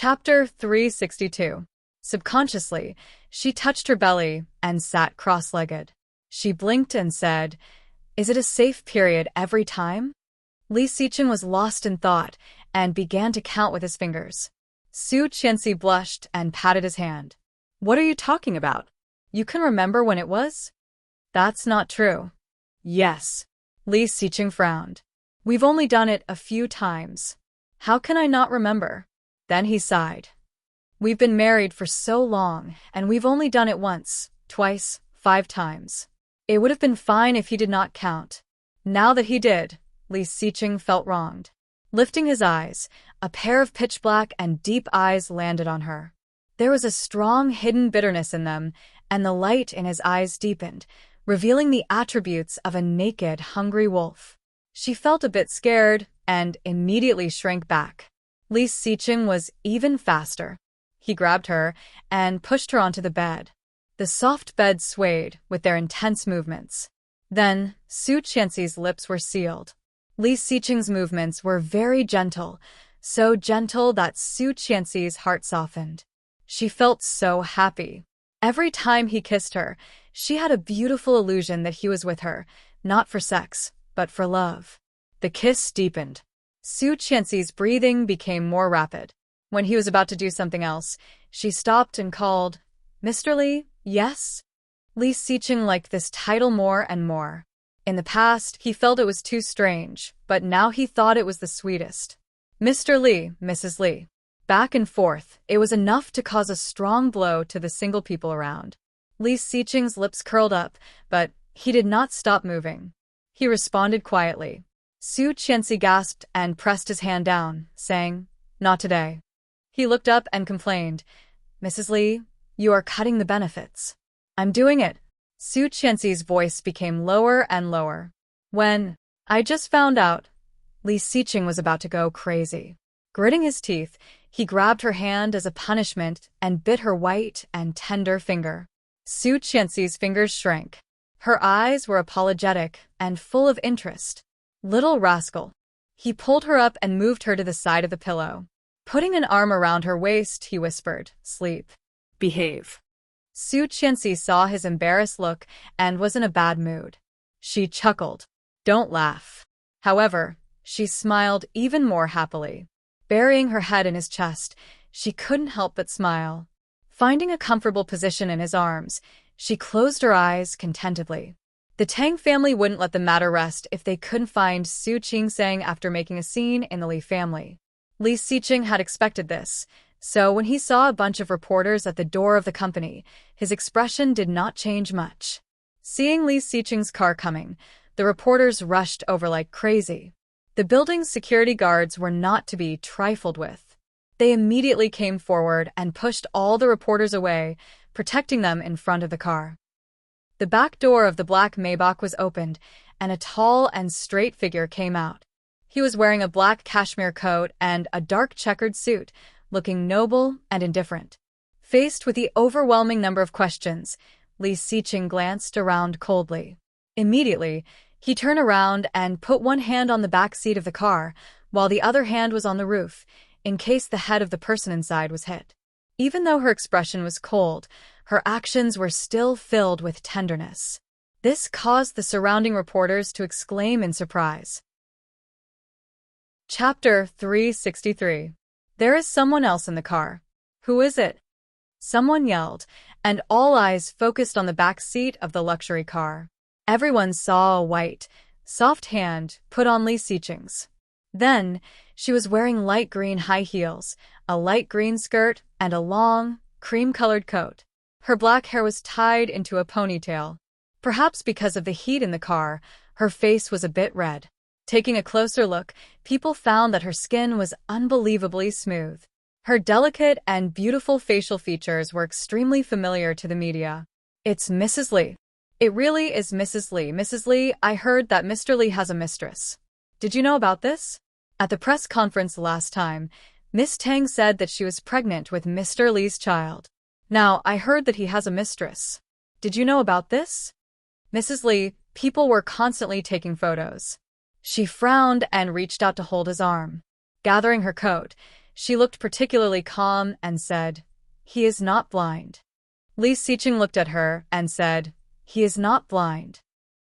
Chapter 362. Subconsciously, she touched her belly and sat cross-legged. She blinked and said, "Is it a safe period every time?" Li Xiqing was lost in thought and began to count with his fingers. Su Qianxi blushed and patted his hand. "What are you talking about? You can remember when it was?" "That's not true." "Yes." Li Xiqing frowned. "We've only done it a few times. How can I not remember?" Then he sighed. "We've been married for so long, and we've only done it once, twice, 5 times. It would have been fine if he did not count." Now that he did, Li Xiqing felt wronged. Lifting his eyes, a pair of pitch-black and deep eyes landed on her. There was a strong hidden bitterness in them, and the light in his eyes deepened, revealing the attributes of a naked, hungry wolf. She felt a bit scared and immediately shrank back. Li Xiqing was even faster. He grabbed her and pushed her onto the bed. The soft bed swayed with their intense movements. Then, Su Qianxi's lips were sealed. Li Xiqing's movements were very gentle, so gentle that Su Qianxi's heart softened. She felt so happy. Every time he kissed her, she had a beautiful illusion that he was with her, not for sex, but for love. The kiss deepened. Su Qianxi's breathing became more rapid. When he was about to do something else, she stopped and called, "Mr. Li, yes?" Li Xiqing liked this title more and more. In the past, he felt it was too strange, but now he thought it was the sweetest. "Mr. Li, Mrs. Li." Back and forth, it was enough to cause a strong blow to the single people around. Li Xiqing's lips curled up, but he did not stop moving. He responded quietly. Su Qianxi gasped and pressed his hand down, saying, "Not today." He looked up and complained, "Mrs. Li, you are cutting the benefits." "I'm doing it." Su Qianxi's voice became lower and lower. "When I just found out." Li Xiqing was about to go crazy. Gritting his teeth, he grabbed her hand as a punishment and bit her white and tender finger. Su Qianxi's fingers shrank. Her eyes were apologetic and full of interest. "Little rascal." He pulled her up and moved her to the side of the pillow. Putting an arm around her waist, he whispered, "Sleep. Behave." Su Qianxi saw his embarrassed look and was in a bad mood. She chuckled. "Don't laugh." However, she smiled even more happily. Burying her head in his chest, she couldn't help but smile. Finding a comfortable position in his arms, she closed her eyes contentedly. The Tang family wouldn't let the matter rest if they couldn't find Su Qingsang after making a scene in the Li family. Li Xiqing had expected this, so when he saw a bunch of reporters at the door of the company, his expression did not change much. Seeing Li Xiqing's car coming, the reporters rushed over like crazy. The building's security guards were not to be trifled with. They immediately came forward and pushed all the reporters away, protecting them in front of the car. The back door of the black Maybach was opened, and a tall and straight figure came out. He was wearing a black cashmere coat and a dark checkered suit, looking noble and indifferent. Faced with the overwhelming number of questions, Li Xiqing glanced around coldly. Immediately, he turned around and put one hand on the back seat of the car, while the other hand was on the roof, in case the head of the person inside was hit. Even though her expression was cold, her actions were still filled with tenderness. This caused the surrounding reporters to exclaim in surprise. Chapter 363. There is someone else in the car. Who is it? Someone yelled, and all eyes focused on the back seat of the luxury car. Everyone saw a white, soft hand put on Li Xiqing's. Then, she was wearing light green high heels, a light green skirt, and a long, cream-colored coat. Her black hair was tied into a ponytail. Perhaps because of the heat in the car, her face was a bit red. Taking a closer look, people found that her skin was unbelievably smooth. Her delicate and beautiful facial features were extremely familiar to the media. "It's Mrs. Li." "It really is Mrs. Li. Mrs. Li, I heard that Mr. Li has a mistress. Did you know about this?" At the press conference last time, Miss Tang said that she was pregnant with Mr. Li's child. Now, I heard that he has a mistress. Did you know about this? Mrs. Li, people were constantly taking photos. She frowned and reached out to hold his arm. Gathering her coat, She looked particularly calm and said, "He is not blind." Li Xiqing looked at her and said, "He is not blind."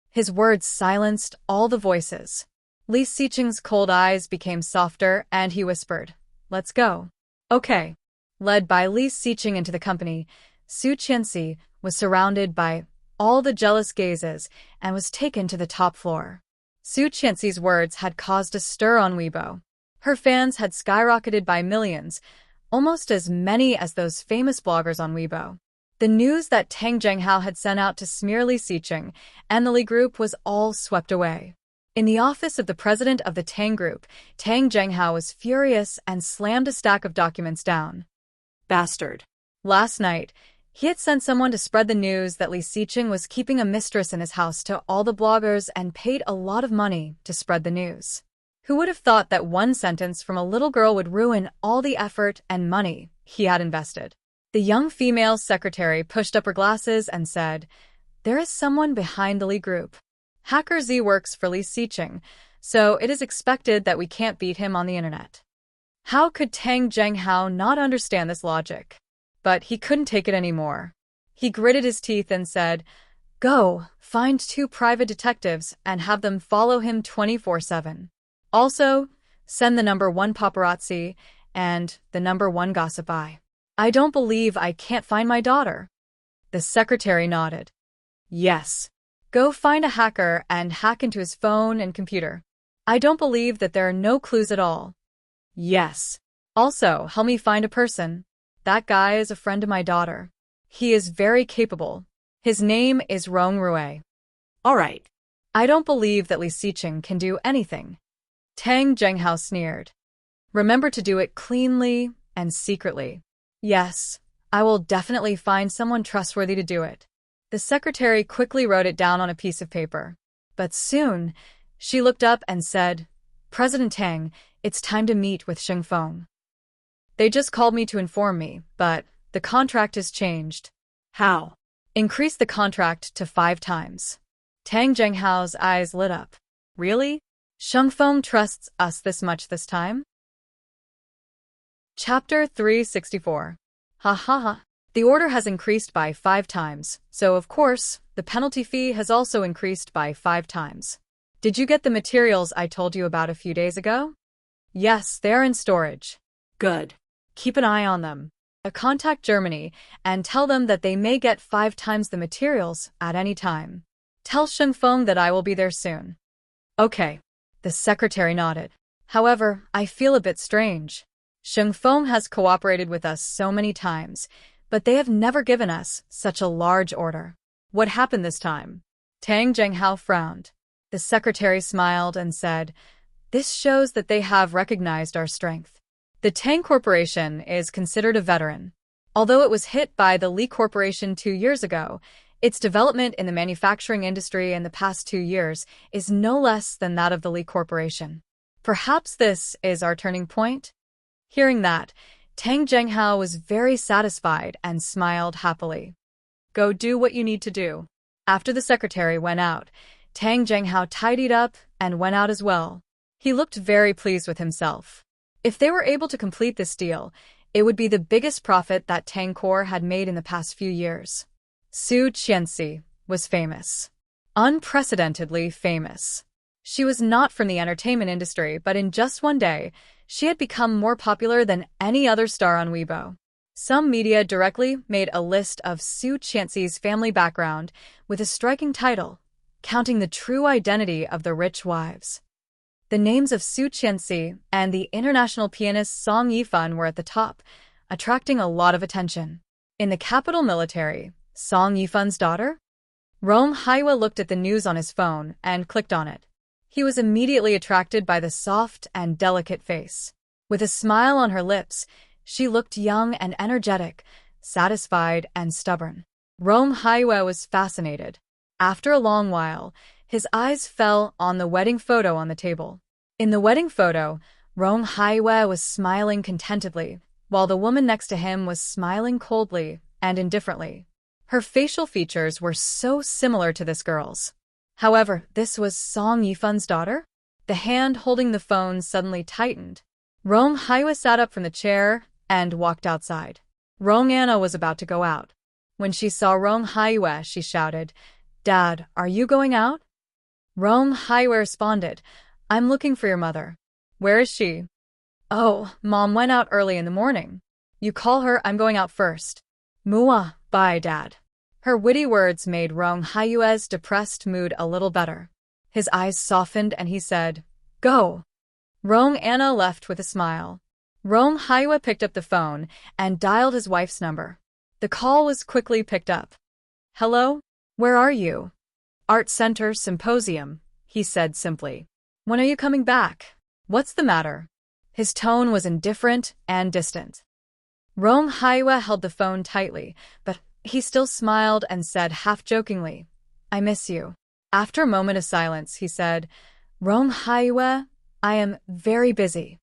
His words silenced all the voices. Li Xiqing's cold eyes became softer and he whispered, "Let's go." Okay. Led by Li Xiqing into the company, Su Qianxi was surrounded by all the jealous gazes and was taken to the top floor. Su Qianxi's words had caused a stir on Weibo. Her fans had skyrocketed by millions, almost as many as those famous bloggers on Weibo. The news that Tang Zhenghao had sent out to smear Li Xiqing and the Li Group was all swept away. In the office of the president of the Tang Group, Tang Zhenghao was furious and slammed a stack of documents down. Bastard. Last night, he had sent someone to spread the news that Li Xiqing was keeping a mistress in his house to all the bloggers and paid a lot of money to spread the news. Who would have thought that one sentence from a little girl would ruin all the effort and money he had invested? The young female secretary pushed up her glasses and said, "There is someone behind the Li Group. Hacker Z works for Li Xiqing, so it is expected that we can't beat him on the internet." How could Tang Zhenghao not understand this logic? But he couldn't take it anymore. He gritted his teeth and said, "Go, find 2 private detectives and have them follow him 24/7. Also, send the #1 paparazzi and the #1 gossip eye. I don't believe I can't find my daughter." The secretary nodded. "Yes. Go find a hacker and hack into his phone and computer. I don't believe that there are no clues at all." "Yes. Also, help me find a person. That guy is a friend of my daughter. He is very capable. His name is Rong Rui." "All right." "I don't believe that Li Xiqing can do anything." Tang Zhenghao sneered. "Remember to do it cleanly and secretly." "Yes, I will definitely find someone trustworthy to do it." The secretary quickly wrote it down on a piece of paper. But soon, she looked up and said, "President Tang, it's time to meet with Sheng Feng. They just called me to inform me, but the contract has changed." "How?" "Increase the contract to 5 times. Tang Zhenghao's eyes lit up. "Really? Sheng Feng trusts us this much this time?" Chapter 364. Ha ha ha. The order has increased by 5 times, so of course, the penalty fee has also increased by 5 times. Did you get the materials I told you about a few days ago? Yes, they're in storage. Good. Keep an eye on them. Contact Germany and tell them that they may get 5 times the materials at any time. Tell Sheng Feng that I will be there soon. Okay. The secretary nodded. However, I feel a bit strange. Sheng Feng has cooperated with us so many times, but they have never given us such a large order. What happened this time? Tang Zhenghao frowned. The secretary smiled and said, "This shows that they have recognized our strength. The Tang Corporation is considered a veteran. Although it was hit by the Li Corporation 2 years ago, its development in the manufacturing industry in the past 2 years is no less than that of the Li Corporation. Perhaps this is our turning point?" Hearing that, Tang Zhenghao was very satisfied and smiled happily. "Go do what you need to do." After the secretary went out, Tang Zhenghao tidied up and went out as well. He looked very pleased with himself. If they were able to complete this deal, it would be the biggest profit that Tang Corp had made in the past few years. Su Qianxi was famous. Unprecedentedly famous. She was not from the entertainment industry, but in just one day, she had become more popular than any other star on Weibo. Some media directly made a list of Su Qianxi's family background with a striking title, Counting the True Identity of the Rich Wives. The names of Su Qianxi and the international pianist Song Yifan were at the top, attracting a lot of attention. In the capital military, Song Yifan's daughter? Rome Haiwa looked at the news on his phone and clicked on it. He was immediately attracted by the soft and delicate face. With a smile on her lips, she looked young and energetic, satisfied and stubborn. Rome Haiwa was fascinated. After a long while, his eyes fell on the wedding photo on the table. In the wedding photo, Rong Haiwa was smiling contentedly, while the woman next to him was smiling coldly and indifferently. Her facial features were so similar to this girl's. However, this was Song Yifan's daughter? The hand holding the phone suddenly tightened. Rong Haiwa sat up from the chair and walked outside. Rong Anna was about to go out. When she saw Rong Haiwa, she shouted, "Dad, are you going out?" Rong Haiwa responded, "I'm looking for your mother." "Where is she?" "Oh, Mom went out early in the morning." "You call her, I'm going out first." "Mua, bye, Dad." Her witty words made Rong Haiwa's depressed mood a little better. His eyes softened and he said, "Go." Rong Anna left with a smile. Rong Haiwa picked up the phone and dialed his wife's number. The call was quickly picked up. "Hello? Where are you?" "Art Center Symposium," he said simply. "When are you coming back? What's the matter?" His tone was indifferent and distant. Rong Haiwa held the phone tightly, but he still smiled and said half-jokingly, "I miss you." After a moment of silence, he said, "Rong Haiwa, I am very busy."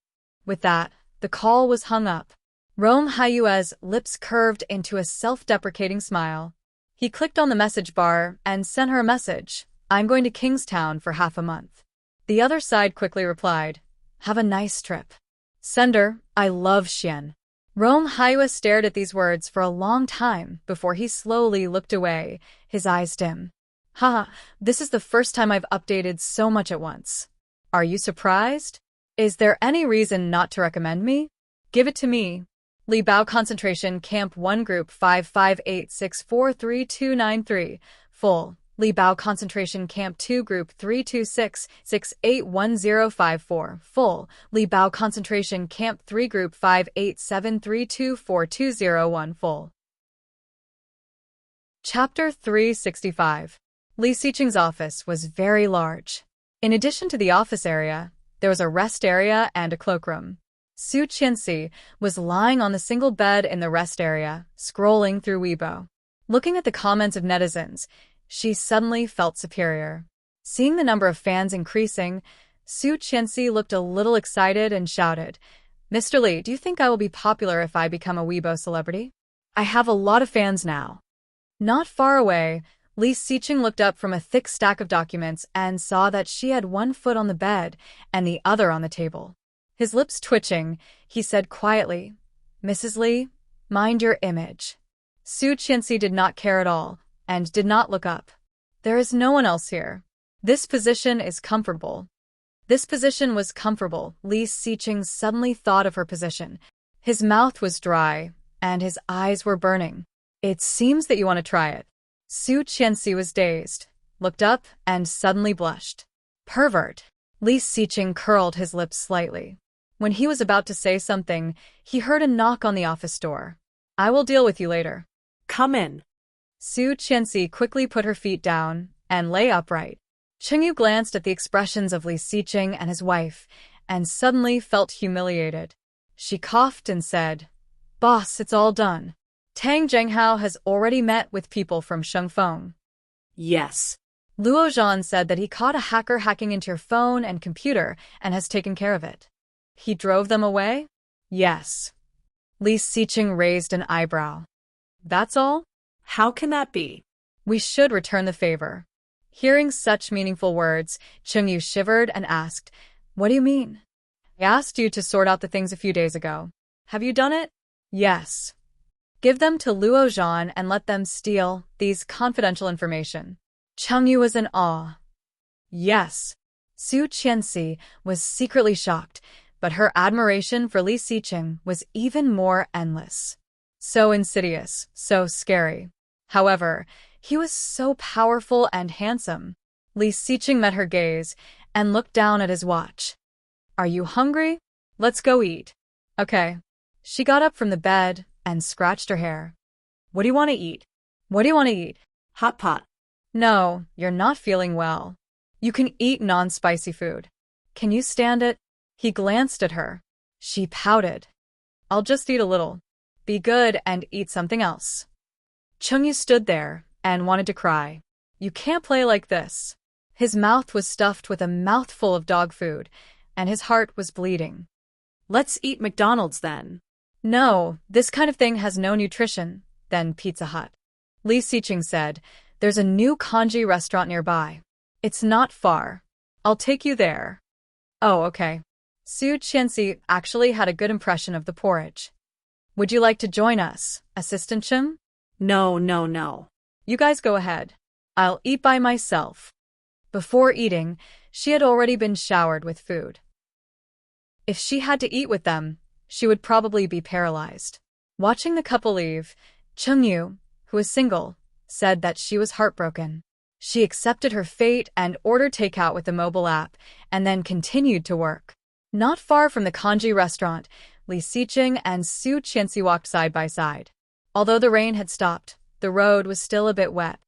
With that, the call was hung up. Rong Haiwa's lips curved into a self-deprecating smile. He clicked on the message bar and sent her a message, "I'm going to Kingstown for half a month." The other side quickly replied, "Have a nice trip." Sender, I love Xian. Rong Haiwa stared at these words for a long time before he slowly looked away, his eyes dim. "Haha, this is the first time I've updated so much at once. Are you surprised? Is there any reason not to recommend me? Give it to me." Li Bao Concentration Camp 1 Group 558643293, full. Li Bao Concentration Camp 2 Group 326681054, full. Li Bao Concentration Camp 3 Group 587324201, full. Chapter 365. Li Xiqing's office was very large. In addition to the office area, there was a rest area and a cloakroom. Su Qianxi was lying on the single bed in the rest area, scrolling through Weibo. Looking at the comments of netizens, she suddenly felt superior. Seeing the number of fans increasing, Su Qianxi looked a little excited and shouted, "Mr. Li, do you think I will be popular if I become a Weibo celebrity? I have a lot of fans now." Not far away, Li Xiqing looked up from a thick stack of documents and saw that she had one foot on the bed and the other on the table. His lips twitching, he said quietly, "Mrs. Li, mind your image." Su Qianxi did not care at all and did not look up. "There is no one else here. This position is comfortable." This position was comfortable. Li Xiqing suddenly thought of her position. His mouth was dry and his eyes were burning. "It seems that you want to try it." Su Qianxi was dazed, looked up, and suddenly blushed. "Pervert." Li Xiqing curled his lips slightly. When he was about to say something, he heard a knock on the office door. "I will deal with you later." "Come in." Su Qianxi quickly put her feet down and lay upright. Chengyu glanced at the expressions of Li Xiqing and his wife, and suddenly felt humiliated. She coughed and said, "Boss, it's all done. Tang Zhenghao has already met with people from Shengfeng." "Yes." Luo Zhan said that he caught a hacker hacking into your phone and computer and has taken care of it. "He drove them away?" "Yes." Li Xiqing raised an eyebrow. "That's all?" "How can that be?" "We should return the favor." Hearing such meaningful words, Chengyu shivered and asked, "What do you mean?" "I asked you to sort out the things a few days ago. Have you done it?" "Yes." "Give them to Luo Zhan and let them steal these confidential information." Chengyu was in awe. "Yes." Su Qianxi was secretly shocked, but her admiration for Li Xiqing was even more endless. So insidious, so scary. However, he was so powerful and handsome. Li Xiqing met her gaze and looked down at his watch. "Are you hungry? Let's go eat." "Okay." She got up from the bed and scratched her hair. "What do you want to eat?" "What do you want to eat?" "Hot pot." "No, you're not feeling well. You can eat non-spicy food. Can you stand it?" He glanced at her. She pouted. "I'll just eat a little." "Be good and eat something else." Chengyu stood there and wanted to cry. "You can't play like this." His mouth was stuffed with a mouthful of dog food, and his heart was bleeding. "Let's eat McDonald's then." "No, this kind of thing has no nutrition." "Then Pizza Hut." Li Xiqing said, "There's a new kanji restaurant nearby. It's not far. I'll take you there." "Oh, okay." Su Qianxi actually had a good impression of the porridge. Would you like to join us, Assistant Chim? No, no, no. You guys go ahead. I'll eat by myself. Before eating, she had already been showered with food. If she had to eat with them, she would probably be paralyzed. Watching the couple leave, Chengyu, who was single, said that she was heartbroken. She accepted her fate and ordered takeout with the mobile app, and then continued to work. Not far from the kanji restaurant, Li Xiqing and Su Qianxi walked side by side. Although the rain had stopped, the road was still a bit wet.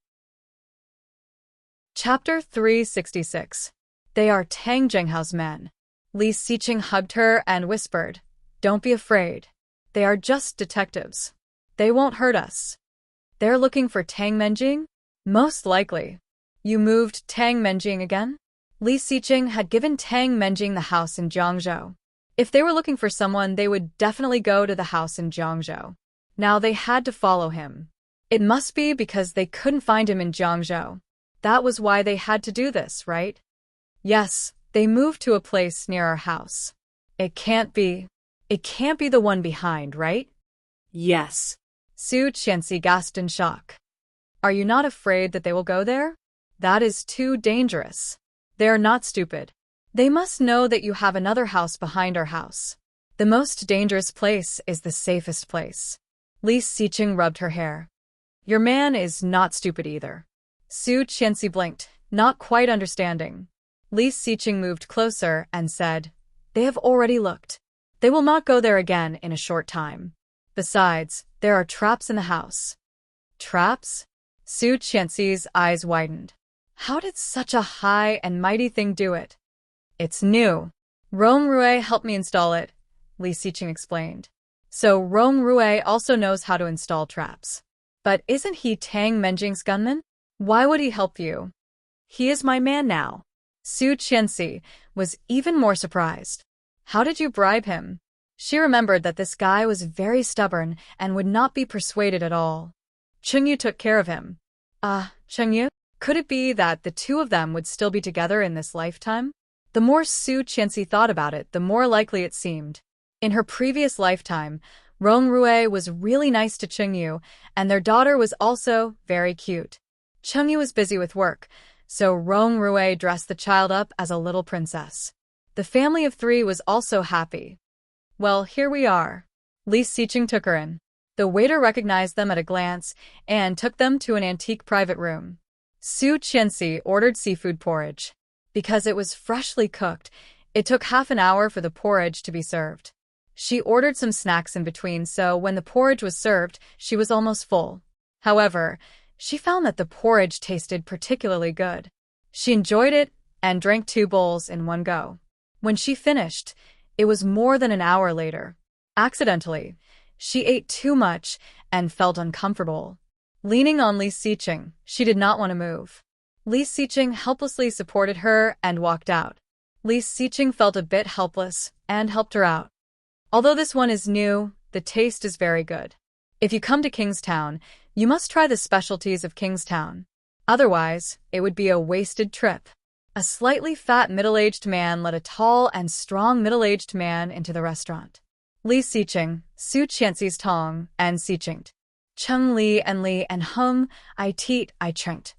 Chapter 366. They are Tang Zhenghao's men. Li Xiqing hugged her and whispered, "Don't be afraid. They are just detectives. They won't hurt us." "They're looking for Tang Menjing?" "Most likely." "You moved Tang Menjing again?" Li Xiqing had given Tang Menjing the house in Jiangzhou. If they were looking for someone, they would definitely go to the house in Jiangzhou. Now they had to follow him. It must be because they couldn't find him in Jiangzhou. That was why they had to do this, right? Yes, they moved to a place near our house. It can't be the one behind, right? Yes. Su Qianxi gasped in shock. Are you not afraid that they will go there? That is too dangerous. They are not stupid. They must know that you have another house behind our house. The most dangerous place is the safest place. Li Xiqing rubbed her hair. Your man is not stupid either. Su Qianxi blinked, not quite understanding. Li Xiqing moved closer and said, They have already looked. They will not go there again in a short time. Besides, there are traps in the house. Traps? Su Qianxi's eyes widened. How did such a high and mighty thing do it? It's new. Rong Rue helped me install it, Li Xiqing explained. So Rong Rue also knows how to install traps. But isn't he Tang Menjing's gunman? Why would he help you? He is my man now. Su Qianxi was even more surprised. How did you bribe him? She remembered that this guy was very stubborn and would not be persuaded at all. Chengyu took care of him. Chengyu? Could it be that the two of them would still be together in this lifetime? The more Su Qianxi thought about it, the more likely it seemed. In her previous lifetime, Rong Rue was really nice to Chengyu, and their daughter was also very cute. Chengyu was busy with work, so Rong Rue dressed the child up as a little princess. The family of three was also happy. Well, here we are. Li Xiqing took her in. The waiter recognized them at a glance and took them to an antique private room. Su Qianxi ordered seafood porridge. Because it was freshly cooked, it took half an hour for the porridge to be served. She ordered some snacks in between, so when the porridge was served, she was almost full. However, she found that the porridge tasted particularly good. She enjoyed it and drank 2 bowls in one go. When she finished, it was more than an hour later. Accidentally, she ate too much and felt uncomfortable. Leaning on Li Xiqing, she did not want to move. Li Xiqing helplessly supported her and walked out. Li Xiqing felt a bit helpless and helped her out. Although this one is new, the taste is very good. If you come to Kingstown, you must try the specialties of Kingstown. Otherwise, it would be a wasted trip. A slightly fat middle-aged man led a tall and strong middle-aged man into the restaurant. Li Xiqing, Su Qianxi's Tong, and Xiqing. Cheng Li and Hung, I Teet, I Chenged.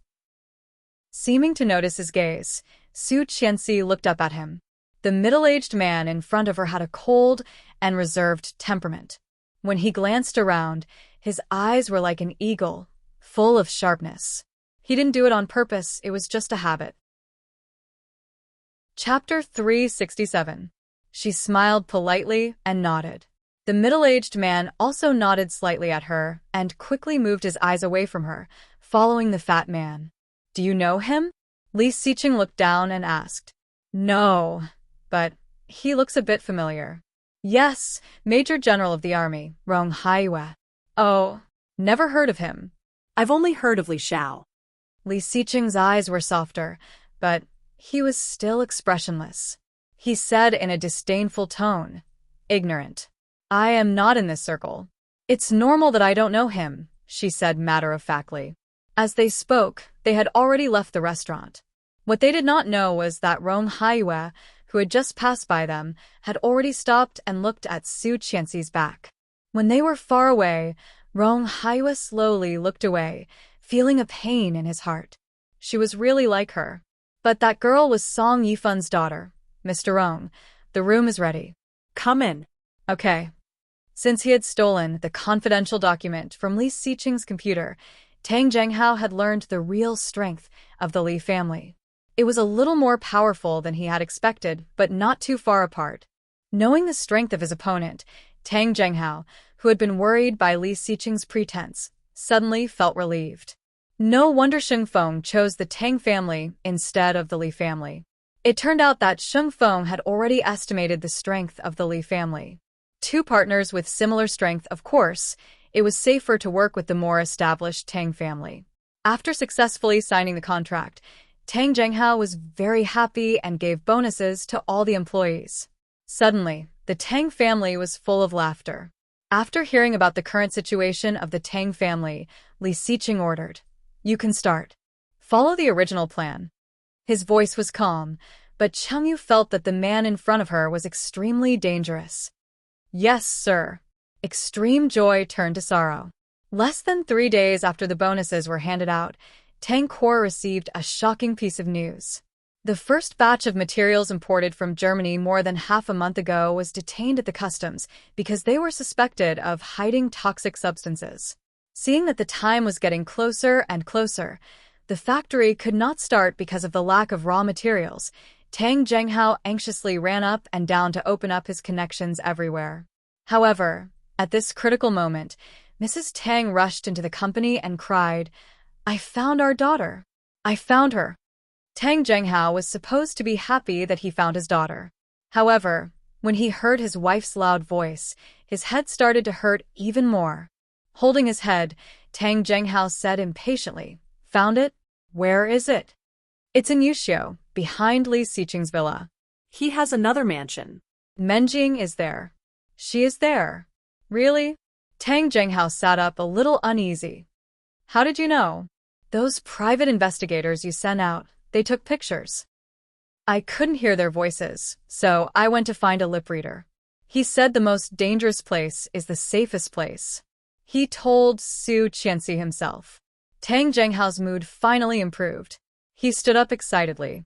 Seeming to notice his gaze, Su Qianxi looked up at him. The middle-aged man in front of her had a cold and reserved temperament. When he glanced around, his eyes were like an eagle, full of sharpness. He didn't do it on purpose, it was just a habit. Chapter 367. She smiled politely and nodded. The middle-aged man also nodded slightly at her and quickly moved his eyes away from her, following the fat man. Do you know him? Li Xiqing looked down and asked. No, but he looks a bit familiar. Yes, Major General of the Army, Rong Haiyue. Oh, never heard of him. I've only heard of Li Xiao. Li Xiqing's eyes were softer, but he was still expressionless. He said in a disdainful tone, Ignorant. I am not in this circle. It's normal that I don't know him, she said matter-of-factly. As they spoke, they had already left the restaurant. What they did not know was that Rong Haiyue, who had just passed by them, had already stopped and looked at Su Qianxi's back. When they were far away, Rong Haiyue slowly looked away, feeling a pain in his heart. She was really like her. But that girl was Song Yifun's daughter. Mr. Rong, the room is ready. Come in. Okay. Since he had stolen the confidential document from Li Xiqing's computer, Tang Zhenghao had learned the real strength of the Li family. It was a little more powerful than he had expected, but not too far apart. Knowing the strength of his opponent, Tang Zhenghao, who had been worried by Li Xiqing's pretense, suddenly felt relieved. No wonder Sheng Feng chose the Tang family instead of the Li family. It turned out that Sheng Feng had already estimated the strength of the Li family. Two partners with similar strength, of course, it was safer to work with the more established Tang family. After successfully signing the contract, Tang Zhenghao was very happy and gave bonuses to all the employees. Suddenly, the Tang family was full of laughter. After hearing about the current situation of the Tang family, Li Xiqing ordered, "You can start. Follow the original plan." His voice was calm, but Chengyu felt that the man in front of her was extremely dangerous. "Yes, sir." Extreme joy turned to sorrow. Less than 3 days after the bonuses were handed out, Tang Core received a shocking piece of news. The first batch of materials imported from Germany more than half a month ago was detained at the customs because they were suspected of hiding toxic substances. Seeing that the time was getting closer and closer, the factory could not start because of the lack of raw materials. Tang Zhenghao anxiously ran up and down to open up his connections everywhere. However, at this critical moment, Mrs. Tang rushed into the company and cried, "I found our daughter. I found her." Tang Zhenghao was supposed to be happy that he found his daughter. However, when he heard his wife's loud voice, his head started to hurt even more. Holding his head, Tang Zhenghao said impatiently, "Found it? Where is it?" "It's in Yuxiu, behind Li Xiqing's villa." He has another mansion. "Menjing is there." "She is there." "Really?" Tang Zhenghao sat up a little uneasy. "How did you know?" "Those private investigators you sent out, they took pictures. I couldn't hear their voices, so I went to find a lip reader. He said the most dangerous place is the safest place." He told Su Qianxi himself. Tang Zhenghao's mood finally improved. He stood up excitedly.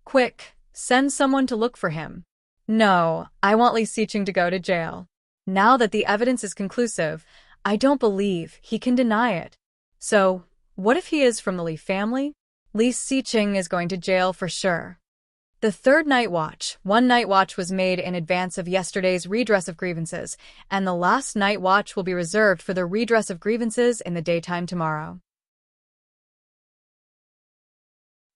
"Quick, send someone to look for him." "No, I want Li Xiqing to go to jail. Now that the evidence is conclusive, I don't believe he can deny it. So, what if he is from the Li family? Li Xiqing is going to jail for sure." The third night watch. One night watch was made in advance of yesterday's redress of grievances, and the last night watch will be reserved for the redress of grievances in the daytime tomorrow.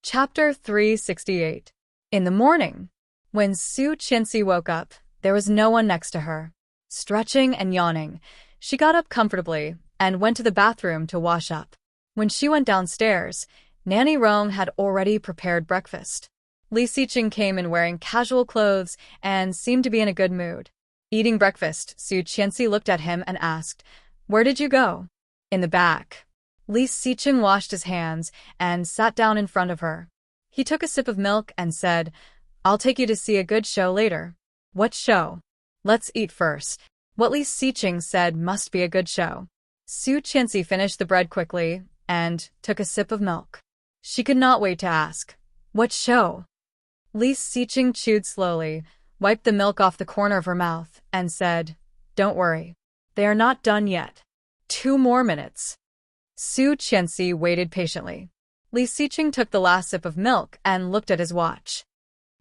Chapter 368. In the morning, when Su Qianxi woke up, there was no one next to her. Stretching and yawning, she got up comfortably and went to the bathroom to wash up. When she went downstairs, Nanny Rong had already prepared breakfast. Li Xiqing came in wearing casual clothes and seemed to be in a good mood. Eating breakfast, Su Qianxi looked at him and asked, "Where did you go?" "In the back." Li Xiqing washed his hands and sat down in front of her. He took a sip of milk and said, "I'll take you to see a good show later." "What show?" "Let's eat first." What Li Xiqing said must be a good show. Su Qianxi finished the bread quickly and took a sip of milk. She could not wait to ask, "What show?" Li Xiqing chewed slowly, wiped the milk off the corner of her mouth, and said, "Don't worry. They are not done yet. 2 more minutes." Su Qianxi waited patiently. Li Xiqing took the last sip of milk and looked at his watch.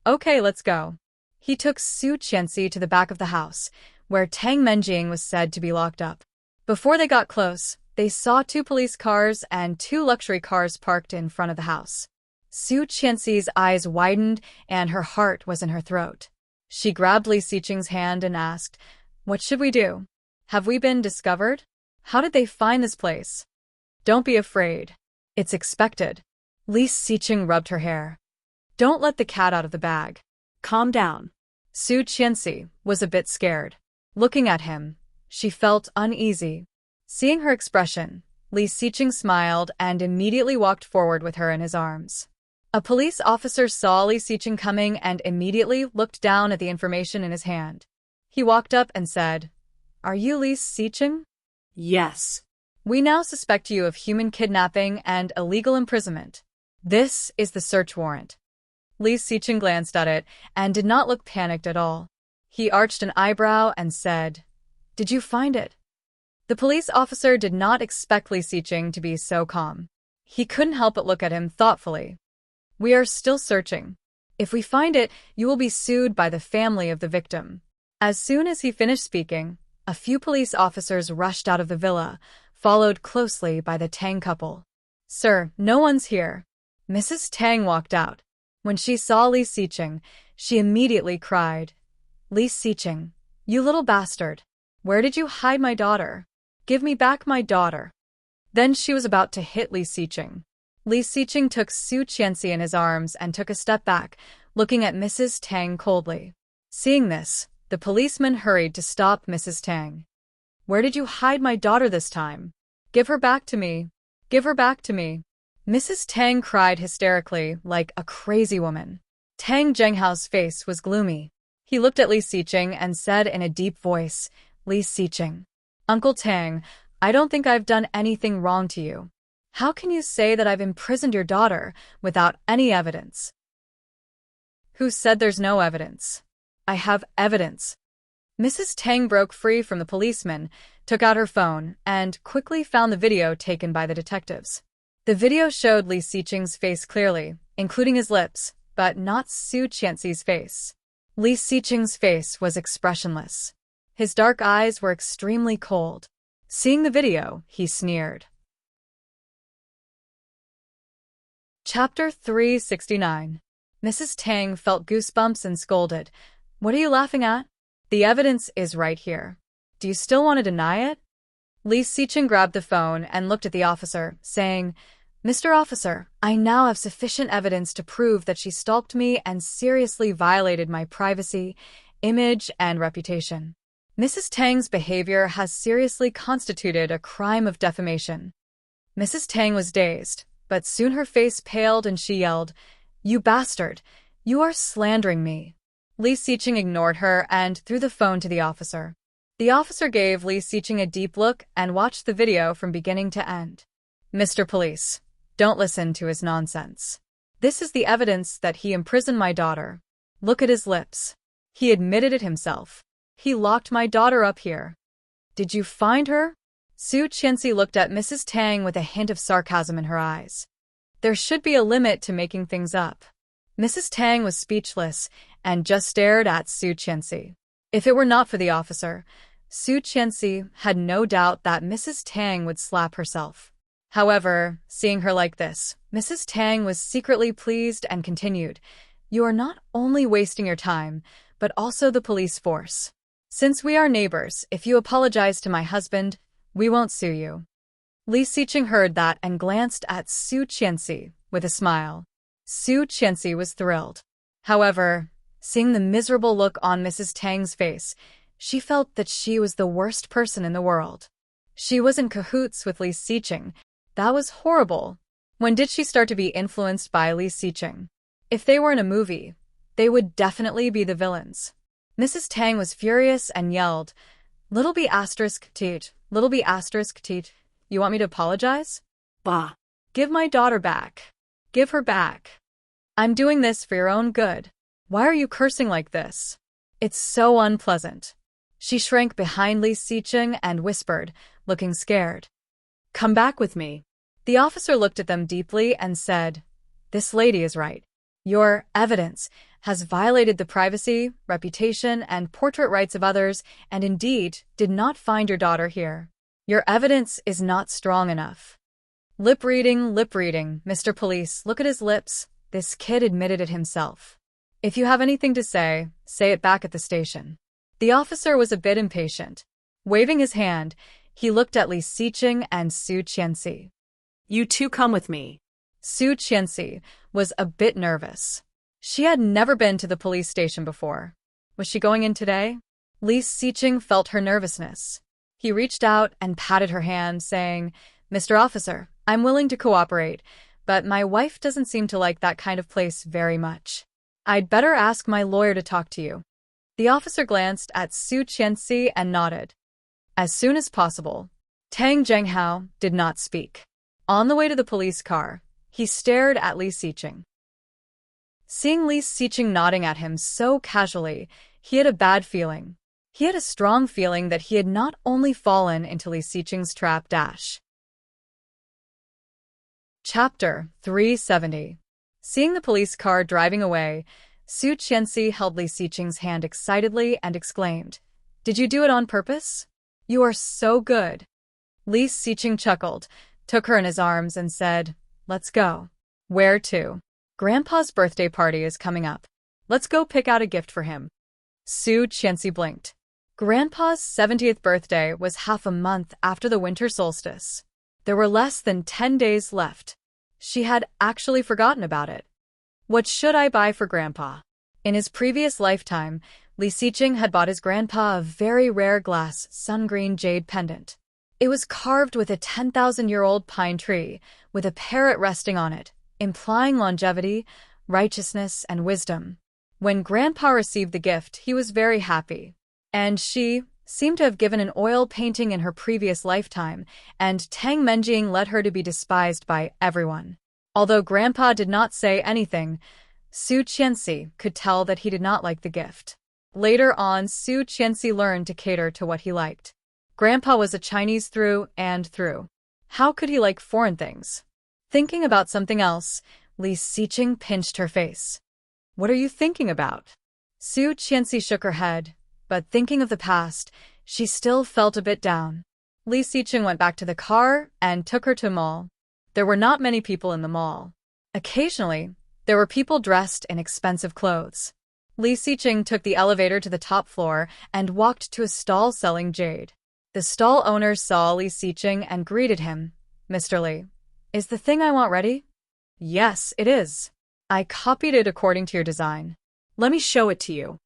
"Okay, let's go." He took Su Qianxi to the back of the house, where Tang Menjing was said to be locked up. Before they got close, they saw 2 police cars and 2 luxury cars parked in front of the house. Su Qianxi's eyes widened and her heart was in her throat. She grabbed Li Xiqing's hand and asked, "What should we do? Have we been discovered? How did they find this place?" "Don't be afraid. It's expected." Li Xiqing rubbed her hair. "Don't let the cat out of the bag." Calm down. Su Qianxi was a bit scared. Looking at him, she felt uneasy. Seeing her expression, Li Xiqing smiled and immediately walked forward with her in his arms. A police officer saw Li Xiqing coming and immediately looked down at the information in his hand. He walked up and said, "Are you Li Xiqing? Yes. We now suspect you of human kidnapping and illegal imprisonment. This is the search warrant." Li Xiqing glanced at it and did not look panicked at all. He arched an eyebrow and said, "Did you find it?" The police officer did not expect Li Xiqing to be so calm. He couldn't help but look at him thoughtfully. "We are still searching. If we find it, you will be sued by the family of the victim." As soon as he finished speaking, a few police officers rushed out of the villa, followed closely by the Tang couple. "Sir, no one's here." Mrs. Tang walked out. When she saw Li Xiqing, she immediately cried, "Li Xiqing, you little bastard! Where did you hide my daughter? Give me back my daughter!" Then she was about to hit Li Xiqing. Li Xiqing took Su Qianxi in his arms and took a step back, looking at Mrs. Tang coldly. Seeing this, the policeman hurried to stop Mrs. Tang. "Where did you hide my daughter this time? Give her back to me! Give her back to me!" Mrs. Tang cried hysterically, like a crazy woman. Tang Zhenghao's face was gloomy. He looked at Li Xiqing and said in a deep voice, "Li Xiqing, Uncle Tang, I don't think I've done anything wrong to you. How can you say that I've imprisoned your daughter without any evidence?" "Who said there's no evidence? I have evidence." Mrs. Tang broke free from the policeman, took out her phone, and quickly found the video taken by the detectives. The video showed Li Xiqing's face clearly, including his lips, but not Su Qianxi's face. Li Xiqing's face was expressionless. His dark eyes were extremely cold. Seeing the video, he sneered. Chapter 369. Mrs. Tang felt goosebumps and scolded. "What are you laughing at? The evidence is right here. Do you still want to deny it?" Li Xiqing grabbed the phone and looked at the officer, saying, "Mr. Officer, I now have sufficient evidence to prove that she stalked me and seriously violated my privacy, image, and reputation. Mrs. Tang's behavior has seriously constituted a crime of defamation." Mrs. Tang was dazed, but soon her face paled and she yelled, "You bastard! You are slandering me!" Li Xiqing ignored her and threw the phone to the officer. The officer gave Li Xiqing a deep look and watched the video from beginning to end. "Mr. Police, don't listen to his nonsense. This is the evidence that he imprisoned my daughter. Look at his lips. He admitted it himself. He locked my daughter up here. Did you find her?" Su Qianxi looked at Mrs. Tang with a hint of sarcasm in her eyes. There should be a limit to making things up. Mrs. Tang was speechless and just stared at Su Qianxi. If it were not for the officer, Su Qianxi had no doubt that Mrs. Tang would slap herself. However, seeing her like this, Mrs. Tang was secretly pleased and continued, "You are not only wasting your time, but also the police force. Since we are neighbors, if you apologize to my husband, we won't sue you." Li Xiqing heard that and glanced at Su Qianxi with a smile. Su Qianxi was thrilled. However, seeing the miserable look on Mrs. Tang's face, she felt that she was the worst person in the world. She was in cahoots with Li Xiqing. That was horrible. When did she start to be influenced by Li Xiqing? If they were in a movie, they would definitely be the villains. Mrs. Tang was furious and yelled, "Little b asterisk teat, little b asterisk teat, you want me to apologize? Bah. Give my daughter back. Give her back. I'm doing this for your own good. Why are you cursing like this? It's so unpleasant." She shrank behind Li Xiqing and whispered, looking scared, "Come back with me." The officer looked at them deeply and said, "This lady is right. Your evidence has violated the privacy, reputation, and portrait rights of others and indeed did not find your daughter here. Your evidence is not strong enough." Lip reading, Mr. Police, look at his lips. This kid admitted it himself. If you have anything to say it back at the station. The officer was a bit impatient. Waving his hand, he looked at Li Xiqing and Su Qianxi. "You two come with me." Su Qianxi was a bit nervous. She had never been to the police station before. Was she going in today? Li Xiqing felt her nervousness. He reached out and patted her hand, saying, "Mr. Officer, I'm willing to cooperate, but my wife doesn't seem to like that kind of place very much. I'd better ask my lawyer to talk to you. The officer glanced at Su Qianxi and nodded. As soon as possible. Tang Zhenghao did not speak. On the way to the police car, he stared at Li Xiqing. Seeing Li Xiqing nodding at him so casually, he had a bad feeling. He had a strong feeling that he had not only fallen into Li Xiqing's trap. Chapter 370. Seeing the police car driving away, Su Qianxi held Li Xiqing's hand excitedly and exclaimed, "Did you do it on purpose? You are so good." Li Xiqing chuckled, took her in his arms and said, "Let's go." "Where to?" "Grandpa's birthday party is coming up. Let's go pick out a gift for him." Su Qianxi blinked. Grandpa's 70th birthday was half a month after the winter solstice. There were less than 10 days left. She had actually forgotten about it. What should I buy for Grandpa? In his previous lifetime, Li Xiqing had bought his grandpa a very rare glass sun-green jade pendant. It was carved with a 10,000-year-old pine tree, with a parrot resting on it, implying longevity, righteousness, and wisdom. When Grandpa received the gift, he was very happy. And she seemed to have given an oil painting in her previous lifetime, and Tang Menjing led her to be despised by everyone. Although Grandpa did not say anything, Su Qianxi could tell that he did not like the gift. Later on, Su Qianxi learned to cater to what he liked. Grandpa was a Chinese through and through. How could he like foreign things? Thinking about something else, Li Xiqing pinched her face. "What are you thinking about?" Su Qianxi shook her head, but thinking of the past, she still felt a bit down. Li Xiqing went back to the car and took her to the mall. There were not many people in the mall. Occasionally, there were people dressed in expensive clothes. Li Xiqing took the elevator to the top floor and walked to a stall selling jade. The stall owner saw Li Xiqing and greeted him. "Mr. Li, is the thing I want ready?" "Yes, it is. I copied it according to your design. Let me show it to you."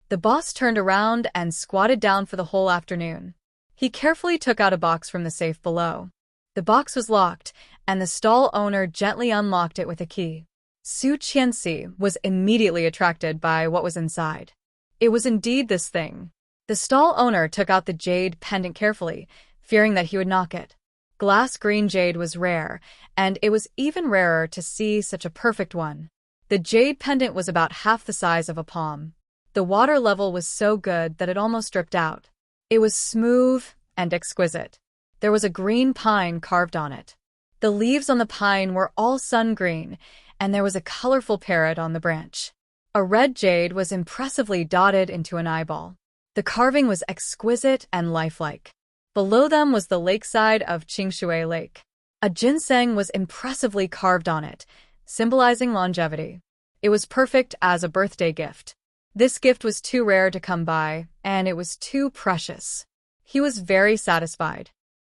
The boss turned around and squatted down for the whole afternoon. He carefully took out a box from the safe below. The box was locked, and the stall owner gently unlocked it with a key. Su Qianxi was immediately attracted by what was inside. It was indeed this thing. The stall owner took out the jade pendant carefully, fearing that he would knock it. Glass green jade was rare, and it was even rarer to see such a perfect one. The jade pendant was about half the size of a palm. The water level was so good that it almost dripped out. It was smooth and exquisite. There was a green pine carved on it. The leaves on the pine were all sun-green, and there was a colorful parrot on the branch. A red jade was impressively dotted into an eyeball. The carving was exquisite and lifelike. Below them was the lakeside of Qingshui Lake. A ginseng was impressively carved on it, symbolizing longevity. It was perfect as a birthday gift. This gift was too rare to come by, and it was too precious. He was very satisfied.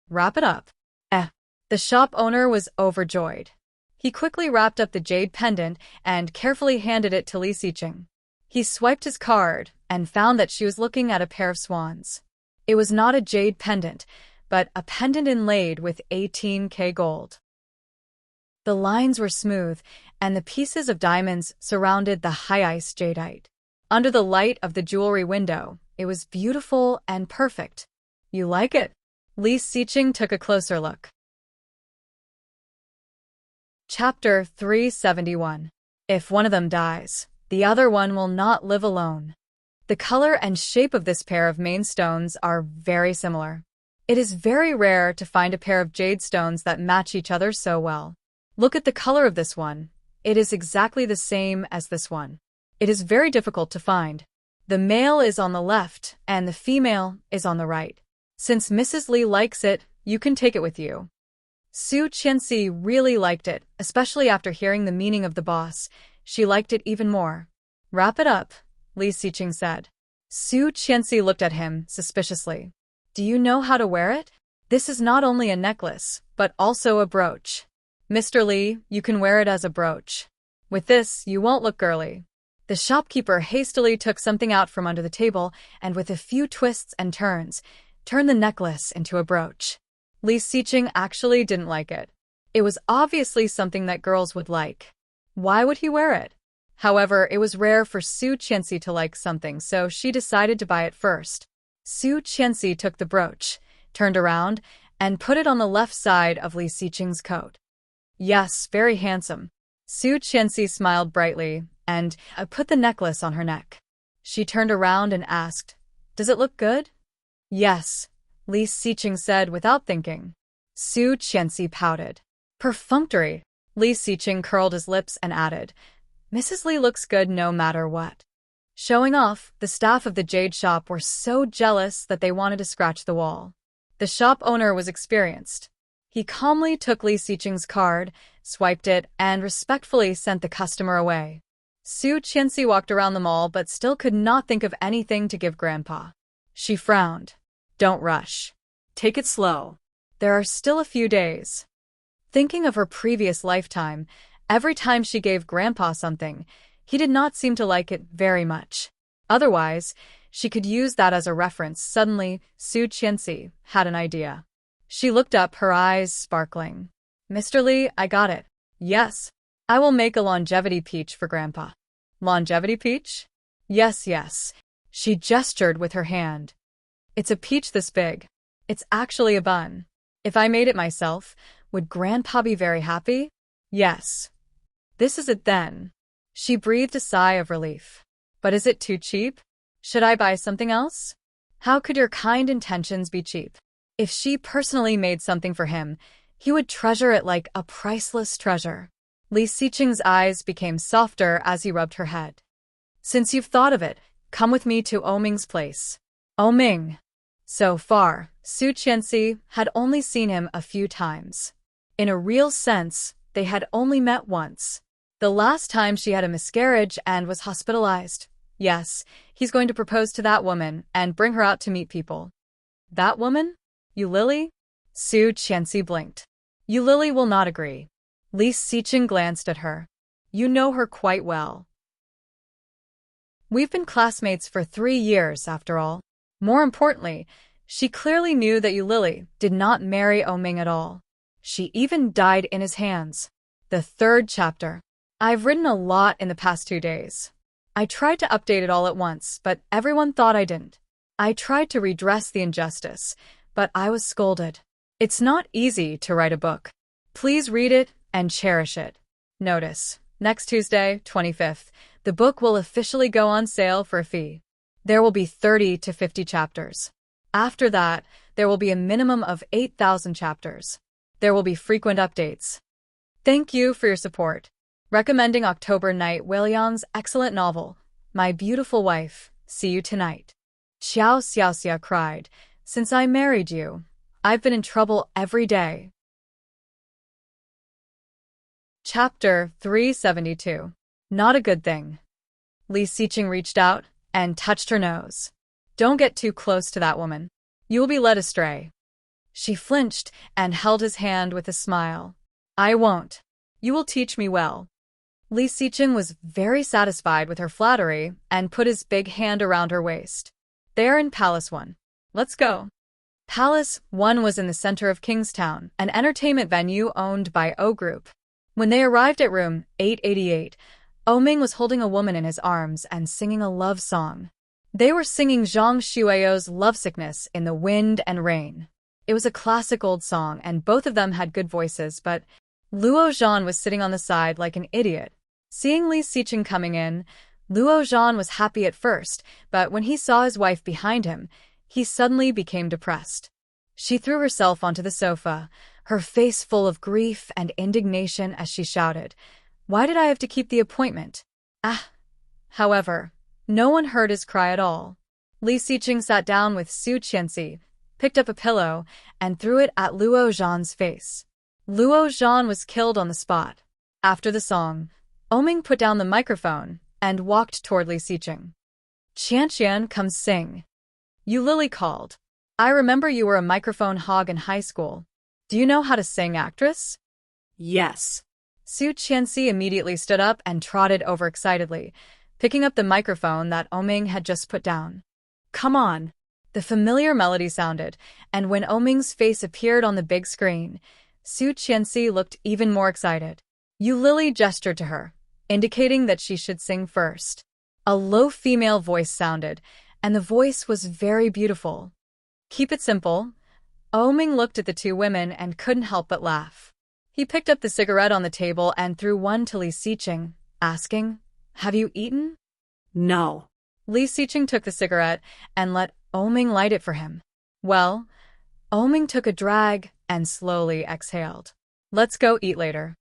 "Wrap it up." The shop owner was overjoyed. He quickly wrapped up the jade pendant and carefully handed it to Li Xiqing. He swiped his card and found that she was looking at a pair of swans. It was not a jade pendant, but a pendant inlaid with 18K gold. The lines were smooth, and the pieces of diamonds surrounded the high-ice jadeite. Under the light of the jewelry window, it was beautiful and perfect. "You like it?" Li Xiqing took a closer look. Chapter 371. If one of them dies, the other one will not live alone. The color and shape of this pair of main stones are very similar. It is very rare to find a pair of jade stones that match each other so well. Look at the color of this one. It is exactly the same as this one. It is very difficult to find. The male is on the left and the female is on the right. Since Mrs. Li likes it, you can take it with you. Su Qianxi really liked it, especially after hearing the meaning of the boss. She liked it even more. "Wrap it up," Li Xiqing said. Su Qianxi looked at him suspiciously. "Do you know how to wear it? This is not only a necklace, but also a brooch. Mr. Li, you can wear it as a brooch. With this, you won't look girly." The shopkeeper hastily took something out from under the table and with a few twists and turns, turned the necklace into a brooch. Li Xiqing actually didn't like it. It was obviously something that girls would like. Why would he wear it? However, it was rare for Su Qianxi to like something, so she decided to buy it first. Su Qianxi took the brooch, turned around, and put it on the left side of Li Xiqing's coat. Yes, very handsome. Su Qianxi smiled brightly and put the necklace on her neck. She turned around and asked, "Does it look good?" "Yes," Li Xiqing said without thinking. Su Qianxi pouted. "Perfunctory." Li Xiqing curled his lips and added, "Mrs. Li looks good no matter what." Showing off, the staff of the jade shop were so jealous that they wanted to scratch the wall. The shop owner was experienced. He calmly took Li Xiqing's card, swiped it, and respectfully sent the customer away. Su Qianxi walked around the mall but still could not think of anything to give Grandpa. She frowned. "Don't rush. Take it slow. There are still a few days." Thinking of her previous lifetime, every time she gave Grandpa something, he did not seem to like it very much. Otherwise, she could use that as a reference. Suddenly, Su Qianxi had an idea. She looked up, her eyes sparkling. "Mr. Li, I got it. Yes. I will make a longevity peach for Grandpa." "Longevity peach?" "Yes, yes." She gestured with her hand. "It's a peach this big. It's actually a bun. If I made it myself, would Grandpa be very happy?" "Yes." "This is it then." She breathed a sigh of relief. "But is it too cheap? Should I buy something else?" How could your kind intentions be cheap? If she personally made something for him, he would treasure it like a priceless treasure. Li Xiqing's eyes became softer as he rubbed her head. "Since you've thought of it, come with me to Oming's place." Oming. So far, Su Qianxi had only seen him a few times. In a real sense, they had only met once. The last time she had a miscarriage and was hospitalized. Yes, he's going to propose to that woman and bring her out to meet people. That woman? Yulili? Su Qianxi blinked. Yulili will not agree. Li Xiqing glanced at her. You know her quite well. We've been classmates for 3 years, after all. More importantly, she clearly knew that Yulili did not marry Oming at all. She even died in his hands. The 3rd chapter. I've written a lot in the past 2 days. I tried to update it all at once, but everyone thought I didn't. I tried to redress the injustice, but I was scolded. It's not easy to write a book. Please read it and cherish it. Notice, next Tuesday, 25th, the book will officially go on sale for a fee. There will be 30 to 50 chapters. After that, there will be a minimum of 8,000 chapters. There will be frequent updates. Thank you for your support. Recommending October Night Whaleyang's excellent novel, My Beautiful Wife, See You Tonight. Xiao Xiaoxia cried, Since I married you, I've been in trouble every day. Chapter 372. Not a good thing. Li Xiqing reached out and touched her nose. Don't get too close to that woman. You will be led astray. She flinched and held his hand with a smile. I won't. You will teach me well. Li Xiqing was very satisfied with her flattery and put his big hand around her waist. They are in Palace 1. Let's go. Palace 1 was in the center of Kingstown, an entertainment venue owned by O Group. When they arrived at room 888, Oming was holding a woman in his arms and singing a love song. They were singing Zhang Shuiao's Lovesickness in the Wind and Rain. It was a classic old song, and both of them had good voices, but Luo Zhan was sitting on the side like an idiot. Seeing Li Xiqing coming in, Luo Zhan was happy at first, but when he saw his wife behind him, he suddenly became depressed. She threw herself onto the sofa, her face full of grief and indignation as she shouted, Why did I have to keep the appointment? Ah! However, no one heard his cry at all. Li Xiqing sat down with Su Qianxi, picked up a pillow, and threw it at Luo Zhan's face. Luo Zhan was killed on the spot. After the song, Oming put down the microphone and walked toward Li Xiqing. Qianqian, come sing. Yulili called. I remember you were a microphone hog in high school. Do you know how to sing, actress? Yes. Su Qianxi immediately stood up and trotted over excitedly, picking up the microphone that Oming had just put down. Come on. The familiar melody sounded, and when Oming's face appeared on the big screen, Su Qianxi looked even more excited. Yu Lily gestured to her, indicating that she should sing first. A low female voice sounded, and the voice was very beautiful. Keep it simple. Oming looked at the two women and couldn't help but laugh. He picked up the cigarette on the table and threw one to Li Xiqing, asking, "Have you eaten?" No. Li Xiqing took the cigarette and let Oming light it for him. Well, Oming took a drag and slowly exhaled. "Let's go eat later."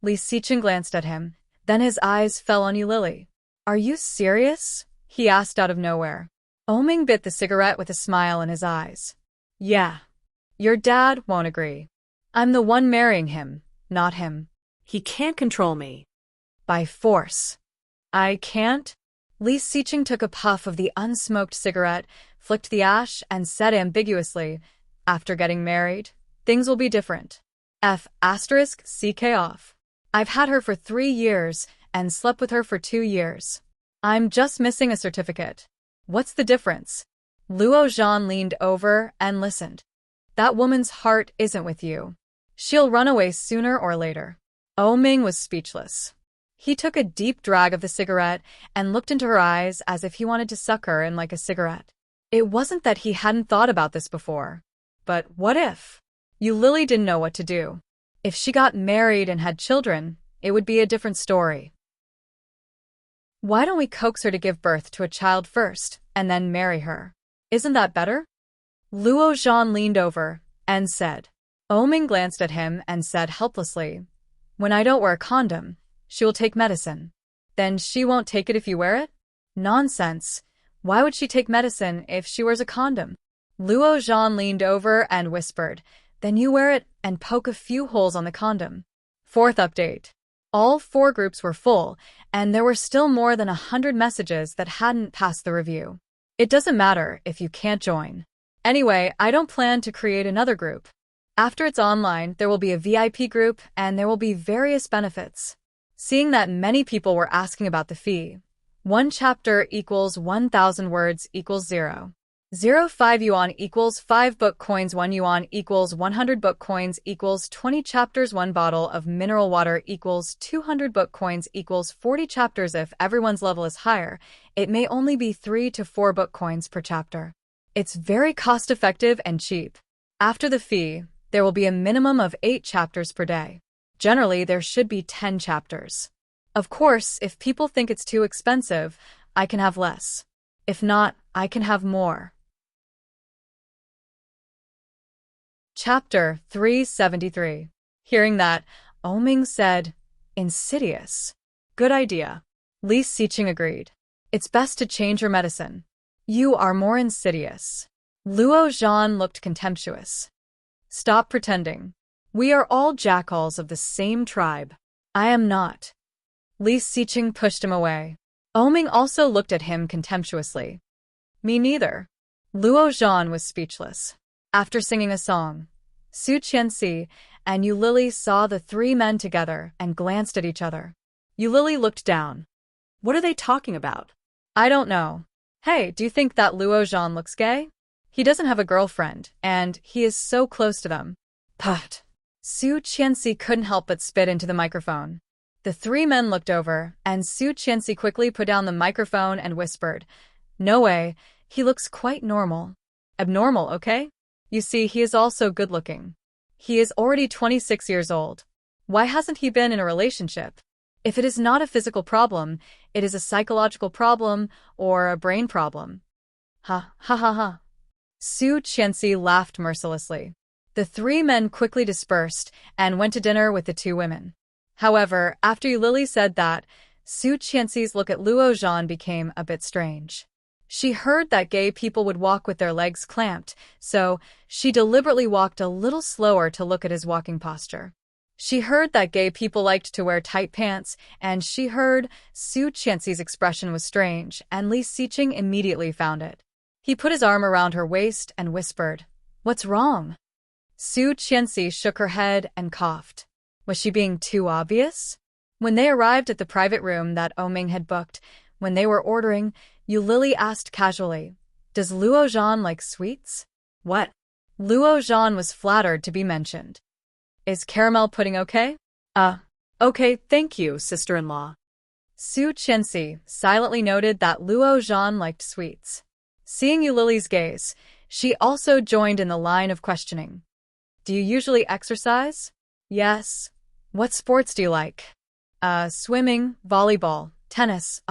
Li Xiqing glanced at him, then his eyes fell on Yu Lily. "Are you serious?" he asked out of nowhere. Oming bit the cigarette with a smile in his eyes. "Yeah. Your dad won't agree. I'm the one marrying him, not him." He can't control me. "By force." "I can't?" Li Xiqing took a puff of the unsmoked cigarette, flicked the ash, and said ambiguously, "After getting married, things will be different. *CK off. I've had her for 3 years and slept with her for 2 years. I'm just missing a certificate." "What's the difference?" Luo Zhan leaned over and listened. "That woman's heart isn't with you. She'll run away sooner or later." Oming was speechless. He took a deep drag of the cigarette and looked into her eyes as if he wanted to suck her in like a cigarette. It wasn't that he hadn't thought about this before. But what if? Yu Lily didn't know what to do. If she got married and had children, it would be a different story. "Why don't we coax her to give birth to a child first, and then marry her? Isn't that better?" Luo Zhan leaned over and said. Oming glanced at him and said helplessly, "When I don't wear a condom, she will take medicine." "Then she won't take it if you wear it?" "Nonsense. Why would she take medicine if she wears a condom?" Luo Zhan leaned over and whispered, "Then you wear it and poke a few holes on the condom." Fourth update. All 4 groups were full, and there were still more than 100 messages that hadn't passed the review. It doesn't matter if you can't join. Anyway, I don't plan to create another group. After it's online, there will be a VIP group and there will be various benefits. Seeing that many people were asking about the fee, 1 chapter equals 1,000 words equals 0. 0.5 yuan equals 5 book coins, 1 yuan equals 100 book coins equals 20 chapters, 1 bottle of mineral water equals 200 book coins equals 40 chapters. If everyone's level is higher, it may only be 3 to 4 book coins per chapter. It's very cost-effective and cheap. After the fee, there will be a minimum of 8 chapters per day. Generally, there should be 10 chapters. Of course, if people think it's too expensive, I can have less. If not, I can have more. Chapter 373. Hearing that, Oming said, "Insidious. Good idea." Li Xiqing agreed. "It's best to change your medicine. You are more insidious." Luo Zhan looked contemptuous. "Stop pretending. We are all jackals of the same tribe." "I am not." Li Xiqing pushed him away. Oming also looked at him contemptuously. "Me neither." Luo Zhan was speechless. After singing a song, Su Qianxi and Yu Lily saw the 3 men together and glanced at each other. Yu Lily looked down. What are they talking about? "I don't know. Hey, do you think that Luo Zhan looks gay? He doesn't have a girlfriend, and he is so close to them." But Su Qianxi couldn't help but spit into the microphone. The 3 men looked over, and Su Qianxi quickly put down the microphone and whispered, "No way, he looks quite normal. Abnormal, okay? You see, he is also good-looking. He is already 26 years old. Why hasn't he been in a relationship? If it is not a physical problem, it is a psychological problem or a brain problem." Ha ha ha ha. Su Qianxi laughed mercilessly. The 3 men quickly dispersed and went to dinner with the 2 women. However, after Yu Lily said that, Su Qianxi's look at Luo Zhan became a bit strange. She heard that gay people would walk with their legs clamped, so she deliberately walked a little slower to look at his walking posture. She heard that gay people liked to wear tight pants, and she heard Su Qianxi's expression was strange, and Li Xiqing immediately found it. He put his arm around her waist and whispered, "What's wrong?" Su Qianxi shook her head and coughed. Was she being too obvious? When they arrived at the private room that Oming had booked, when they were ordering, Yu Lily asked casually, "Does Luo Zhan like sweets?" "What?" Luo Zhan was flattered to be mentioned. Is caramel pudding okay? Okay, thank you, sister-in-law. Su Qianxi silently noted that Luo Zhan liked sweets. Seeing Yu Lily's gaze, she also joined in the line of questioning. Do you usually exercise? Yes. What sports do you like? Swimming, volleyball, tennis,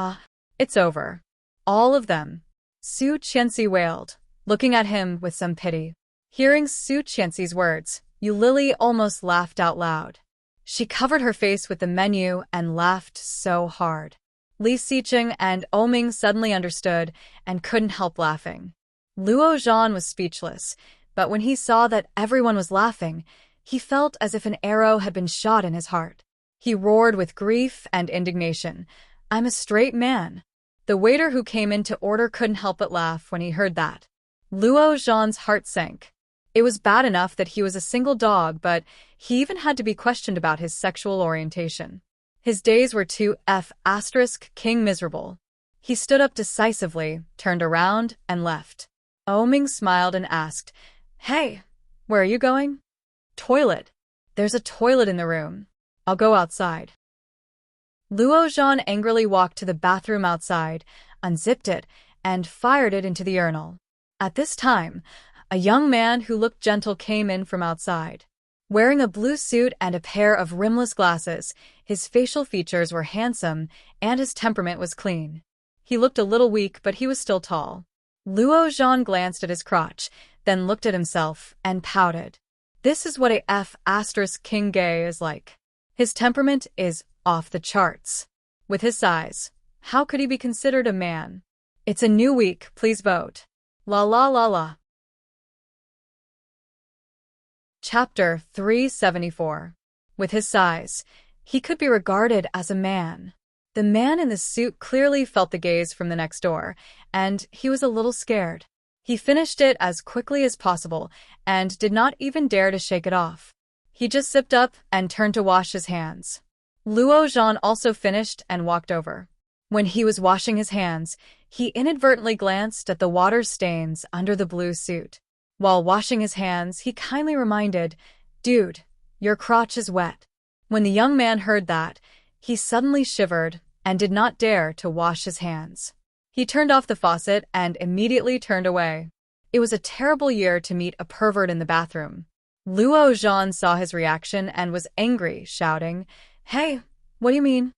it's over. All of them. Su Qianxi wailed, looking at him with some pity. Hearing Su Qianxi's words, Yu Lily almost laughed out loud. She covered her face with the menu and laughed so hard. Li Xiqing and Oming suddenly understood and couldn't help laughing. Luo Zhan was speechless, but when he saw that everyone was laughing, he felt as if an arrow had been shot in his heart. He roared with grief and indignation, "I'm a straight man." The waiter who came in to order couldn't help but laugh when he heard that. Luo Zhan's heart sank. It was bad enough that he was a single dog, but he even had to be questioned about his sexual orientation. His days were too *king miserable. He stood up decisively, turned around, and left. Oming smiled and asked, "Hey, where are you going?" "Toilet. There's a toilet in the room. I'll go outside." Luo Zhan angrily walked to the bathroom outside, unzipped it, and fired it into the urinal. At this time, a young man who looked gentle came in from outside. Wearing a blue suit and a pair of rimless glasses, his facial features were handsome and his temperament was clean. He looked a little weak, but he was still tall. Luo Zhan glanced at his crotch, then looked at himself and pouted. This is what a king gay is like. His temperament is off the charts. With his size, how could he be considered a man? It's a new week, please vote. La la la la. Chapter 374. With his size, he could be regarded as a man. The man in the suit clearly felt the gaze from the next door, and he was a little scared. He finished it as quickly as possible and did not even dare to shake it off. He just zipped up and turned to wash his hands. Luo Zhan also finished and walked over. When he was washing his hands, he inadvertently glanced at the water stains under the blue suit. While washing his hands, he kindly reminded, "Dude, your crotch is wet." When the young man heard that, he suddenly shivered and did not dare to wash his hands. He turned off the faucet and immediately turned away. It was a terrible year to meet a pervert in the bathroom. Luo Zhan saw his reaction and was angry, shouting, "Hey, what do you mean?"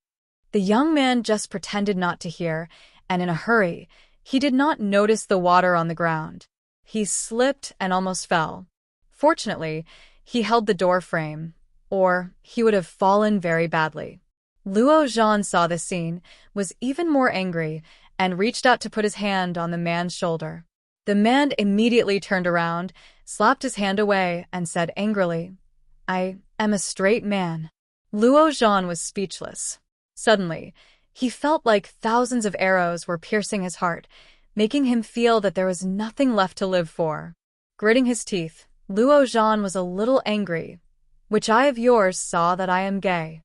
The young man just pretended not to hear, and in a hurry, he did not notice the water on the ground. He slipped and almost fell. Fortunately, he held the door frame, or he would have fallen very badly. Luo Zhan saw this scene, was even more angry, and reached out to put his hand on the man's shoulder. The man immediately turned around, slapped his hand away, and said angrily, "I am a straight man." Luo Zhan was speechless. Suddenly, he felt like thousands of arrows were piercing his heart, making him feel that there was nothing left to live for. Gritting his teeth, Luo Zhan was a little angry. "Which eye of yours saw that I am gay?"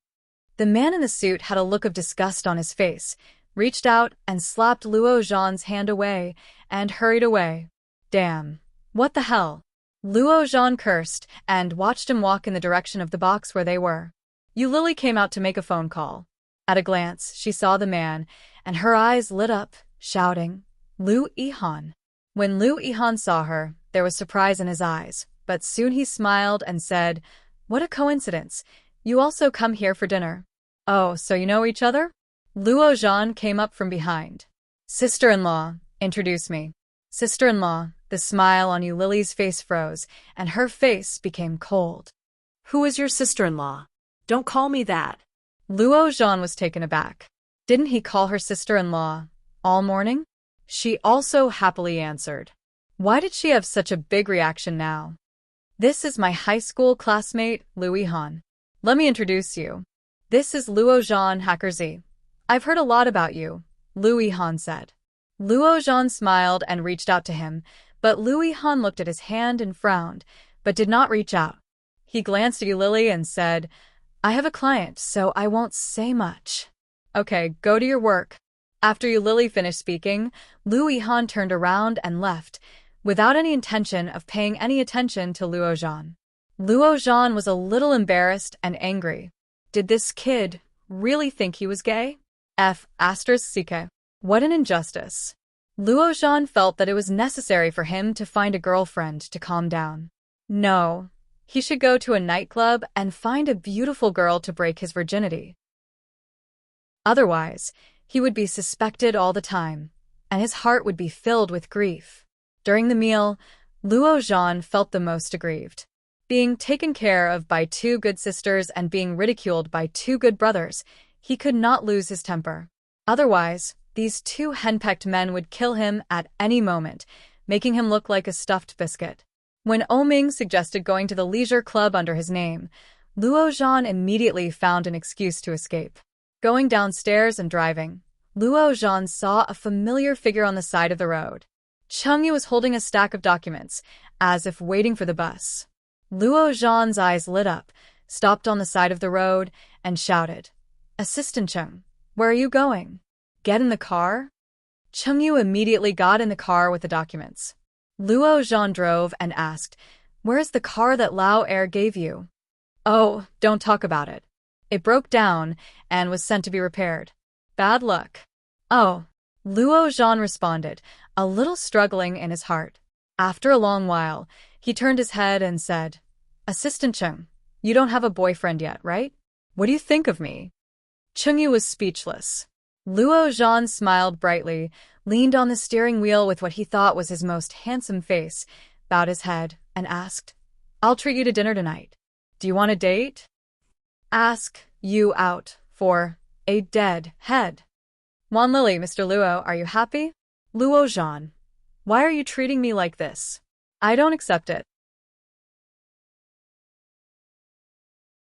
The man in the suit had a look of disgust on his face, reached out and slapped Luo Zhan's hand away, and hurried away. "Damn. What the hell?" Luo Zhan cursed and watched him walk in the direction of the box where they were. Yu Lily came out to make a phone call. At a glance, she saw the man, and her eyes lit up, shouting, "Lu Yihan." When Lu Yihan saw her, there was surprise in his eyes, but soon he smiled and said, "What a coincidence. You also come here for dinner." "Oh, so you know each other?" Luo Zhan came up from behind. "Sister-in-law, introduce me." "Sister-in-law." The smile on Yu Lily's face froze, and her face became cold. Who is your sister-in-law? Don't call me that. Luo Zhan was taken aback. Didn't he call her sister-in-law all morning? She also happily answered. Why did she have such a big reaction now? "This is my high school classmate, Lu Yihan. Let me introduce you. This is Luo Zhan Hackerzi. I've heard a lot about you," Lu Yihan said. Luo Zhan smiled and reached out to him, but Lu Yihan looked at his hand and frowned, but did not reach out. He glanced at Yu Lily and said, "I have a client, so I won't say much." "Okay, go to your work." After Yu Lily finished speaking, Lu Yihan turned around and left, without any intention of paying any attention to Luo Zhan. Luo Zhan was a little embarrassed and angry. Did this kid really think he was gay? F***ck. What an injustice. Luo Zhan felt that it was necessary for him to find a girlfriend to calm down. No, he should go to a nightclub and find a beautiful girl to break his virginity. Otherwise, he would be suspected all the time, and his heart would be filled with grief. During the meal, Luo Zhan felt the most aggrieved. Being taken care of by two good sisters and being ridiculed by two good brothers, he could not lose his temper. Otherwise, these two henpecked men would kill him at any moment, making him look like a stuffed biscuit. When Oming suggested going to the leisure club under his name, Luo Zhan immediately found an excuse to escape. Going downstairs and driving, Luo Zhan saw a familiar figure on the side of the road. Chengyu was holding a stack of documents, as if waiting for the bus. Luo Zhan's eyes lit up, stopped on the side of the road, and shouted, "Assistant Cheng, where are you going? Get in the car?" Chengyu immediately got in the car with the documents. Luo Zhan drove and asked, "Where is the car that Lao Er gave you?" "Oh, don't talk about it. It broke down and was sent to be repaired. Bad luck." "Oh," Luo Zhan responded, a little struggling in his heart. After a long while, he turned his head and said, "Assistant Cheng, you don't have a boyfriend yet, right? What do you think of me?" Chengyu was speechless. Luo Zhan smiled brightly, leaned on the steering wheel with what he thought was his most handsome face, bowed his head, and asked, "I'll treat you to dinner tonight. Do you want a date?" "Ask you out for a dead head." "Wan Lily, Mr. Luo, are you happy?" "Luo Zhan, why are you treating me like this? I don't accept it."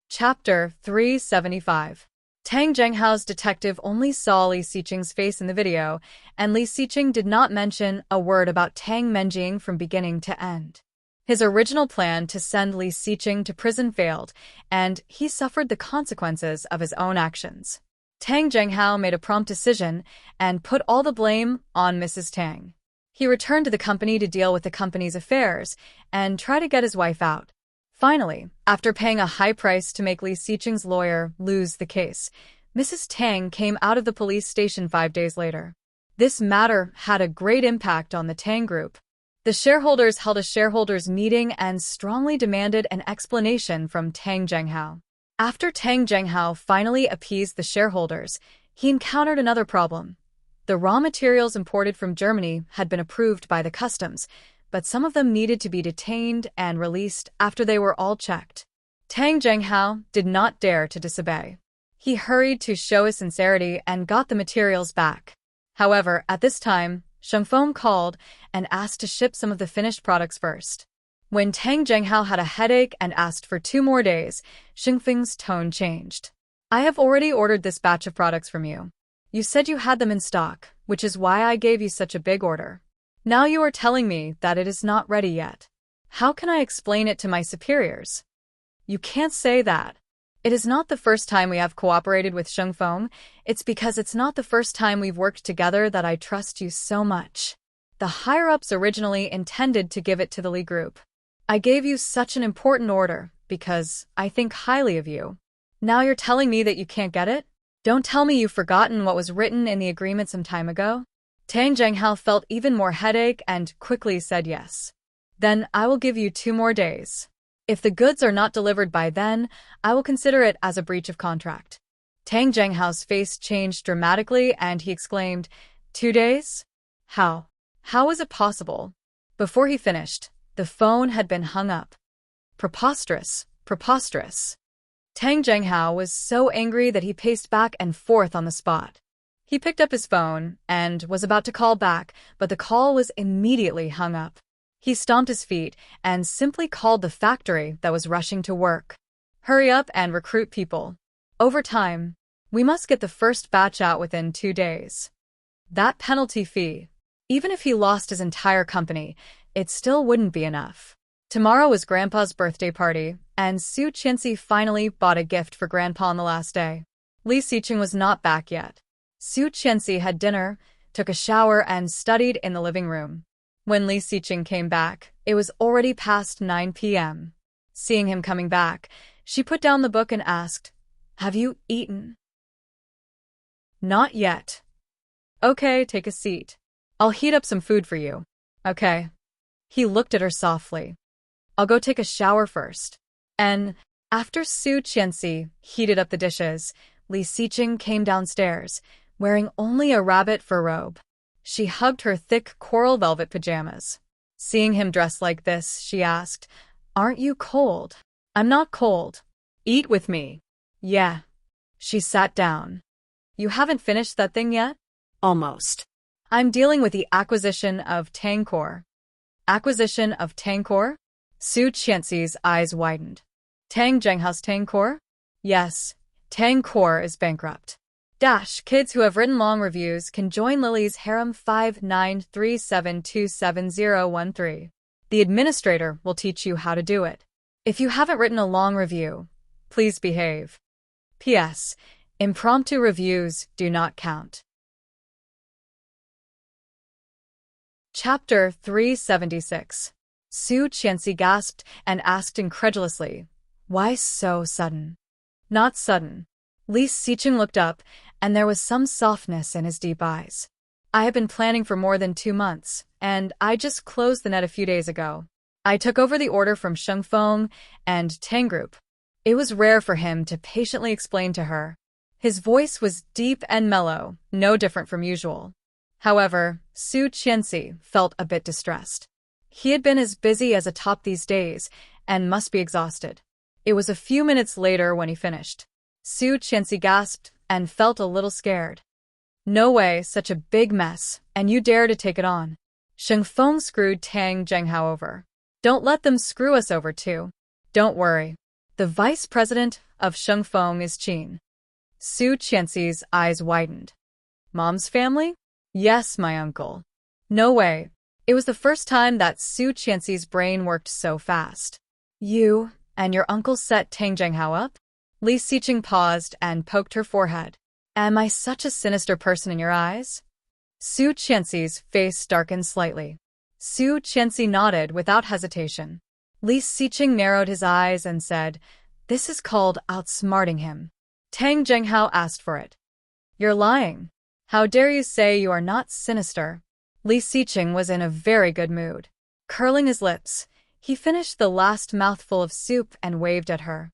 Chapter 375. Tang Zhenghao's detective only saw Li Xiqing's face in the video, and Li Xiqing did not mention a word about Tang Menjing from beginning to end. His original plan to send Li Xiqing to prison failed, and he suffered the consequences of his own actions. Tang Zhenghao made a prompt decision and put all the blame on Mrs. Tang. He returned to the company to deal with the company's affairs and try to get his wife out. Finally, after paying a high price to make Li Xiqing's lawyer lose the case, Mrs. Tang came out of the police station 5 days later. This matter had a great impact on the Tang Group. The shareholders held a shareholders' meeting and strongly demanded an explanation from Tang Zhenghao. After Tang Zhenghao finally appeased the shareholders, he encountered another problem. The raw materials imported from Germany had been approved by the customs, but some of them needed to be detained and released after they were all checked. Tang Zhenghao did not dare to disobey. He hurried to show his sincerity and got the materials back. However, at this time, Shengfeng called and asked to ship some of the finished products first. When Tang Zhenghao had a headache and asked for 2 more days, Shengfeng's tone changed. "I have already ordered this batch of products from you. You said you had them in stock, which is why I gave you such a big order. Now you are telling me that it is not ready yet. How can I explain it to my superiors?" "You can't say that. It is not the first time we have cooperated with Shengfeng. It's because it's not the first time we've worked together that I trust you so much. The higher-ups originally intended to give it to the Li Group. I gave you such an important order because I think highly of you. Now you're telling me that you can't get it? Don't tell me you've forgotten what was written in the agreement some time ago." Tang Zhenghao felt even more headache and quickly said yes. "Then I will give you 2 more days. If the goods are not delivered by then, I will consider it as a breach of contract." Tang Zhenghao's face changed dramatically and he exclaimed, "2 days? How? How is it possible?" Before he finished, the phone had been hung up. Preposterous, preposterous. Tang Zhenghao was so angry that he paced back and forth on the spot. He picked up his phone and was about to call back, but the call was immediately hung up. He stomped his feet and simply called the factory that was rushing to work. "Hurry up and recruit people. Over time, we must get the first batch out within 2 days. That penalty fee, even if he lost his entire company, it still wouldn't be enough." Tomorrow was Grandpa's birthday party, and Su Qianxi finally bought a gift for Grandpa on the last day. Li Xiqing was not back yet. Su Qianxi had dinner, took a shower, and studied in the living room. When Li Xiqing came back, it was already past 9 p.m. Seeing him coming back, she put down the book and asked, "Have you eaten?" "Not yet." "Okay, take a seat. I'll heat up some food for you." "Okay." He looked at her softly. "I'll go take a shower first." And after Su Qianxi heated up the dishes, Li Xiqing came downstairs, wearing only a rabbit fur robe. She hugged her thick coral velvet pajamas. Seeing him dressed like this, she asked, "Aren't you cold?" "I'm not cold. Eat with me." "Yeah." She sat down. "You haven't finished that thing yet?" Almost. "I'm dealing with the acquisition of Tangkor." "Acquisition of Tangkor?" Su Qianxi's eyes widened. "Tang Zhenghou's Tangkor?" "Yes. Tangkor is bankrupt. Kids who have written long reviews can join Lily's harem 5937277013. The administrator will teach you how to do it. If you haven't written a long review, please behave. P.S. Impromptu reviews do not count. Chapter 376. Su Qianxi gasped and asked incredulously, "Why so sudden?" "Not sudden." Li Xiqing looked up, and there was some softness in his deep eyes. "I have been planning for more than 2 months, and I just closed the net a few days ago. I took over the order from Shengfeng and Tang Group." It was rare for him to patiently explain to her. His voice was deep and mellow, no different from usual. However, Su Qianxi felt a bit distressed. He had been as busy as a top these days and must be exhausted. It was a few minutes later when he finished. Su Qianxi gasped and felt a little scared. "No way, such a big mess, and you dare to take it on." Shengfeng screwed Tang Zhenghao over. "Don't let them screw us over too." "Don't worry. The vice president of Shengfeng is Qin." Su Qianxi's eyes widened. "Mom's family?" "Yes, my uncle." "No way." It was the first time that Su Qianxi's brain worked so fast. "You and your uncle set Tang Zhenghao up?" Li Xiqing paused and poked her forehead. "Am I such a sinister person in your eyes?" Su Qianxi's face darkened slightly. Su Qianxi nodded without hesitation. Li Xiqing narrowed his eyes and said, "This is called outsmarting him. Tang Zhenghao asked for it." "You're lying. How dare you say you are not sinister?" Li Xiqing was in a very good mood. Curling his lips, he finished the last mouthful of soup and waved at her.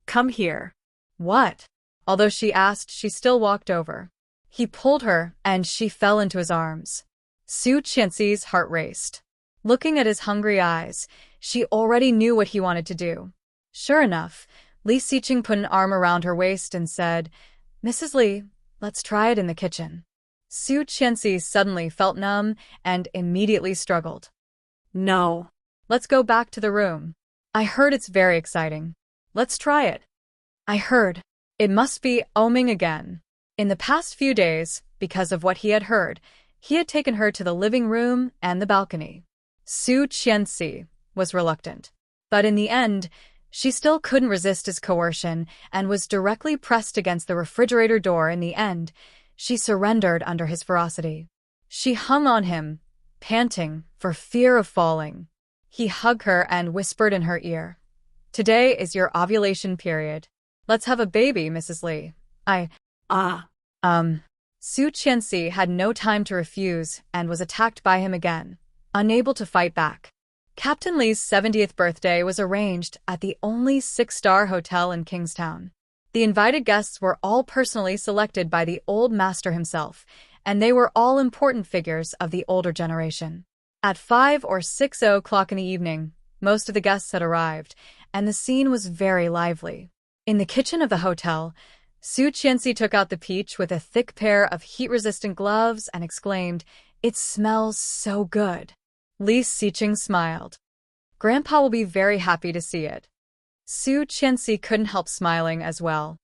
"Come here." "What?" Although she asked, she still walked over. He pulled her, and she fell into his arms. Su Qianxi's heart raced. Looking at his hungry eyes, she already knew what he wanted to do. Sure enough, Li Xiqing put an arm around her waist and said, "Mrs. Li, let's try it in the kitchen." Su Qianxi suddenly felt numb and immediately struggled. "No." "Let's go back to the room. I heard it's very exciting. Let's try it." "I heard." It must be oming again. In the past few days, because of what he had heard, he had taken her to the living room and the balcony. Su Qianxi was reluctant. But in the end, she still couldn't resist his coercion and was directly pressed against the refrigerator door. In the end, she surrendered under his ferocity. She hung on him, panting for fear of falling. He hugged her and whispered in her ear, "Today is your ovulation period. Let's have a baby, Mrs. Li. Su Qianxi had no time to refuse and was attacked by him again, unable to fight back. Captain Li's 70th birthday was arranged at the only 6-star hotel in Kingstown. The invited guests were all personally selected by the old master himself, and they were all important figures of the older generation. At 5 or 6 o'clock in the evening, most of the guests had arrived, and the scene was very lively. In the kitchen of the hotel, Su Qianxi took out the peach with a thick pair of heat-resistant gloves and exclaimed, "It smells so good." Li Xiqing smiled. "Grandpa will be very happy to see it." Su Qianxi couldn't help smiling as well.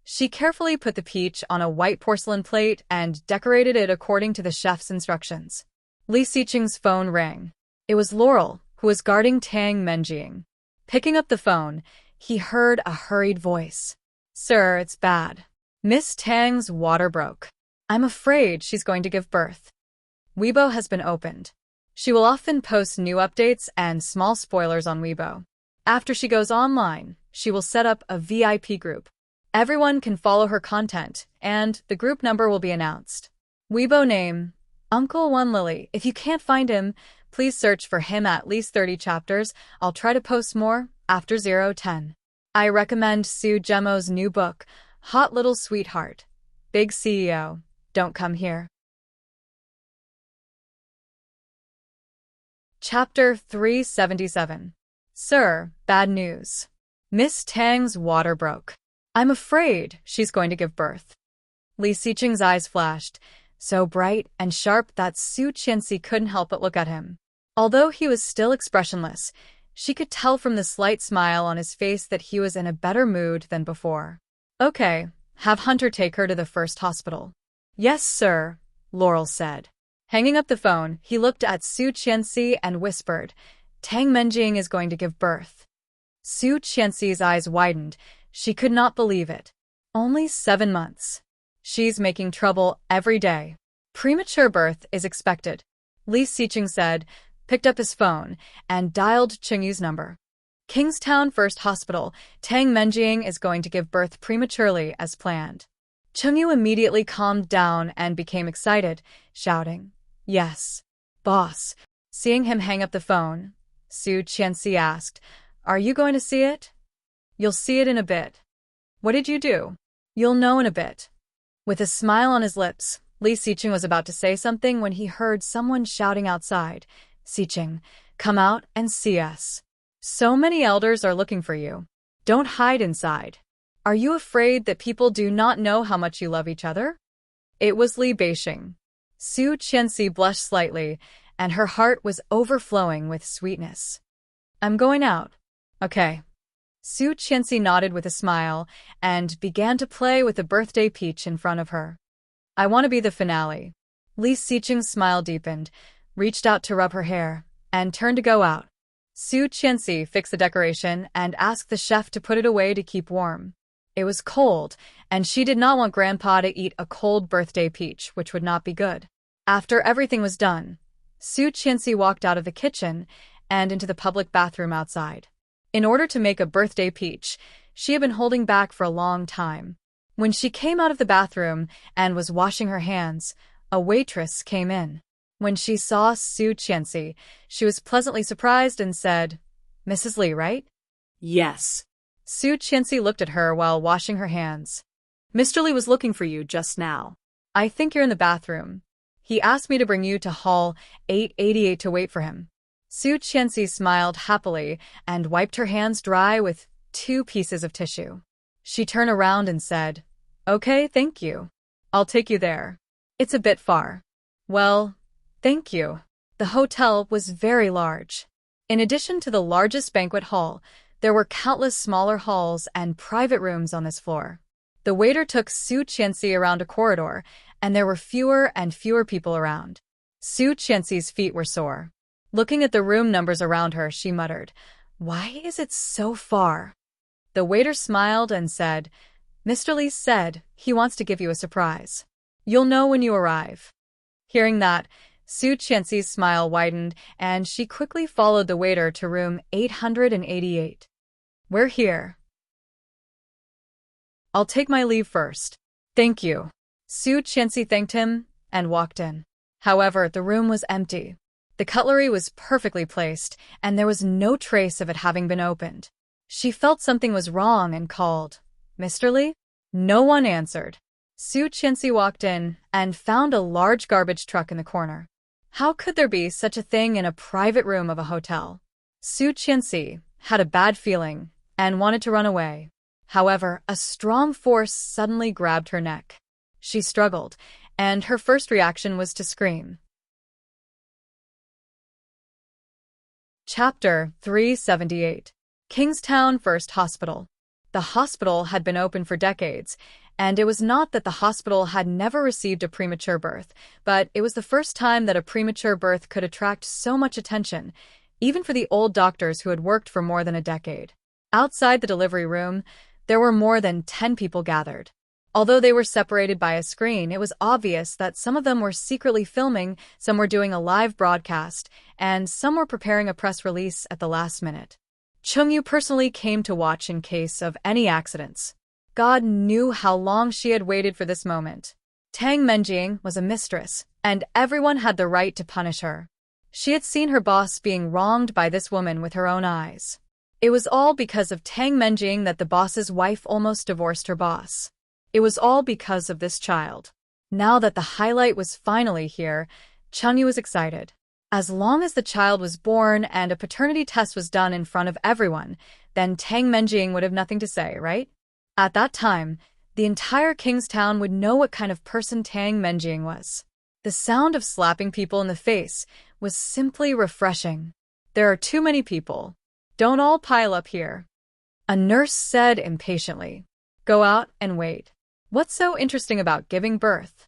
She carefully put the peach on a white porcelain plate and decorated it according to the chef's instructions. Li Xiqing's phone rang. It was Laurel, who was guarding Tang Menjing. Picking up the phone, he heard a hurried voice. "Sir, it's bad. Miss Tang's water broke. I'm afraid she's going to give birth. Weibo has been opened. She will often post new updates and small spoilers on Weibo. After she goes online, she will set up a VIP group. Everyone can follow her content, and the group number will be announced. Weibo name: Uncle One Lily. If you can't find him, please search for him at least 30 chapters. I'll try to post more after 010. I recommend Sue Gemmo's new book, Hot Little Sweetheart. Big CEO, don't come here. Chapter 377. Sir, bad news. Miss Tang's water broke. I'm afraid she's going to give birth. Li Xiqing's eyes flashed, so bright and sharp that Su Qianxi couldn't help but look at him. Although he was still expressionless, she could tell from the slight smile on his face that he was in a better mood than before. Okay, have Hunter take her to the first hospital. Yes, sir, Laurel said. Hanging up the phone, he looked at Su Qianxi and whispered, Tang Menjing is going to give birth. Su Qianxi's eyes widened. She could not believe it. Only 7 months. She's making trouble every day. Premature birth is expected, Li Xiqing said, picked up his phone, and dialed Chengyu's number. Kingstown First Hospital, Tang Menjing is going to give birth prematurely as planned. Chengyu immediately calmed down and became excited, shouting, Yes, boss. Seeing him hang up the phone, Su Qianxi asked, Are you going to see it? You'll see it in a bit. What did you do? You'll know in a bit. With a smile on his lips, Li Xiqing was about to say something when he heard someone shouting outside, Xiqing, come out and see us. So many elders are looking for you. Don't hide inside. Are you afraid that people do not know how much you love each other? It was Li Beixing. Su Qianxi blushed slightly, and her heart was overflowing with sweetness. I'm going out. Okay. Su Qianxi nodded with a smile and began to play with the birthday peach in front of her. I want to be the finale. Li Xiqing's smile deepened, reached out to rub her hair, and turned to go out. Su Qianxi fixed the decoration and asked the chef to put it away to keep warm. It was cold, and she did not want Grandpa to eat a cold birthday peach, which would not be good. After everything was done, Su Qianxi walked out of the kitchen and into the public bathroom outside. In order to make a birthday peach, she had been holding back for a long time. When she came out of the bathroom and was washing her hands, a waitress came in. When she saw Su Qianxi, she was pleasantly surprised and said, Mrs. Li, right? Yes. Su Qianxi looked at her while washing her hands. Mr. Li was looking for you just now. I think you're in the bathroom. He asked me to bring you to hall 888 to wait for him. Su Qianxi smiled happily and wiped her hands dry with 2 pieces of tissue. She turned around and said, Okay, thank you. I'll take you there. It's a bit far. Well, thank you. The hotel was very large. In addition to the largest banquet hall, there were countless smaller halls and private rooms on this floor. The waiter took Su Qianxi around a corridor, and there were fewer and fewer people around. Su Qianxi's feet were sore. Looking at the room numbers around her, she muttered, Why is it so far? The waiter smiled and said, Mr. Li said he wants to give you a surprise. You'll know when you arrive. Hearing that, Su Qianxi's smile widened, and she quickly followed the waiter to room 888. We're here. I'll take my leave first. Thank you. Su Qianxi thanked him and walked in. However, the room was empty. The cutlery was perfectly placed, and there was no trace of it having been opened. She felt something was wrong and called, Mr. Li? No one answered. Su Qianxi walked in and found a large garbage truck in the corner. How could there be such a thing in a private room of a hotel? Su Qianxi had a bad feeling and wanted to run away. However, a strong force suddenly grabbed her neck. She struggled, and her first reaction was to scream. Chapter 378. Kingstown First Hospital. The hospital had been open for decades, and it was not that the hospital had never received a premature birth, but it was the first time that a premature birth could attract so much attention, even for the old doctors who had worked for more than a decade. Outside the delivery room, there were more than 10 people gathered. Although they were separated by a screen, it was obvious that some of them were secretly filming, some were doing a live broadcast, and some were preparing a press release at the last minute. Chungyu personally came to watch in case of any accidents. God knew how long she had waited for this moment. Tang Menjing was a mistress, and everyone had the right to punish her. She had seen her boss being wronged by this woman with her own eyes. It was all because of Tang Menjing that the boss's wife almost divorced her boss. It was all because of this child. Now that the highlight was finally here, Chungyu was excited. As long as the child was born and a paternity test was done in front of everyone, then Tang Menjing would have nothing to say, right? At that time, the entire Kingstown would know what kind of person Tang Menjing was. The sound of slapping people in the face was simply refreshing. There are too many people. Don't all pile up here. A nurse said impatiently. Go out and wait. What's so interesting about giving birth?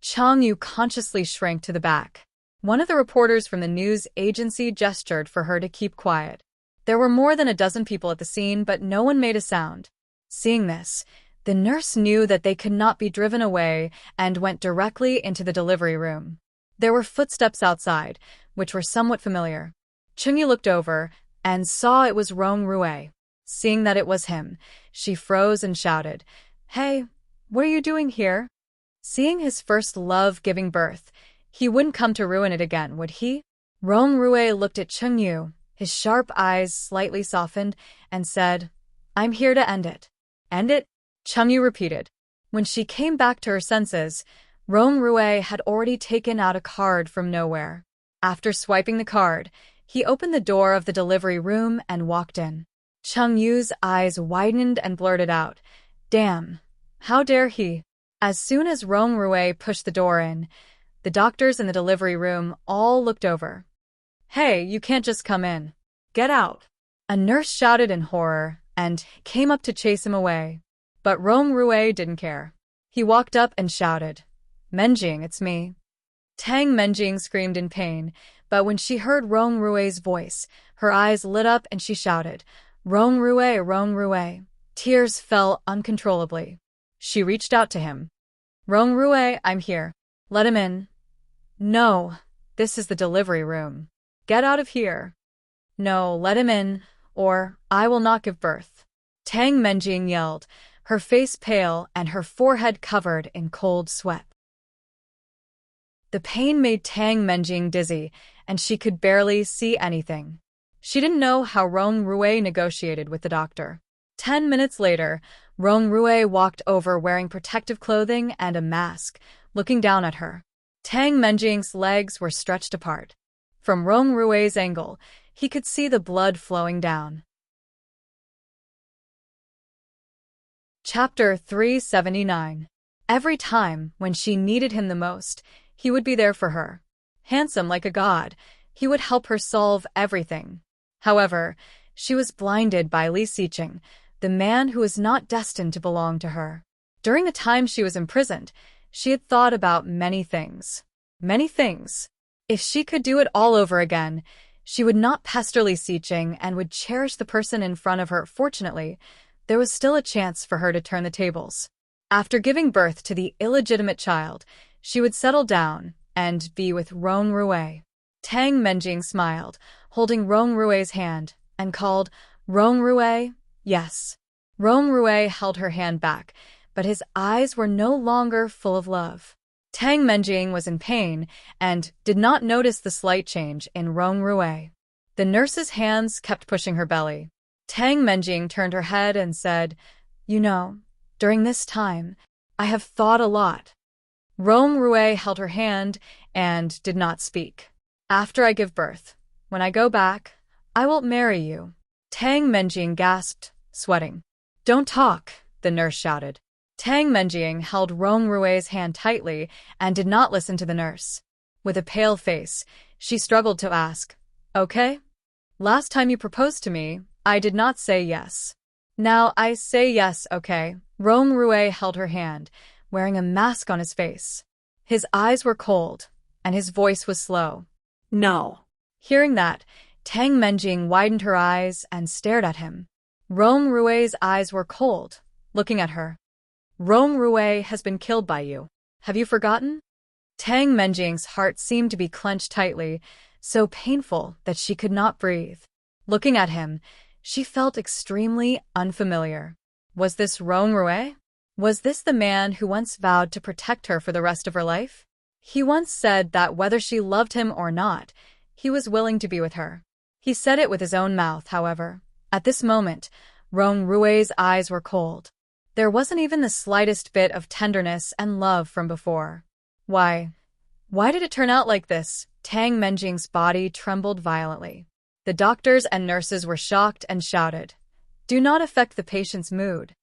Changyu consciously shrank to the back. One of the reporters from the news agency gestured for her to keep quiet. There were more than a dozen people at the scene, but no one made a sound. Seeing this, the nurse knew that they could not be driven away and went directly into the delivery room. There were footsteps outside, which were somewhat familiar. Chungyu looked over and saw it was Rong Rui. Seeing that it was him, she froze and shouted, Hey, what are you doing here? Seeing his first love giving birth, he wouldn't come to ruin it again, would he? Rong Rui looked at Chungyu, his sharp eyes slightly softened, and said, I'm here to end it. End it? Chungyu repeated. When she came back to her senses, Rong Rui had already taken out a card from nowhere. After swiping the card, he opened the door of the delivery room and walked in. Chungyu's eyes widened and blurted out, Damn, how dare he? As soon as Rong Rui pushed the door in, the doctors in the delivery room all looked over. Hey, you can't just come in. Get out. A nurse shouted in horror and came up to chase him away. But Rong Rui didn't care. He walked up and shouted, Menjing, it's me. Tang Menjing screamed in pain, but when she heard Rong Rui's voice, her eyes lit up and she shouted, Rong Rui, Rong Rui. Tears fell uncontrollably. She reached out to him. Rong Rui, I'm here. Let him in. No, this is the delivery room. Get out of here. No, let him in, or I will not give birth. Tang Menjing yelled, her face pale and her forehead covered in cold sweat. The pain made Tang Menjing dizzy, and she could barely see anything. She didn't know how Rong Rui negotiated with the doctor. 10 minutes later, Rong Rui walked over wearing protective clothing and a mask, looking down at her. Tang Menjing's legs were stretched apart. From Rong Rui's angle, he could see the blood flowing down. Chapter 379. Every time, when she needed him the most, he would be there for her. Handsome like a god, he would help her solve everything. However, she was blinded by Li Xiqing, the man who was not destined to belong to her. During the time she was imprisoned, she had thought about many things. Many things. If she could do it all over again, she would not pester Li Xiqing and would cherish the person in front of her. Fortunately, there was still a chance for her to turn the tables. After giving birth to the illegitimate child, she would settle down and be with Rong Rui. Tang Menjing smiled, holding Rong Rui's hand, and called, Rong Rui, yes. Rong Rui held her hand back, but his eyes were no longer full of love. Tang Menjing was in pain and did not notice the slight change in Rong Rui. The nurse's hands kept pushing her belly. Tang Menjing turned her head and said, You know, during this time, I have thought a lot. Rong Rui held her hand and did not speak. After I give birth, when I go back, I will marry you. Tang Menjing gasped, sweating. Don't talk, the nurse shouted. Tang Menjing held Rong Rui's hand tightly and did not listen to the nurse. With a pale face, she struggled to ask, Okay? Last time you proposed to me, I did not say yes. Now I say yes, okay? Rong Rui held her hand, wearing a mask on his face. His eyes were cold, and his voice was slow. No. Hearing that, Tang Menjing widened her eyes and stared at him. Rong Rui's eyes were cold, looking at her. Rong Rui has been killed by you. Have you forgotten? Tang Menjing's heart seemed to be clenched tightly, so painful that she could not breathe. Looking at him, she felt extremely unfamiliar. Was this Rong Rui? Was this the man who once vowed to protect her for the rest of her life? He once said that whether she loved him or not, he was willing to be with her. He said it with his own mouth, however. At this moment, Rong Rui's eyes were cold. There wasn't even the slightest bit of tenderness and love from before. Why did it turn out like this? Tang Menjing's body trembled violently. The doctors and nurses were shocked and shouted, "Do not affect the patient's mood."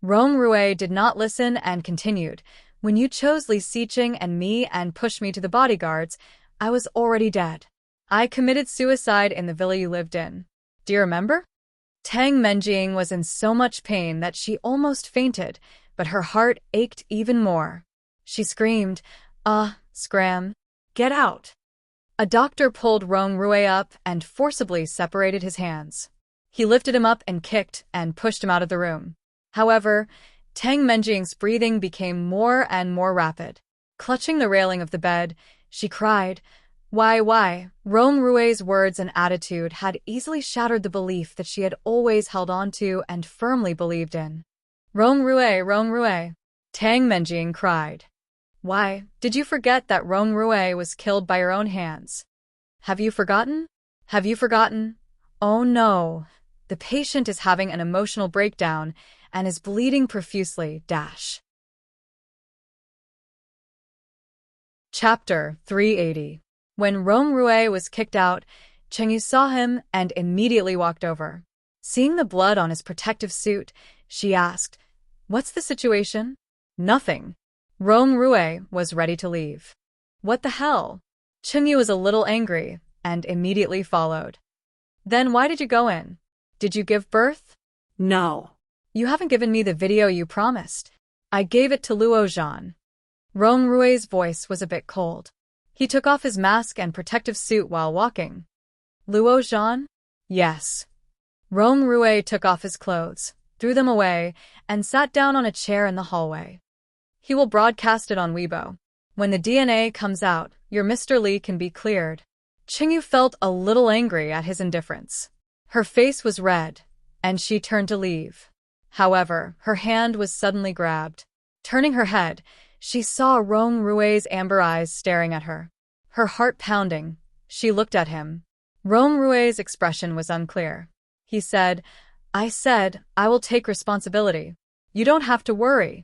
Rong Rui did not listen and continued, "When you chose Li Xiqing and me and pushed me to the bodyguards, I was already dead. I committed suicide in the villa you lived in. Do you remember?" Tang Menjing was in so much pain that she almost fainted, but her heart ached even more. She screamed, Scram, get out." A doctor pulled Rong Rui up and forcibly separated his hands. He lifted him up and kicked and pushed him out of the room. However, Tang Menjing's breathing became more and more rapid. Clutching the railing of the bed, she cried, Why? Rong Rui's words and attitude had easily shattered the belief that she had always held on to and firmly believed in. Rong Rui, Tang Menjing cried. Why, did you forget that Rong Rui was killed by your own hands? Have you forgotten? Oh no. The patient is having an emotional breakdown and is bleeding profusely. Chapter 380. When Rong Rui was kicked out, Chengyu saw him and immediately walked over. Seeing the blood on his protective suit, she asked, "What's the situation?" "Nothing." Rong Rui was ready to leave. "What the hell?" Chengyu was a little angry and immediately followed. "Then why did you go in? Did you give birth?" No. "You haven't given me the video you promised." "I gave it to Luo Zhan." Rong Rui's voice was a bit cold. He took off his mask and protective suit while walking. "Luo Zhan?" "Yes." Rong Rui took off his clothes, threw them away, and sat down on a chair in the hallway. "He will broadcast it on Weibo. When the DNA comes out, your Mr. Li can be cleared." Chengyu felt a little angry at his indifference. Her face was red, and she turned to leave. However, her hand was suddenly grabbed. Turning her head, she saw Rong Rui's amber eyes staring at her. Her heart pounding, she looked at him. Rong Rui's expression was unclear. He said, I will take responsibility. You don't have to worry."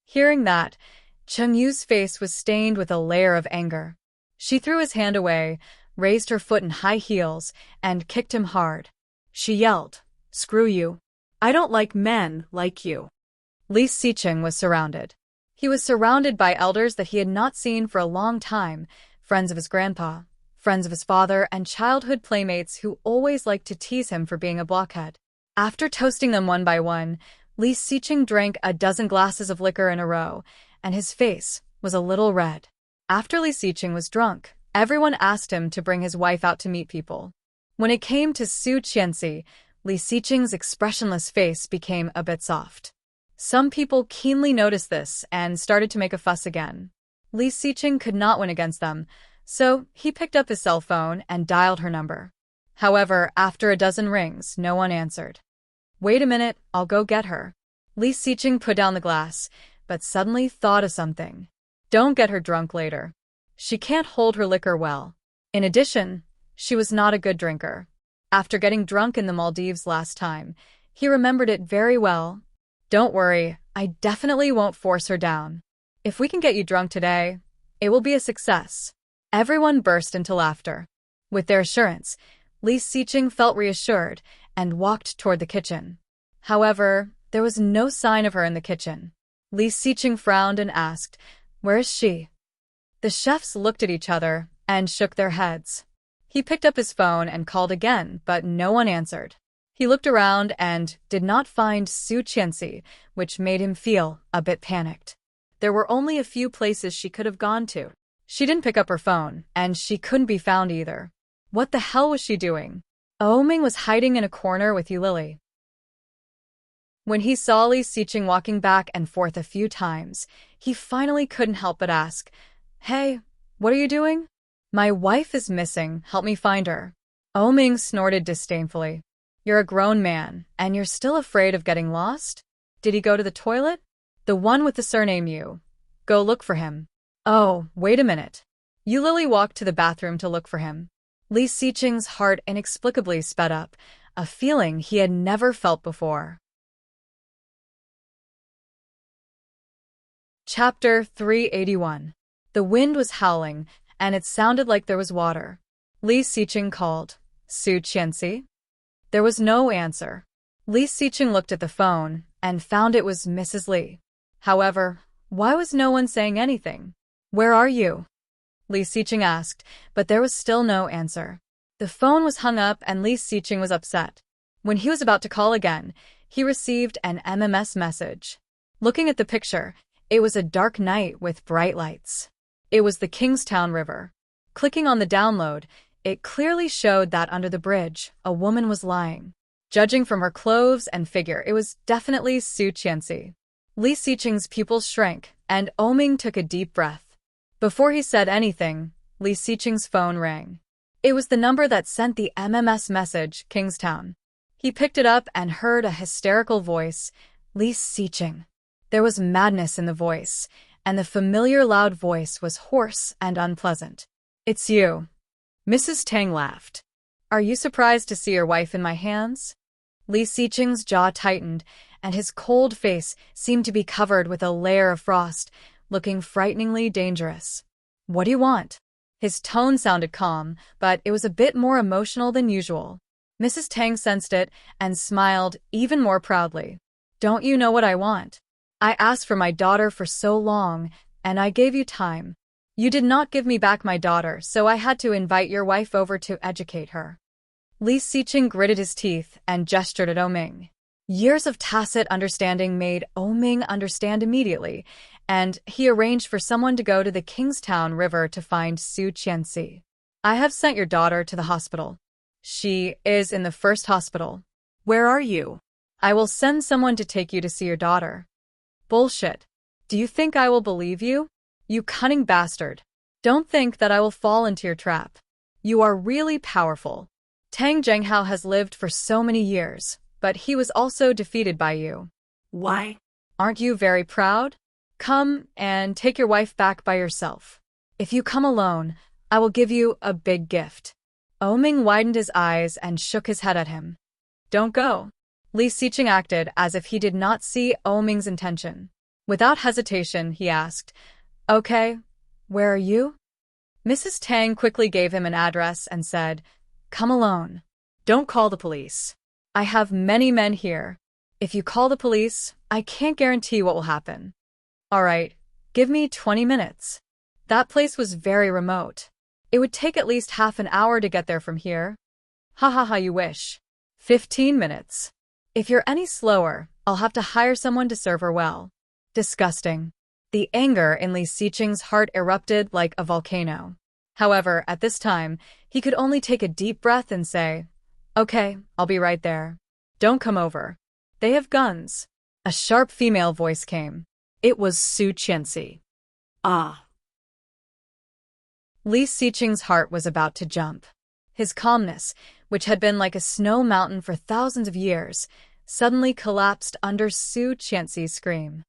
Hearing that, Chengyu's face was stained with a layer of anger. She threw his hand away, raised her foot in high heels, and kicked him hard. She yelled, "Screw you. I don't like men like you." Li Xiqing was surrounded. He was surrounded by elders that he had not seen for a long time, friends of his grandpa, friends of his father, and childhood playmates who always liked to tease him for being a blockhead. After toasting them one by one, Li Xiqing drank a dozen glasses of liquor in a row, and his face was a little red. After Li Xiqing was drunk, everyone asked him to bring his wife out to meet people. When it came to Su Qianxi, Li Xiqing's expressionless face became a bit soft. Some people keenly noticed this and started to make a fuss again. Li Xiqing could not win against them, so he picked up his cell phone and dialed her number. However, after a dozen rings, no one answered. "Wait a minute, I'll go get her." Li Xiqing put down the glass, but suddenly thought of something. Don't get her drunk later. She can't hold her liquor well. In addition, she was not a good drinker. After getting drunk in the Maldives last time, he remembered it very well. "Don't worry, I definitely won't force her down. If we can get you drunk today, it will be a success." Everyone burst into laughter. With their assurance, Li Xiqing felt reassured and walked toward the kitchen. However, there was no sign of her in the kitchen. Li Xiqing frowned and asked, "Where is she?" The chefs looked at each other and shook their heads. He picked up his phone and called again, but no one answered. He looked around and did not find Su Qianxi, which made him feel a bit panicked. There were only a few places she could have gone to. She didn't pick up her phone, and she couldn't be found either. What the hell was she doing? Ooming was hiding in a corner with Yulili. When he saw Li Xiqing walking back and forth a few times, he finally couldn't help but ask, "Hey, what are you doing?" "My wife is missing. Help me find her." Ming snorted disdainfully. "You're a grown man, and you're still afraid of getting lost? Did he go to the toilet?" "The one with the surname Yu. Go look for him." "Oh, wait a minute." Yu Lily walked to the bathroom to look for him. Li Xiqing's heart inexplicably sped up, a feeling he had never felt before. Chapter 381. The wind was howling, and it sounded like there was water. Li Xiqing called, "Su Qianxi?" There was no answer. Li Xiqing looked at the phone and found it was Mrs. Li. However, why was no one saying anything? "Where are you?" Li Xiqing asked, but there was still no answer. The phone was hung up and Li Xiqing was upset. When he was about to call again, he received an MMS message. Looking at the picture, it was a dark night with bright lights. It was the Kingstown River. Clicking on the download, it clearly showed that under the bridge, a woman was lying. Judging from her clothes and figure, it was definitely Su Qianxi. Li Xiqing's pupils shrank, and Ming took a deep breath. Before he said anything, Li Xiqing's phone rang. It was the number that sent the MMS message, Kingstown. He picked it up and heard a hysterical voice, "Li Xiqing." There was madness in the voice, and the familiar loud voice was hoarse and unpleasant. "It's you." Mrs. Tang laughed. "Are you surprised to see your wife in my hands?" Li Xiqing's jaw tightened, and his cold face seemed to be covered with a layer of frost, looking frighteningly dangerous. "What do you want?" His tone sounded calm, but it was a bit more emotional than usual. Mrs. Tang sensed it and smiled even more proudly. "Don't you know what I want? I asked for my daughter for so long, and I gave you time. You did not give me back my daughter, so I had to invite your wife over to educate her." Li Xiqing gritted his teeth and gestured at Ming. Years of tacit understanding made Ming understand immediately, and he arranged for someone to go to the Kingstown River to find Su Qianxi. "I have sent your daughter to the hospital." "She is in the first hospital." Where are you? "I will send someone to take you to see your daughter." "Bullshit. Do you think I will believe you? You cunning bastard. Don't think that I will fall into your trap. You are really powerful. Tang Zhenghao has lived for so many years, but he was also defeated by you. Why? Aren't you very proud? Come and take your wife back by yourself. If you come alone, I will give you a big gift." Ming widened his eyes and shook his head at him. "Don't go." Li Xiqing acted as if he did not see Ming's intention. Without hesitation, he asked, "Okay, where are you?" Mrs. Tang quickly gave him an address and said, "Come alone. Don't call the police. I have many men here. If you call the police, I can't guarantee what will happen." "All right, give me 20 minutes. That place was very remote. It would take at least half an hour to get there from here." "Ha ha ha, you wish. 15 minutes. If you're any slower, I'll have to hire someone to serve her well." Disgusting. The anger in Li Xiqing's heart erupted like a volcano. However, at this time, he could only take a deep breath and say, "Okay, I'll be right there. Don't come over. They have guns." A sharp female voice came. It was Su Qianxi. Ah. Li Xiqing's heart was about to jump. His calmness, which had been like a snow mountain for thousands of years, suddenly collapsed under Su Qianxi's scream.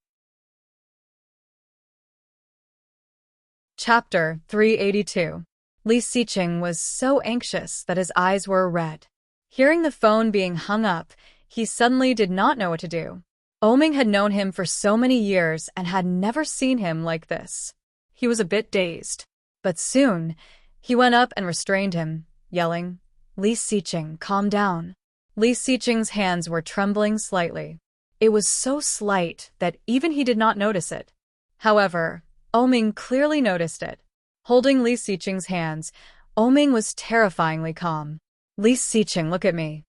Chapter 382. Li Xiqing was so anxious that his eyes were red. Hearing the phone being hung up, he suddenly did not know what to do. Ming had known him for so many years and had never seen him like this. He was a bit dazed. But soon, he went up and restrained him, yelling, "Li Xiqing, calm down." Li Xiqing's hands were trembling slightly. It was so slight that even he did not notice it. However, Ming clearly noticed it. Holding Li Xiqing's hands, Ming was terrifyingly calm. "Li Xiqing, look at me."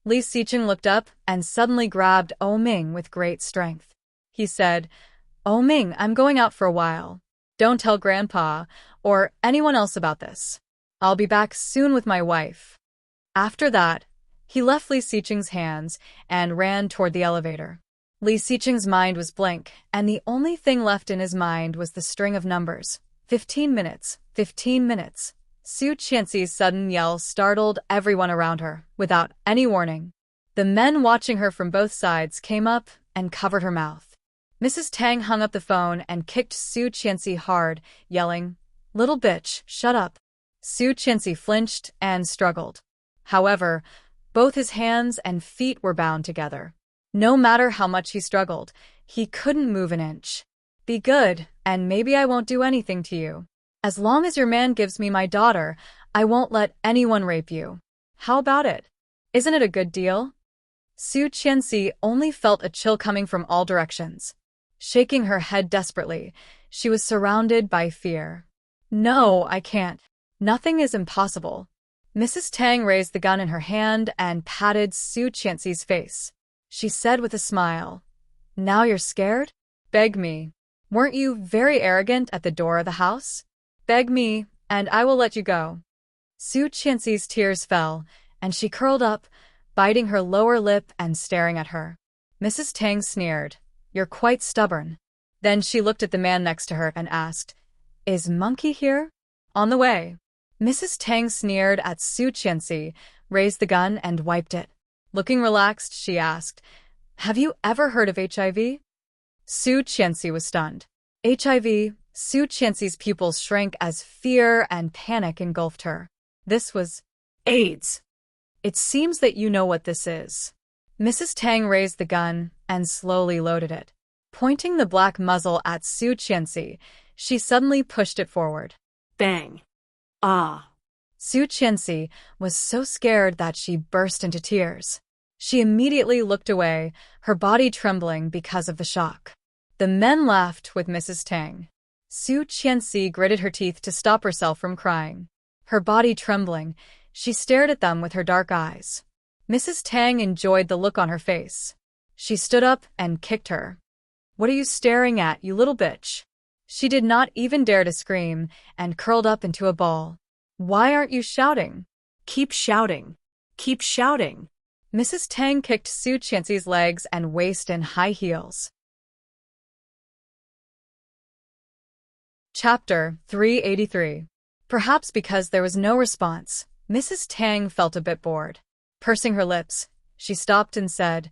Li Xiqing looked up and suddenly grabbed Ming with great strength. He said, "Ming, I'm going out for a while. Don't tell Grandpa or anyone else about this. I'll be back soon with my wife." After that, he left Li Xiqing's hands and ran toward the elevator. Li Xiqing's mind was blank, and the only thing left in his mind was the string of numbers. 15 minutes, 15 minutes. Su Qianxi's sudden yell startled everyone around her, without any warning. The men watching her from both sides came up and covered her mouth. Mrs. Tang hung up the phone and kicked Su Qianxi hard, yelling, "Little bitch, shut up." Su Qianxi flinched and struggled. However, both his hands and feet were bound together. No matter how much he struggled, he couldn't move an inch. "Be good, and maybe I won't do anything to you. As long as your man gives me my daughter, I won't let anyone rape you. How about it? Isn't it a good deal?" Su Qianxi only felt a chill coming from all directions. Shaking her head desperately, she was surrounded by fear. "No, I can't. Nothing is impossible." Mrs. Tang raised the gun in her hand and patted Su Qianxi's face. She said with a smile, "Now you're scared? Beg me. Weren't you very arrogant at the door of the house? Beg me, and I will let you go." Su Qianxi's tears fell, and she curled up, biting her lower lip and staring at her. Mrs. Tang sneered, "You're quite stubborn." Then she looked at the man next to her and asked, "Is Monkey here?" "On the way." Mrs. Tang sneered at Su Qianxi, raised the gun and wiped it. Looking relaxed, she asked, "Have you ever heard of HIV?" Su Qianxi was stunned. HIV? Su Qianxi's pupils shrank as fear and panic engulfed her. This was AIDS. "It seems that you know what this is." Mrs. Tang raised the gun and slowly loaded it. Pointing the black muzzle at Su Qianxi, she suddenly pushed it forward. Bang. Ah. Su Qianxi was so scared that she burst into tears. She immediately looked away, her body trembling because of the shock. The men laughed with Mrs. Tang. Su Qianxi gritted her teeth to stop herself from crying. Her body trembling, she stared at them with her dark eyes. Mrs. Tang enjoyed the look on her face. She stood up and kicked her. "What are you staring at, you little bitch?" She did not even dare to scream and curled up into a ball. "Why aren't you shouting?" Keep shouting. Keep shouting. Mrs. Tang kicked Su Qianxi's legs and waist in high heels. Chapter 383. Perhaps because there was no response, Mrs. Tang felt a bit bored. Pursing her lips, she stopped and said,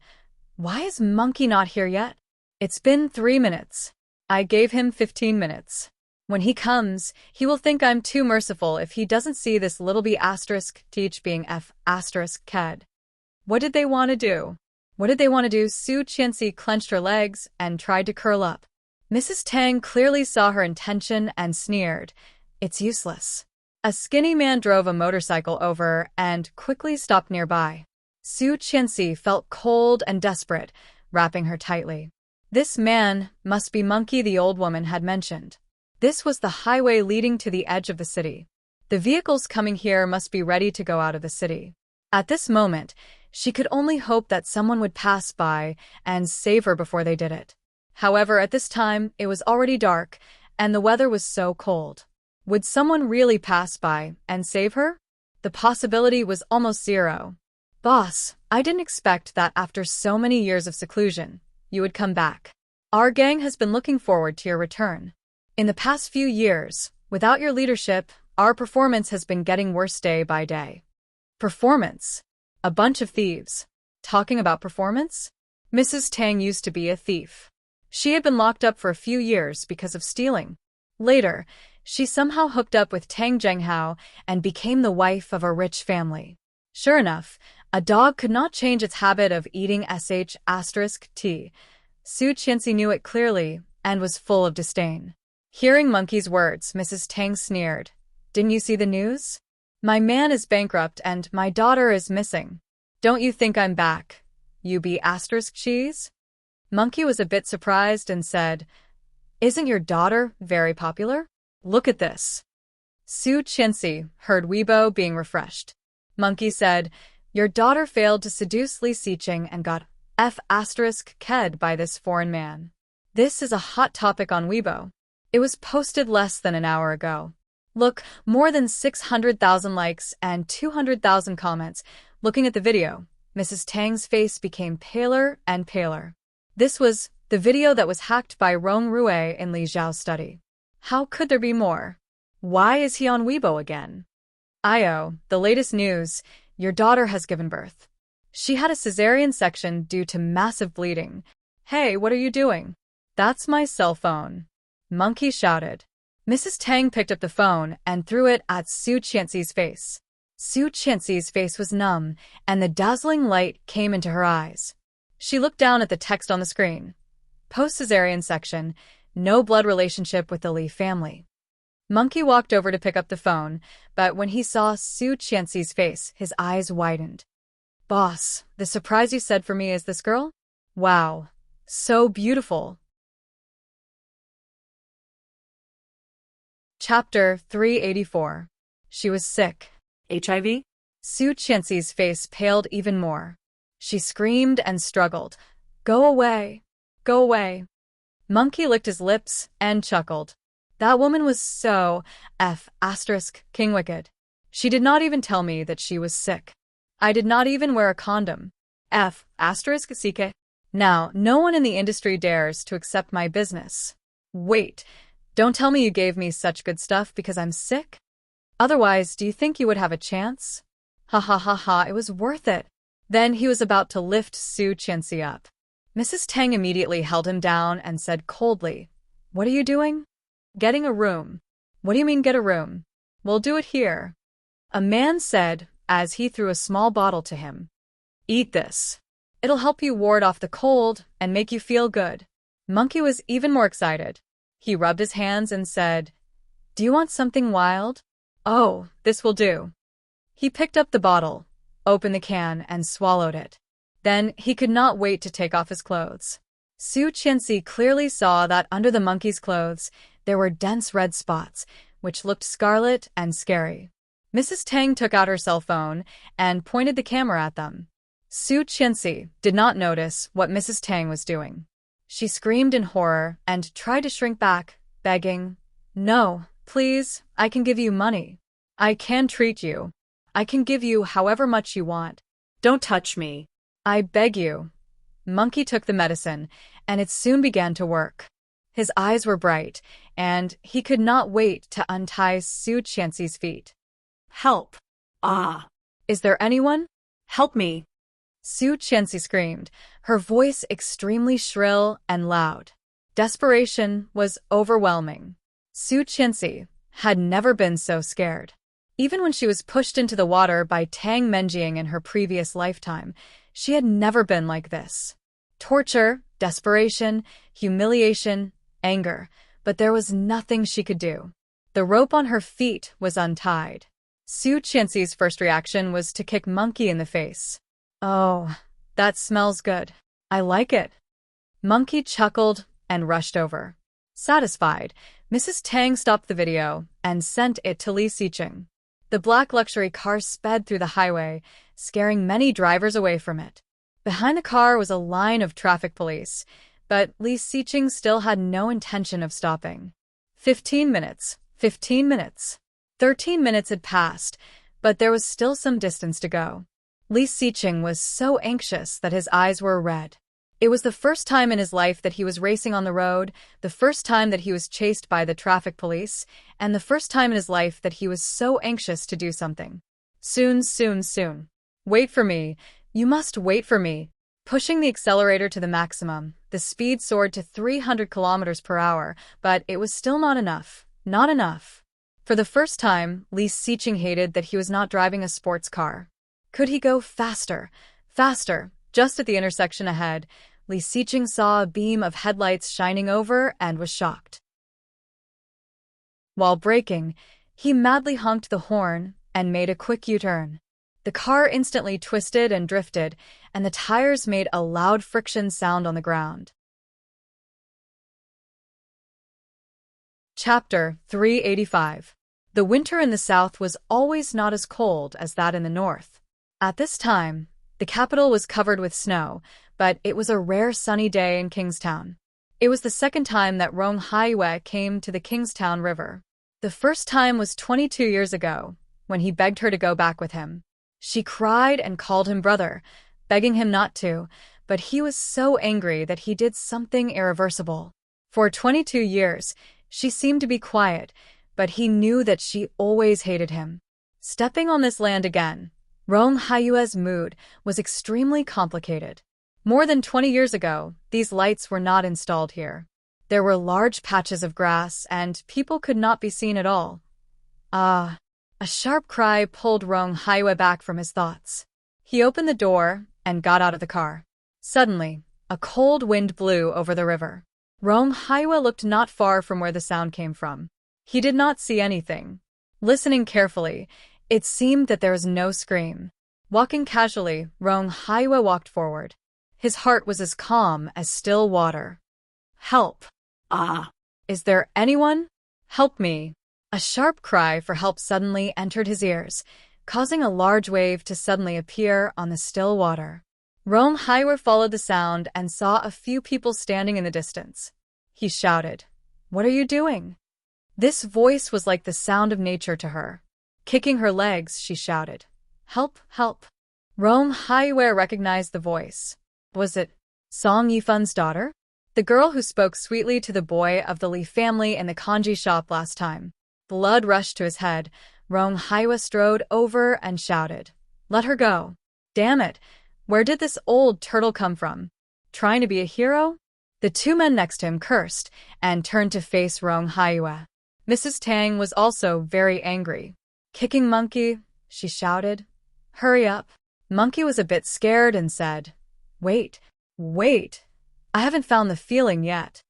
"Why is Monkey not here yet? It's been 3 minutes. I gave him 15 minutes. When he comes, he will think I'm too merciful if he doesn't see this little b asterisk teach being f asterisk ked." What did they want to do? What did they want to do? Su Qianxi clenched her legs and tried to curl up. Mrs. Tang clearly saw her intention and sneered, "It's useless." A skinny man drove a motorcycle over and quickly stopped nearby. Su Qianxi felt cold and desperate, wrapping her tightly. This man must be Monkey the old woman had mentioned. This was the highway leading to the edge of the city. The vehicles coming here must be ready to go out of the city. At this moment, she could only hope that someone would pass by and save her before they did it. However, at this time, it was already dark, and the weather was so cold. Would someone really pass by and save her? The possibility was almost zero. "Boss, I didn't expect that after so many years of seclusion, you would come back. Our gang has been looking forward to your return. In the past few years, without your leadership, our performance has been getting worse day by day." Performance? A bunch of thieves. Talking about performance? Mrs. Tang used to be a thief. She had been locked up for a few years because of stealing. Later, she somehow hooked up with Tang Zhenghao and became the wife of a rich family. Sure enough, a dog could not change its habit of eating sh*t. Su Qianxi knew it clearly and was full of disdain. Hearing Monkey's words, Mrs. Tang sneered. "Didn't you see the news? My man is bankrupt and my daughter is missing. Don't you think I'm back, you be cheese?" Monkey was a bit surprised and said, "Isn't your daughter very popular? Look at this." Su Qianxi heard Weibo being refreshed. Monkey said, "Your daughter failed to seduce Li Xiqing and got f***ked by this foreign man." This is a hot topic on Weibo. It was posted less than an hour ago. Look, more than 600,000 likes and 200,000 comments. Looking at the video, Mrs. Tang's face became paler and paler. This was the video that was hacked by Rong Rue in Li Zhao's study. How could there be more? Why is he on Weibo again? Io, the latest news, your daughter has given birth. She had a cesarean section due to massive bleeding. Hey, what are you doing? That's my cell phone. Monkey shouted. Mrs. Tang picked up the phone and threw it at Su Qianxi's face. Su Qianxi's face was numb, and the dazzling light came into her eyes. She looked down at the text on the screen. Post-cesarean section, no blood relationship with the Li family. Monkey walked over to pick up the phone, but when he saw Su Qianxi's face, his eyes widened. Boss, the surprise you said for me is this girl? Wow, so beautiful. Chapter 384. She was sick. HIV? Su Qianxi's face paled even more. She screamed and struggled. Go away. Go away. Monkey licked his lips and chuckled. That woman was so King wicked. She did not even tell me that she was sick. I did not even wear a condom. CK. Now, no one in the industry dares to accept my business. Wait, don't tell me you gave me such good stuff because I'm sick? Otherwise, do you think you would have a chance? Ha ha ha ha, it was worth it. Then he was about to lift Su Qianxi up. Mrs. Tang immediately held him down and said coldly, What are you doing? Getting a room. What do you mean get a room? We'll do it here. A man said as he threw a small bottle to him. Eat this. It'll help you ward off the cold and make you feel good. Monkey was even more excited. He rubbed his hands and said, Do you want something wild? Oh, this will do. He picked up the bottle, opened the can, and swallowed it. Then he could not wait to take off his clothes. Su Qianxi clearly saw that under the monkey's clothes there were dense red spots, which looked scarlet and scary. Mrs. Tang took out her cell phone and pointed the camera at them. Su Qianxi did not notice what Mrs. Tang was doing. She screamed in horror and tried to shrink back, begging, No, please, I can give you money. I can treat you. I can give you however much you want. Don't touch me. I beg you. Monkey took the medicine, and it soon began to work. His eyes were bright, and he could not wait to untie Su Qianxi's feet. Help. Ah. Is there anyone? Help me. Su Qianxi screamed, her voice extremely shrill and loud. Desperation was overwhelming. Su Qianxi had never been so scared. Even when she was pushed into the water by Tang Menjing in her previous lifetime, she had never been like this. Torture, desperation, humiliation, anger, but there was nothing she could do. The rope on her feet was untied. Su Qianxi's first reaction was to kick Monkey in the face. Oh, that smells good. I like it. Monkey chuckled and rushed over. Satisfied, Mrs. Tang stopped the video and sent it to Li Xiqing. The black luxury car sped through the highway, scaring many drivers away from it. Behind the car was a line of traffic police, but Li Xiqing still had no intention of stopping. 15 minutes, 15 minutes. 13 minutes had passed, but there was still some distance to go. Li Xiqing was so anxious that his eyes were red. It was the first time in his life that he was racing on the road, the first time that he was chased by the traffic police, and the first time in his life that he was so anxious to do something. Soon, soon, soon. Wait for me. You must wait for me. Pushing the accelerator to the maximum, the speed soared to 300 kilometers per hour, but it was still not enough. Not enough. For the first time, Li Xiqing hated that he was not driving a sports car. Could he go faster? Faster. Just at the intersection ahead, Li Xiqing saw a beam of headlights shining over and was shocked. While braking, he madly honked the horn and made a quick U-turn. The car instantly twisted and drifted, and the tires made a loud friction sound on the ground. Chapter 385. The winter in the south was always not as cold as that in the north. At this time, the capital was covered with snow, but it was a rare sunny day in Kingstown. It was the second time that Rong Haiyue came to the Kingstown River. The first time was 22 years ago, when he begged her to go back with him. She cried and called him brother, begging him not to, but he was so angry that he did something irreversible. For 22 years, she seemed to be quiet, but he knew that she always hated him. Stepping on this land again, Rong Haiyue's mood was extremely complicated. More than 20 years ago, these lights were not installed here. There were large patches of grass, and people could not be seen at all. Ah! A sharp cry pulled Rong Haiyue back from his thoughts. He opened the door and got out of the car. Suddenly, a cold wind blew over the river. Rong Haiyue looked not far from where the sound came from. He did not see anything. Listening carefully, it seemed that there was no scream. Walking casually, Rong Haiyue walked forward. His heart was as calm as still water. Help! Ah! Is there anyone? Help me! A sharp cry for help suddenly entered his ears, causing a large wave to suddenly appear on the still water. Rong Haiyue followed the sound and saw a few people standing in the distance. He shouted, "What are you doing?" This voice was like the sound of nature to her. Kicking her legs, she shouted, "Help, help!" Rong Haiyue recognized the voice. Was it Song Yifun's daughter? The girl who spoke sweetly to the boy of the Li family in the kanji shop last time. Blood rushed to his head. Rong Haiyue strode over and shouted, "Let her go." Damn it! Where did this old turtle come from? Trying to be a hero? The two men next to him cursed and turned to face Rong Haiyue. Mrs. Tang was also very angry. "Kicking monkey," she shouted. "Hurry up." Monkey was a bit scared and said, Wait. I haven't found the feeling yet."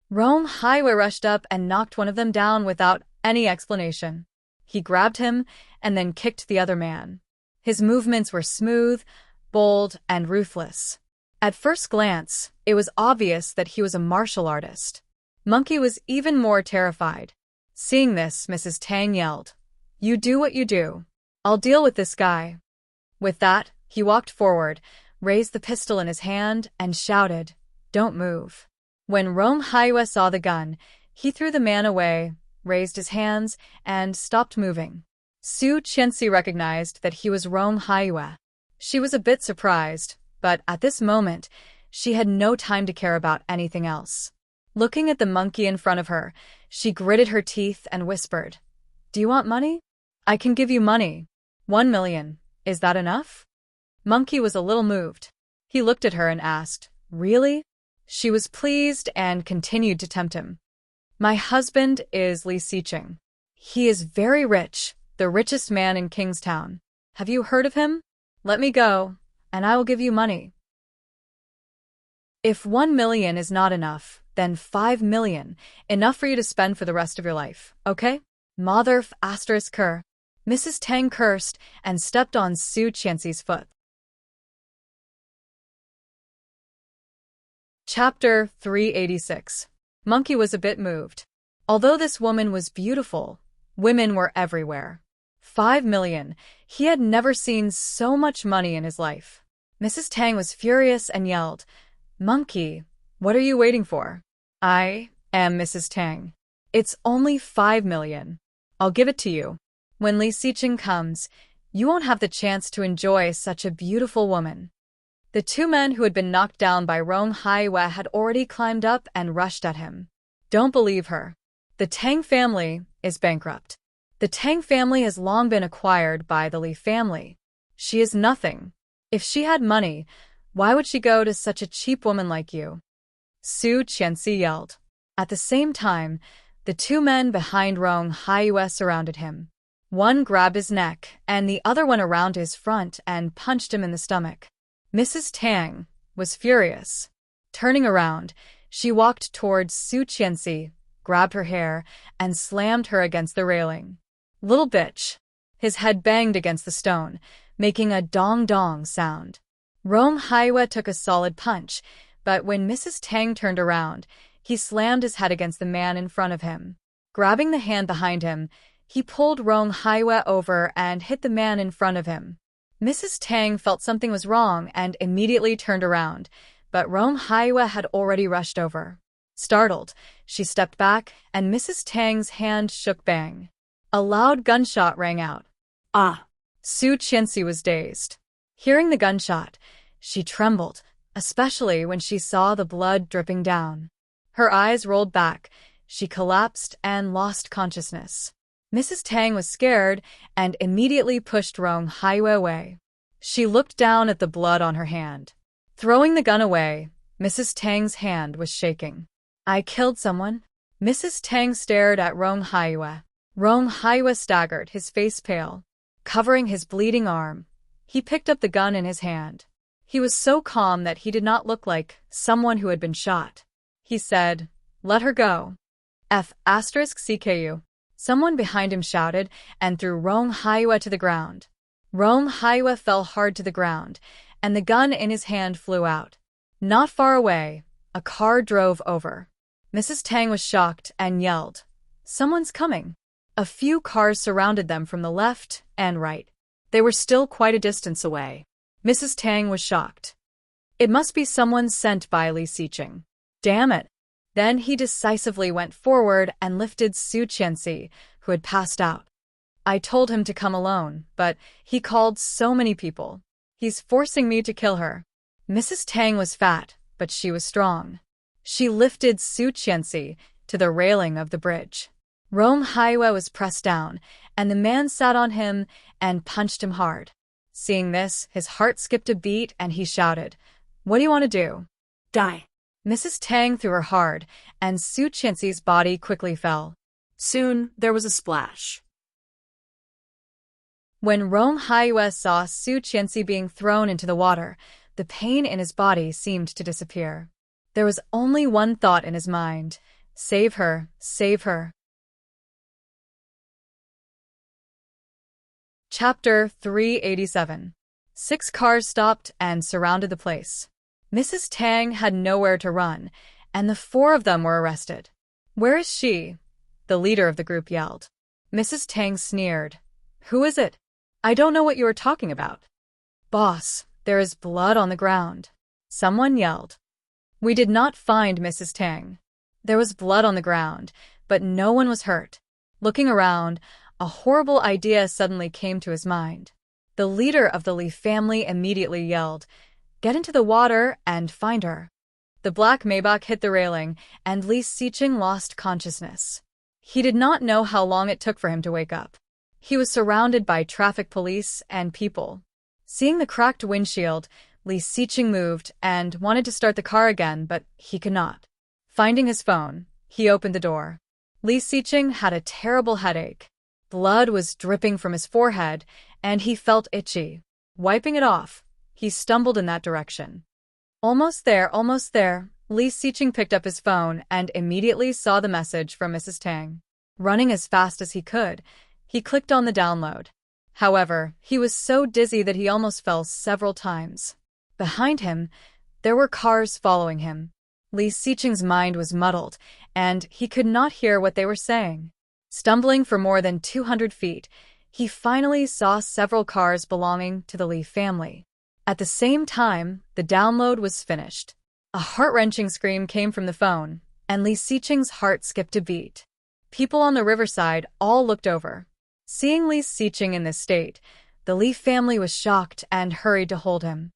Rong Haiyue rushed up and knocked one of them down without any explanation. He grabbed him and then kicked the other man. His movements were smooth, bold, and ruthless. At first glance, it was obvious that he was a martial artist. Monkey was even more terrified. Seeing this, Mrs. Tang yelled, "You do what you do. I'll deal with this guy." With that, he walked forward, raised the pistol in his hand, and shouted, "Don't move." When Rong Haiyue saw the gun, he threw the man away, raised his hands, and stopped moving. Su Qianxi recognized that he was Rong Haiyue. She was a bit surprised, but at this moment, she had no time to care about anything else. Looking at the monkey in front of her, she gritted her teeth and whispered, "Do you want money? I can give you money. 1 million. Is that enough?" Monkey was a little moved. He looked at her and asked, "Really?" She was pleased and continued to tempt him. "My husband is Li Xiqing. He is very rich, the richest man in Kingstown. Have you heard of him? Let me go, and I will give you money. If 1 million is not enough, then 5 million, enough for you to spend for the rest of your life, okay?" Motherf ****. Mrs. Tang cursed and stepped on Su Qianxi's foot. Chapter 386. Monkey was a bit moved. Although this woman was beautiful, women were everywhere. 5 million. He had never seen so much money in his life. Mrs. Tang was furious and yelled, "Monkey, what are you waiting for?" "I am Mrs. Tang. It's only 5 million. I'll give it to you. When Li Xiqing comes, you won't have the chance to enjoy such a beautiful woman." The two men who had been knocked down by Rong Haiyue had already climbed up and rushed at him. "Don't believe her. The Tang family is bankrupt. The Tang family has long been acquired by the Li family. She is nothing. If she had money, why would she go to such a cheap woman like you?" Su Qianxi yelled. At the same time, the two men behind Rong Haiyue surrounded him. One grabbed his neck and the other went around his front and punched him in the stomach. Mrs. Tang was furious. Turning around, she walked towards Su Qianxi, grabbed her hair, and slammed her against the railing. "Little bitch." His head banged against the stone, making a dong-dong sound. Rong Haiyue took a solid punch, but when Mrs. Tang turned around, he slammed his head against the man in front of him. Grabbing the hand behind him, he pulled Rong Haiyue over and hit the man in front of him. Mrs. Tang felt something was wrong and immediately turned around, but Rong Haiyue had already rushed over. Startled, she stepped back, and Mrs. Tang's hand shook bang. A loud gunshot rang out. "Ah!" Su Qianxi was dazed. Hearing the gunshot, she trembled, especially when she saw the blood dripping down. Her eyes rolled back, she collapsed and lost consciousness. Mrs. Tang was scared and immediately pushed Rong Haiwei away. She looked down at the blood on her hand. Throwing the gun away, Mrs. Tang's hand was shaking. I killed someone? Mrs. Tang stared at Rong Haiwei. Rong Haiwei staggered, his face pale. Covering his bleeding arm, he picked up the gun in his hand. He was so calm that he did not look like someone who had been shot. He said, "Let her go." CKU. Someone behind him shouted and threw Rong Haiwei to the ground. Rong Haiwei fell hard to the ground, and the gun in his hand flew out. Not far away, a car drove over. Mrs. Tang was shocked and yelled, "Someone's coming." A few cars surrounded them from the left and right. They were still quite a distance away. Mrs. Tang was shocked. It must be someone sent by Li Xiqing. Damn it. Then he decisively went forward and lifted Su Qianxi, who had passed out. I told him to come alone, but he called so many people. He's forcing me to kill her. Mrs. Tang was fat, but she was strong. She lifted Su Qianxi to the railing of the bridge. Rong Haiwei was pressed down, and the man sat on him and punched him hard. Seeing this, his heart skipped a beat and he shouted, "What do you want to do?" Die. Mrs. Tang threw her hard, and Su Qianxi's body quickly fell. Soon, there was a splash. When Rong Haiwei saw Su Qianxi being thrown into the water, the pain in his body seemed to disappear. There was only one thought in his mind: save her, save her. Chapter 387. 6 cars stopped and surrounded the place. Mrs. Tang had nowhere to run, and the 4 of them were arrested. "Where is she?" the leader of the group yelled. Mrs. Tang sneered. "Who is it? I don't know what you are talking about." "Boss, there is blood on the ground," someone yelled. We did not find Mrs. Tang. There was blood on the ground, but no one was hurt. Looking around, a horrible idea suddenly came to his mind. The leader of the Li family immediately yelled, "Get into the water and find her." The black Maybach hit the railing, and Li Xiqing lost consciousness. He did not know how long it took for him to wake up. He was surrounded by traffic police and people. Seeing the cracked windshield, Li Xiqing moved and wanted to start the car again, but he could not. Finding his phone, he opened the door. Li Xiqing had a terrible headache. Blood was dripping from his forehead, and he felt itchy. Wiping it off, he stumbled in that direction. Almost there, almost there. Li Xiqing picked up his phone and immediately saw the message from Mrs. Tang. Running as fast as he could, he clicked on the download. However, he was so dizzy that he almost fell several times. Behind him, there were cars following him. Li Xiqing's mind was muddled, and he could not hear what they were saying. Stumbling for more than 200 feet, he finally saw several cars belonging to the Li family. At the same time, the download was finished. A heart-wrenching scream came from the phone, and Li Xiqing's heart skipped a beat. People on the riverside all looked over. Seeing Li Xiqing in this state, the Li family was shocked and hurried to hold him.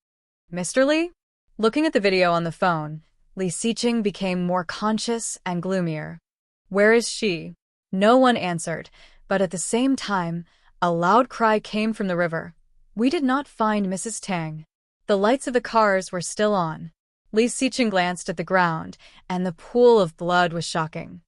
"Mr. Li?" Looking at the video on the phone, Li Xiqing became more conscious and gloomier. "Where is she?" No one answered, but at the same time, a loud cry came from the river. "We did not find Mrs. Tang." The lights of the cars were still on. Li Xiqing glanced at the ground, and the pool of blood was shocking.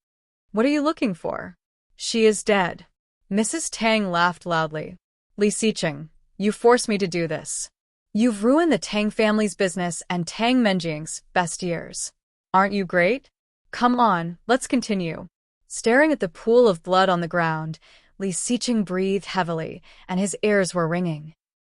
"What are you looking for?" "She is dead." Mrs. Tang laughed loudly. "Li Xiqing, you forced me to do this. You've ruined the Tang family's business and Tang Menjing's best years. Aren't you great? Come on, let's continue." Staring at the pool of blood on the ground, Li Xiqing breathed heavily, and his ears were ringing.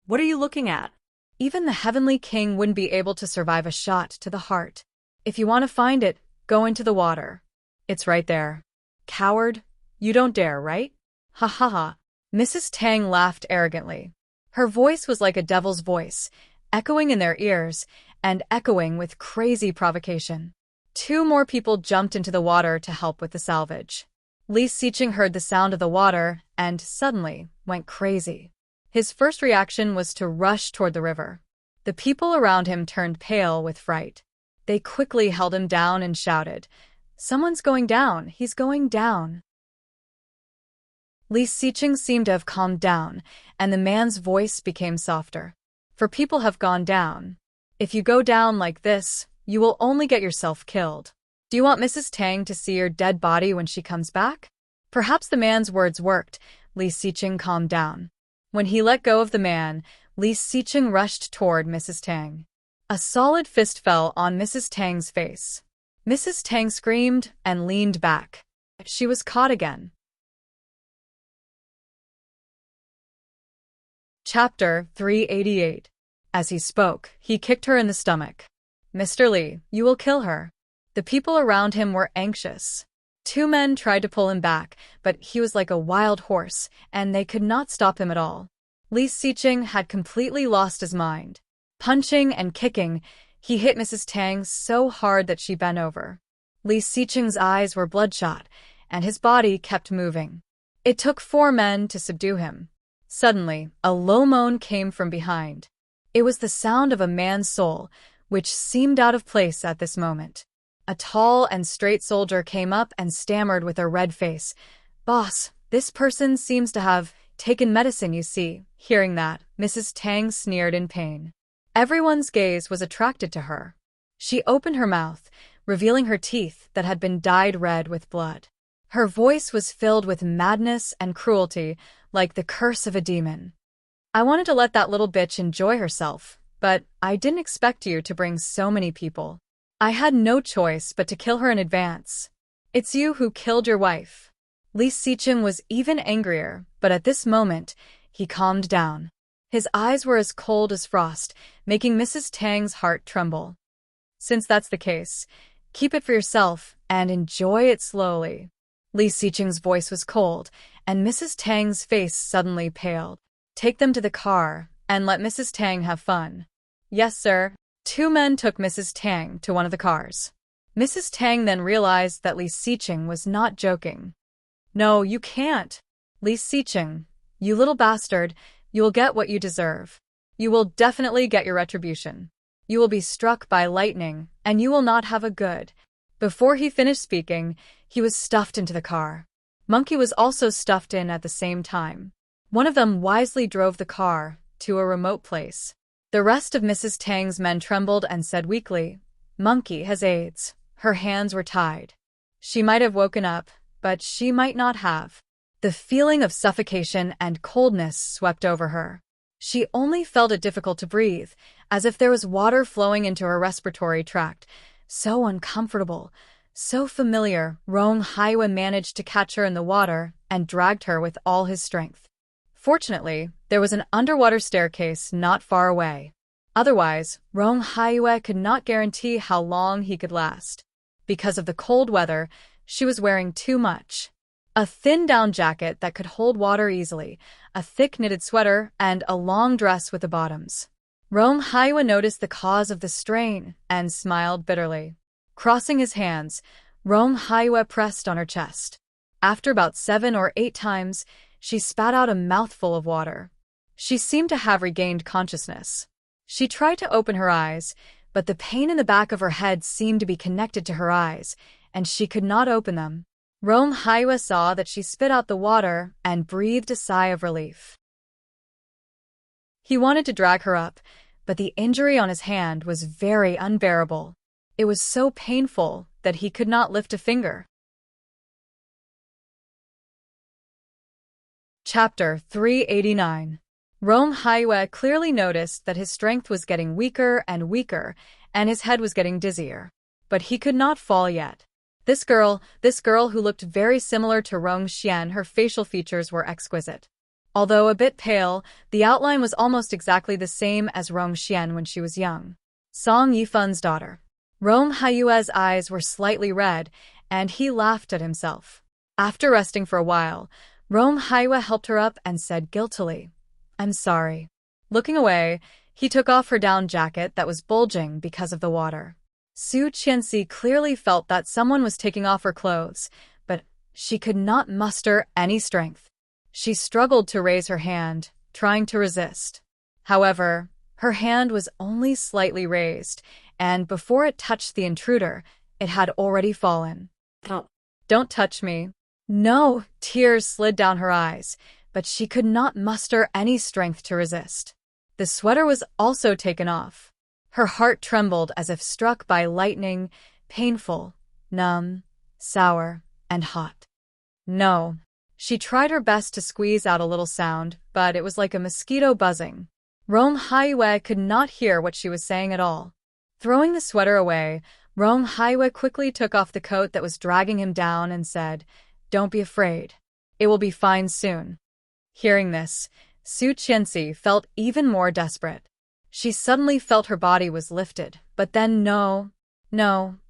What are you looking at? Even the Heavenly King wouldn't be able to survive a shot to the heart. If you want to find it, go into the water. It's right there. Coward, you don't dare, right? Ha ha ha. Mrs. Tang laughed arrogantly. Her voice was like a devil's voice, echoing in their ears, and echoing with crazy provocation. 2 more people jumped into the water to help with the salvage. Li Xiqing heard the sound of the water and suddenly went crazy. His first reaction was to rush toward the river. The people around him turned pale with fright. They quickly held him down and shouted, "Someone's going down! He's going down!" Li Xiqing seemed to have calmed down, and the man's voice became softer. "For people have gone down. If you go down like this, you will only get yourself killed. Do you want Mrs. Tang to see your dead body when she comes back?" Perhaps the man's words worked. Li Xiqing calmed down. When he let go of the man, Li Xiqing rushed toward Mrs. Tang. A solid fist fell on Mrs. Tang's face. Mrs. Tang screamed and leaned back. She was caught again. Chapter 388. As he spoke, he kicked her in the stomach. "Mr. Li, you will kill her." The people around him were anxious. Two men tried to pull him back, but he was like a wild horse, and they could not stop him at all. Li Xiqing had completely lost his mind. Punching and kicking, he hit Mrs. Tang so hard that she bent over. Li Xiqing's eyes were bloodshot, and his body kept moving. It took 4 men to subdue him. Suddenly, a low moan came from behind. It was the sound of a man's soul, which seemed out of place at this moment. A tall and straight soldier came up and stammered with a red face, "Boss, this person seems to have taken medicine, you see." Hearing that, Mrs. Tang sneered in pain. Everyone's gaze was attracted to her. She opened her mouth, revealing her teeth that had been dyed red with blood. Her voice was filled with madness and cruelty, like the curse of a demon. "I wanted to let that little bitch enjoy herself, but I didn't expect you to bring so many people. I had no choice but to kill her in advance. It's you who killed your wife." Li Xiqing was even angrier, but at this moment, he calmed down. His eyes were as cold as frost, making Mrs. Tang's heart tremble. "Since that's the case, keep it for yourself and enjoy it slowly." Li Xiqing's voice was cold, and Mrs. Tang's face suddenly paled. "Take them to the car and let Mrs. Tang have fun." "Yes, sir." 2 men took Mrs. Tang to one of the cars. Mrs. Tang then realized that Li Xiqing was not joking. "No, you can't. Li Xiqing, you little bastard, you will get what you deserve. You will definitely get your retribution. You will be struck by lightning, and you will not have a good." Before he finished speaking, he was stuffed into the car. Monkey was also stuffed in at the same time. One of them wisely drove the car to a remote place. The rest of Mrs. Tang's men trembled and said weakly, "Monkey has AIDS." Her hands were tied. She might have woken up, but she might not have. The feeling of suffocation and coldness swept over her. She only felt it difficult to breathe, as if there was water flowing into her respiratory tract. So uncomfortable, so familiar. Rong Haiwa managed to catch her in the water and dragged her with all his strength. Fortunately, there was an underwater staircase not far away. Otherwise, Rong Haiwa could not guarantee how long he could last. Because of the cold weather, she was wearing too much. A thin down jacket that could hold water easily, a thick knitted sweater, and a long dress with the bottoms. Rong Haiwa noticed the cause of the strain and smiled bitterly. Crossing his hands, Rong Haiwa pressed on her chest. After about 7 or 8 times, she spat out a mouthful of water. She seemed to have regained consciousness. She tried to open her eyes, but the pain in the back of her head seemed to be connected to her eyes, and she could not open them. Rong Haiwa saw that she spit out the water and breathed a sigh of relief. He wanted to drag her up, but the injury on his hand was very unbearable. It was so painful that he could not lift a finger. Chapter 389. Rong Haiwa clearly noticed that his strength was getting weaker and weaker, and his head was getting dizzier. But he could not fall yet. This girl who looked very similar to Rong Xian, her facial features were exquisite. Although a bit pale, the outline was almost exactly the same as Rong Xian when she was young. Song Yifun's daughter. Rong Haiwa's eyes were slightly red, and he laughed at himself. After resting for a while, Rong Haiwa helped her up and said guiltily, "I'm sorry." Looking away, he took off her down jacket that was bulging because of the water. Su Qianxi clearly felt that someone was taking off her clothes, but she could not muster any strength. She struggled to raise her hand, trying to resist. However, Her hand was only slightly raised, and before it touched the intruder, it had already fallen. Don't touch me. No, tears slid down her eyes, but she could not muster any strength to resist. The sweater was also taken off. Her heart trembled as if struck by lightning, painful, numb, sour, and hot. No. She tried her best to squeeze out a little sound, but it was like a mosquito buzzing. Rong Haiyue could not hear what she was saying at all. Throwing the sweater away, Rong Haiyue quickly took off the coat that was dragging him down and said, "Don't be afraid. It will be fine soon." Hearing this, Su Qianxi felt even more desperate. She suddenly felt her body was lifted, but then no,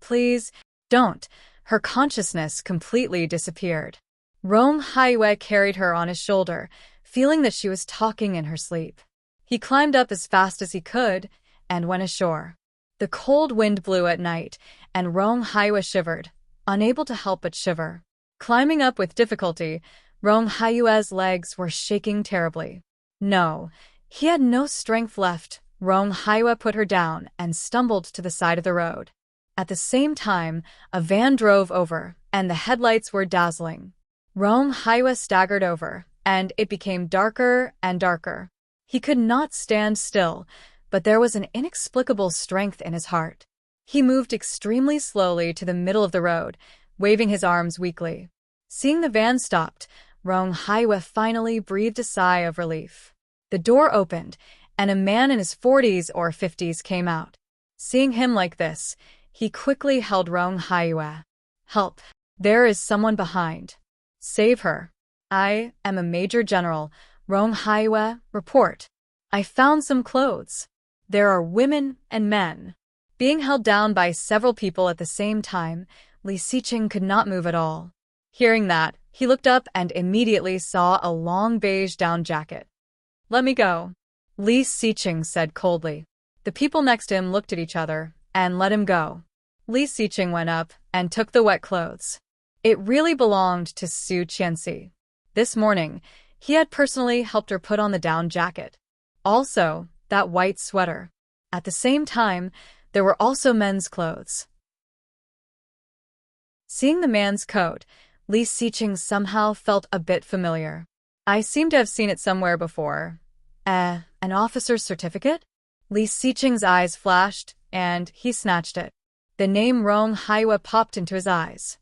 please, don't. Her consciousness completely disappeared. Rong Haiyue carried her on his shoulder, feeling that she was talking in her sleep. He climbed up as fast as he could and went ashore. The cold wind blew at night, and Rong Haiyue shivered, unable to help but shiver. Climbing up with difficulty, Rong Haiyue's legs were shaking terribly. No, he had no strength left. Rong Haiyue put her down and stumbled to the side of the road. At the same time, a van drove over, and the headlights were dazzling. Rong Haiyue staggered over, and it became darker and darker. He could not stand still, but there was an inexplicable strength in his heart. He moved extremely slowly to the middle of the road, waving his arms weakly. Seeing the van stopped, Rong Haiyue finally breathed a sigh of relief. The door opened, and a man in his 40s or 50s came out. Seeing him like this, he quickly held Rong Haiyue. "Help! There is someone behind. Save her. I am a major general. Rong Haiyue, report. I found some clothes. There are women and men." Being held down by several people at the same time, Li Xiqing could not move at all. Hearing that, he looked up and immediately saw a long beige down jacket. "Let me go," Li Xiqing said coldly. The people next to him looked at each other and let him go. Li Xiqing went up and took the wet clothes. It really belonged to Su Qianxi. This morning, he had personally helped her put on the down jacket. Also, that white sweater. At the same time, there were also men's clothes. Seeing the man's coat, Li Xiqing somehow felt a bit familiar. "I seem to have seen it somewhere before. An officer's certificate?" Li Xiqing's eyes flashed, and he snatched it. The name Rong Haiyue popped into his eyes.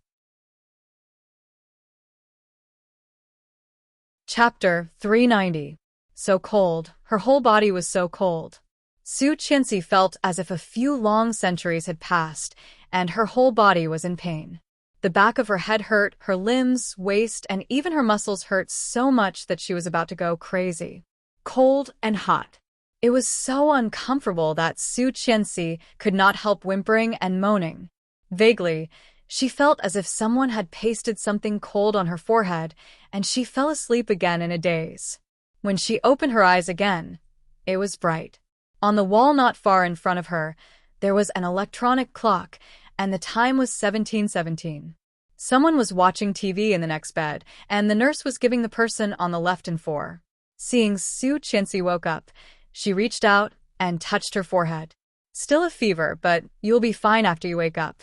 Chapter 390. So cold, her whole body was so cold. Su Qianxi felt as if a few long centuries had passed, and her whole body was in pain. The back of her head hurt, her limbs, waist, and even her muscles hurt so much that she was about to go crazy. Cold and hot. It was so uncomfortable that Su Qianxi could not help whimpering and moaning. Vaguely, she felt as if someone had pasted something cold on her forehead, and she fell asleep again in a daze. When she opened her eyes again, it was bright. On the wall not far in front of her, there was an electronic clock, and the time was 17:17. Someone was watching TV in the next bed, and the nurse was giving the person on the left in 4. Seeing Su Qianxi woke up, she reached out and touched her forehead. "Still a fever, but you'll be fine after you wake up."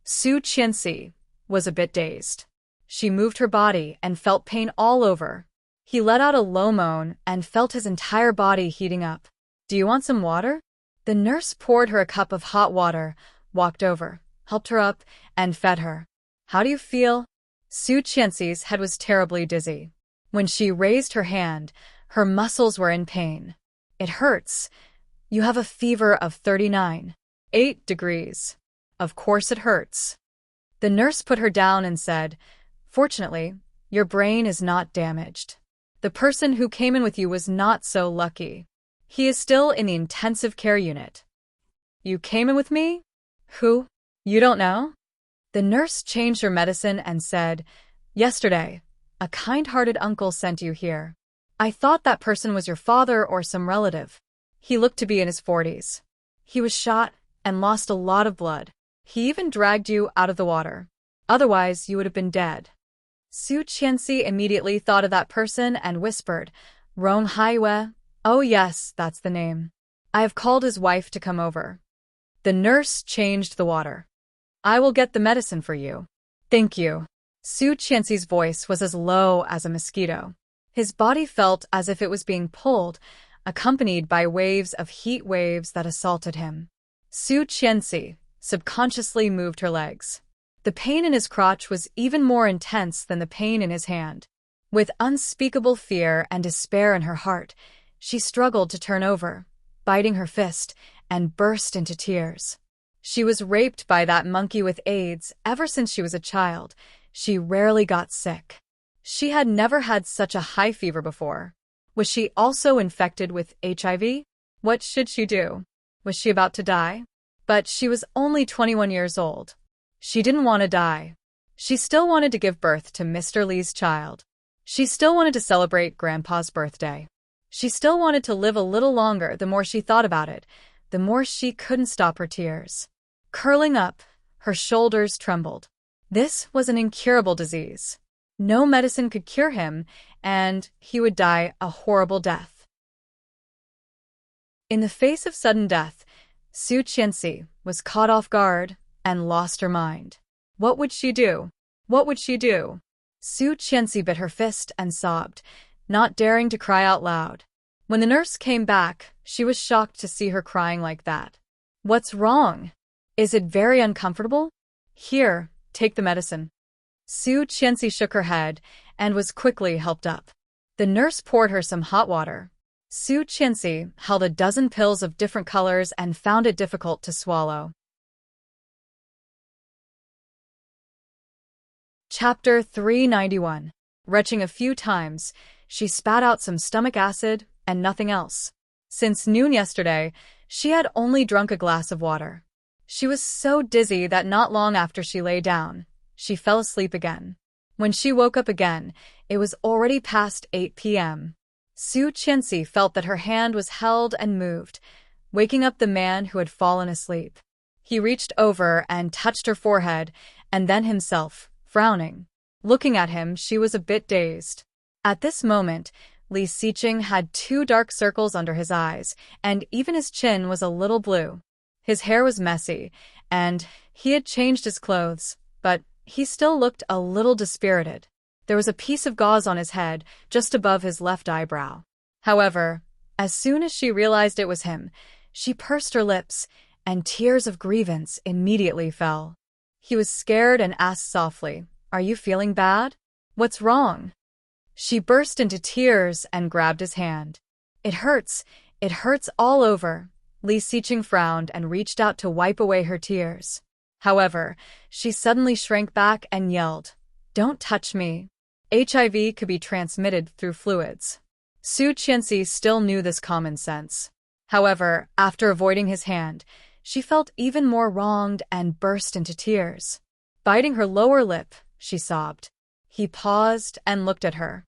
Su Qianxi was a bit dazed. She moved her body and felt pain all over. He let out a low moan and felt his entire body heating up. "Do you want some water?" The nurse poured her a cup of hot water, walked over, helped her up, and fed her. "How do you feel?" Su Qianxi's head was terribly dizzy. When she raised her hand, her muscles were in pain. "It hurts. You have a fever of 39.8 degrees. Of course it hurts." The nurse put her down and said, "Fortunately, your brain is not damaged. The person who came in with you was not so lucky. He is still in the intensive care unit." "You came in with me? Who? You don't know?" The nurse changed her medicine and said, "Yesterday, a kind-hearted uncle sent you here. I thought that person was your father or some relative. He looked to be in his 40s. He was shot and lost a lot of blood. He even dragged you out of the water. Otherwise, you would have been dead." Su Qianxi immediately thought of that person and whispered, "Rong Haiyue. Oh yes, that's the name. I have called his wife to come over. The nurse changed the water. I will get the medicine for you. Thank you. Su Qianxi's voice was as low as a mosquito. His body felt as if it was being pulled, accompanied by waves of heat waves that assaulted him. Su Qianxi subconsciously moved her legs. The pain in his crotch was even more intense than the pain in his hand. With unspeakable fear and despair in her heart, she struggled to turn over, biting her fist, and burst into tears. She was raped by that monkey with AIDS ever since she was a child. She rarely got sick. She had never had such a high fever before. Was she also infected with HIV? What should she do? Was she about to die? But she was only 21 years old. She didn't want to die. She still wanted to give birth to Mr. Li's child. She still wanted to celebrate Grandpa's birthday. She still wanted to live a little longer. The more she thought about it, the more she couldn't stop her tears. Curling up, her shoulders trembled. This was an incurable disease. No medicine could cure him, and he would die a horrible death. In the face of sudden death, Su Qianxi was caught off guard and lost her mind. What would she do? What would she do? Su Qianxi bit her fist and sobbed, not daring to cry out loud. When the nurse came back, she was shocked to see her crying like that. What's wrong? Is it very uncomfortable? Here, take the medicine. Su Qianxi shook her head and was quickly helped up. The nurse poured her some hot water. Su Qianxi held a dozen pills of different colors and found it difficult to swallow. Chapter 391. Retching a few times, she spat out some stomach acid and nothing else. Since noon yesterday, she had only drunk a glass of water. She was so dizzy that not long after she lay down, she fell asleep again. When she woke up again, it was already past 8 p.m. Su Qianxi felt that her hand was held and moved, waking up the man who had fallen asleep. He reached over and touched her forehead, and then himself, frowning. Looking at him, she was a bit dazed. At this moment, Li Xiqing had 2 dark circles under his eyes, and even his chin was a little blue. His hair was messy, and he had changed his clothes, but he still looked a little dispirited. There was a piece of gauze on his head, just above his left eyebrow. However, as soon as she realized it was him, she pursed her lips, and tears of grievance immediately fell. He was scared and asked softly, "Are you feeling bad? What's wrong?" She burst into tears and grabbed his hand. It hurts all over." Li Xiqing frowned and reached out to wipe away her tears. However, she suddenly shrank back and yelled, "Don't touch me. HIV could be transmitted through fluids." Su Qianxi still knew this common sense. However, after avoiding his hand, she felt even more wronged and burst into tears. Biting her lower lip, she sobbed. He paused and looked at her.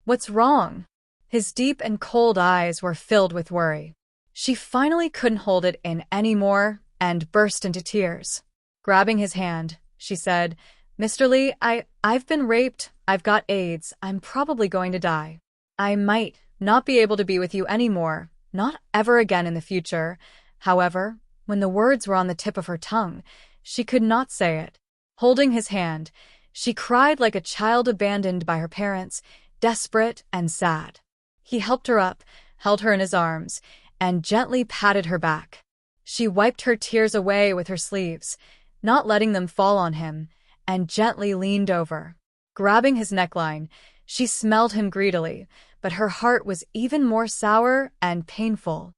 "What's wrong?" His deep and cold eyes were filled with worry. She finally couldn't hold it in anymore and burst into tears. Grabbing his hand, she said, "Mr. Li, I've been raped, I've got AIDS, I'm probably going to die. I might not be able to be with you anymore, not ever again in the future." However, when the words were on the tip of her tongue, she could not say it. Holding his hand, she cried like a child abandoned by her parents, desperate and sad. He helped her up, held her in his arms, and gently patted her back. She wiped her tears away with her sleeves, not letting them fall on him, and gently leaned over. Grabbing his neckline, she smelled him greedily, but her heart was even more sour and painful.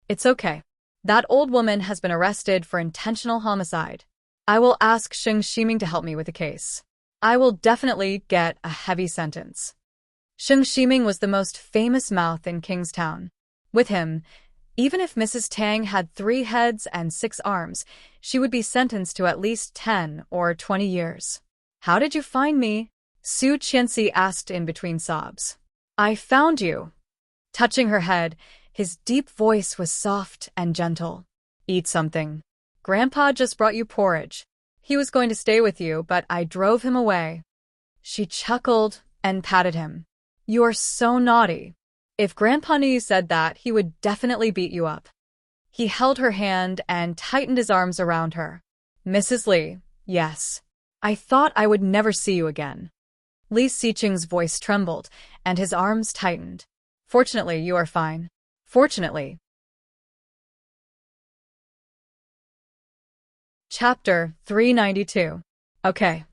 "It's okay. That old woman has been arrested for intentional homicide. I will ask Sheng Ximing to help me with the case. I will definitely get a heavy sentence." Sheng Ximing was the most famous mouth in Kingstown. With him, even if Mrs. Tang had 3 heads and 6 arms, she would be sentenced to at least 10 or 20 years. "How did you find me?" Su Qianxi asked in between sobs. "I found you." Touching her head, his deep voice was soft and gentle. "Eat something. Grandpa just brought you porridge. He was going to stay with you, but I drove him away." She chuckled and patted him. "You are so naughty. If Grandpa knew you said that, he would definitely beat you up." He held her hand and tightened his arms around her. Mrs. Li, yes. I thought I would never see you again. Li Xiqing's voice trembled, and his arms tightened. Fortunately, you are fine. Fortunately. Chapter 392. Okay.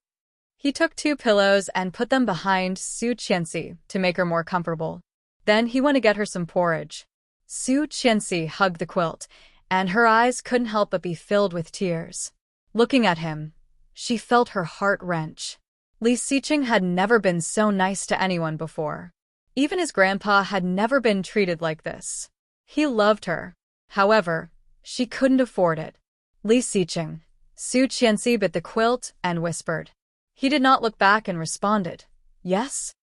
He took 2 pillows and put them behind Su Qianxi to make her more comfortable. Then he went to get her some porridge. Su Qianxi hugged the quilt, and her eyes couldn't help but be filled with tears. Looking at him, she felt her heart wrench. Li Xiqing had never been so nice to anyone before. Even his grandpa had never been treated like this. He loved her. However, she couldn't afford it. Li Xiqing. Su Qianxi bit the quilt and whispered. He did not look back and responded, yes?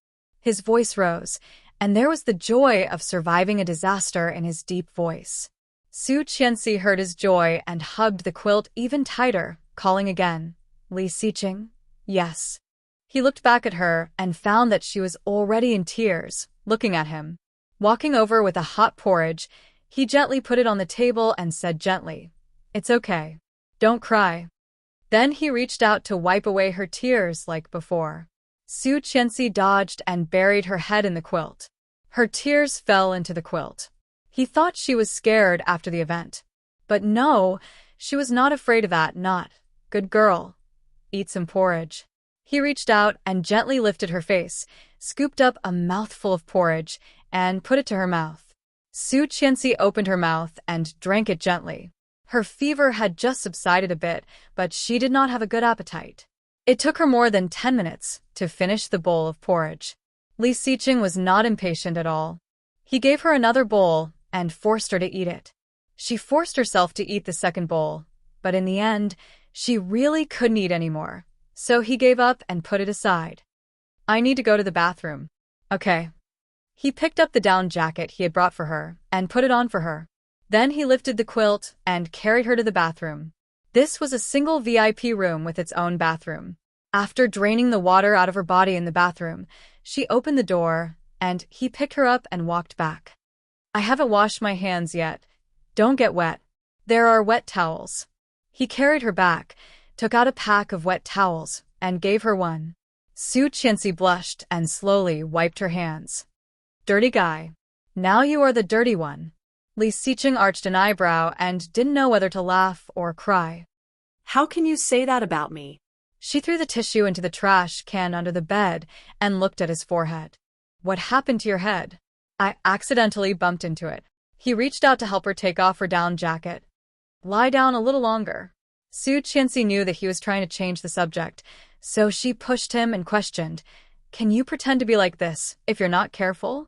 His voice rose, and there was the joy of surviving a disaster in his deep voice. Su Qianxi heard his joy and hugged the quilt even tighter, calling again, Li Xiqing? Yes. He looked back at her and found that she was already in tears, looking at him. Walking over with a hot porridge, he gently put it on the table and said gently, it's okay. Don't cry. Then he reached out to wipe away her tears like before. Su Qianxi dodged and buried her head in the quilt. Her tears fell into the quilt. He thought she was scared after the event. But no, she was not afraid of that, not. Good girl. Eat some porridge. He reached out and gently lifted her face, scooped up a mouthful of porridge, and put it to her mouth. Su Qianxi opened her mouth and drank it gently. Her fever had just subsided a bit, but she did not have a good appetite. It took her more than 10 minutes to finish the bowl of porridge. Li Xiqing was not impatient at all. He gave her another bowl and forced her to eat it. She forced herself to eat the second bowl, but in the end, she really couldn't eat anymore, so he gave up and put it aside. I need to go to the bathroom. Okay. He picked up the down jacket he had brought for her and put it on for her. Then he lifted the quilt and carried her to the bathroom. This was a single VIP room with its own bathroom. After draining the water out of her body in the bathroom, she opened the door, and he picked her up and walked back. I haven't washed my hands yet. Don't get wet. There are wet towels. He carried her back, took out a pack of wet towels, and gave her one. Su Qianxi blushed and slowly wiped her hands. Dirty guy. Now you are the dirty one. Li Xiqing arched an eyebrow and didn't know whether to laugh or cry. How can you say that about me? She threw the tissue into the trash can under the bed and looked at his forehead. What happened to your head? I accidentally bumped into it. He reached out to help her take off her down jacket. Lie down a little longer. Su Qianxi knew that he was trying to change the subject, so she pushed him and questioned, can you pretend to be like this if you're not careful?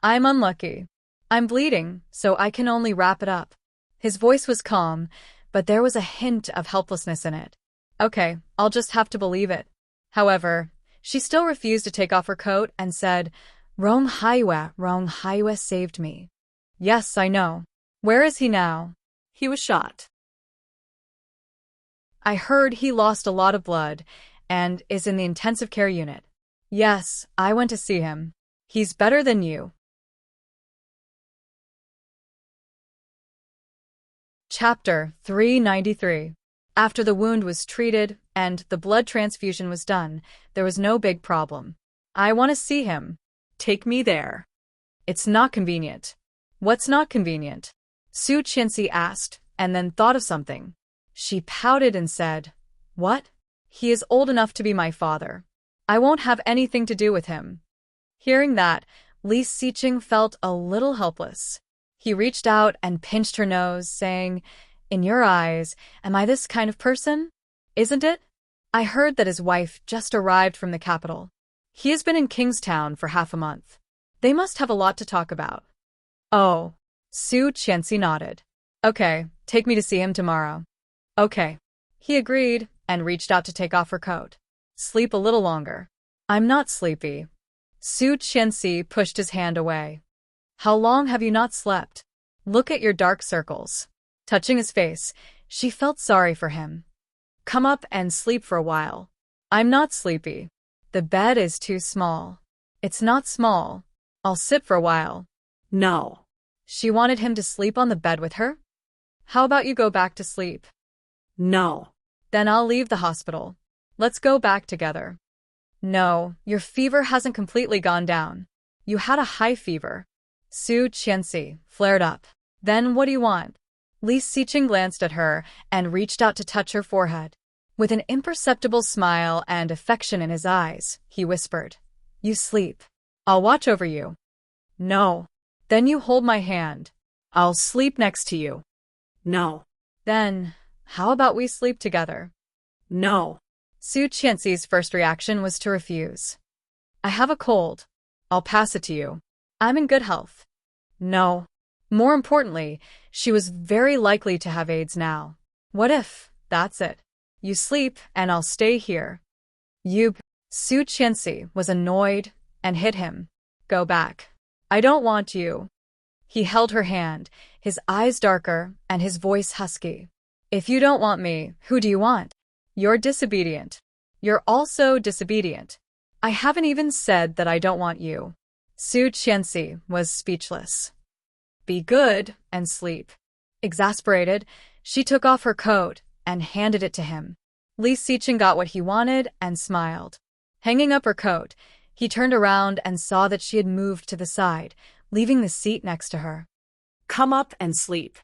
I'm unlucky. I'm bleeding, so I can only wrap it up. His voice was calm, but there was a hint of helplessness in it. Okay, I'll just have to believe it. However, she still refused to take off her coat and said, Rong Haiyue saved me. Yes, I know. Where is he now? He was shot. I heard he lost a lot of blood and is in the intensive care unit. Yes, I went to see him. He's better than you. Chapter 393. After the wound was treated and the blood transfusion was done, there was no big problem. I want to see him. Take me there. It's not convenient. What's not convenient? Su Qianxi asked, and then thought of something. She pouted and said, What? He is old enough to be my father. I won't have anything to do with him. Hearing that, Li Xiqing felt a little helpless. He reached out and pinched her nose, saying, In your eyes, am I this kind of person? Isn't it? I heard that his wife just arrived from the capital. He has been in Kingstown for half a month. They must have a lot to talk about. Oh. Su Qianxi nodded. Okay, take me to see him tomorrow. Okay. He agreed and reached out to take off her coat. Sleep a little longer. I'm not sleepy. Su Qianxi pushed his hand away. How long have you not slept? Look at your dark circles. Touching his face, she felt sorry for him. Come up and sleep for a while. I'm not sleepy. The bed is too small. It's not small. I'll sit for a while. No. She wanted him to sleep on the bed with her? How about you go back to sleep? No. Then I'll leave the hospital. Let's go back together. No, your fever hasn't completely gone down. You had a high fever. Su Qianxi flared up. Then what do you want? Li Xiqing glanced at her and reached out to touch her forehead. With an imperceptible smile and affection in his eyes, he whispered, "You sleep. I'll watch over you." "No." "Then you hold my hand. I'll sleep next to you." No. "Then, how about we sleep together?" No. Su Qianxi's first reaction was to refuse. "I have a cold. I'll pass it to you. I'm in good health." No. More importantly, she was very likely to have AIDS now. What if that's it? You sleep and I'll stay here. Su Qianxi was annoyed and hit him. "Go back. I don't want you." He held her hand, his eyes darker and his voice husky. "If you don't want me, who do you want? You're disobedient. You're also disobedient. I haven't even said that I don't want you." Su Qianxi was speechless. "Be good and sleep." Exasperated, she took off her coat and handed it to him. Li Xiqing got what he wanted and smiled. Hanging up her coat, he turned around and saw that she had moved to the side, leaving the seat next to her. "Come up and sleep."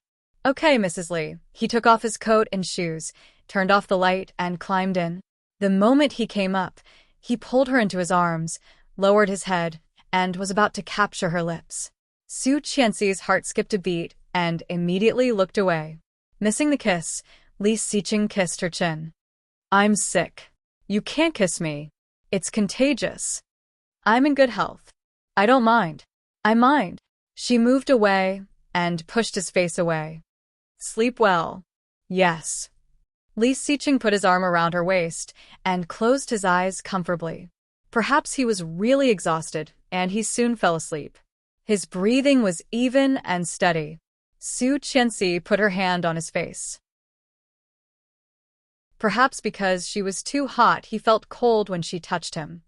"Okay, Mrs. Li." He took off his coat and shoes, turned off the light, and climbed in. The moment he came up, he pulled her into his arms, lowered his head, and was about to capture her lips. Su Qianxi's heart skipped a beat and immediately looked away. Missing the kiss, Li Xiqing kissed her chin. "I'm sick. You can't kiss me. It's contagious." "I'm in good health. I don't mind." "I mind." She moved away and pushed his face away. "Sleep well." "Yes." Li Xiqing put his arm around her waist and closed his eyes comfortably. Perhaps he was really exhausted, and he soon fell asleep. His breathing was even and steady. Su Qianxi put her hand on his face. Perhaps because she was too hot, he felt cold when she touched him.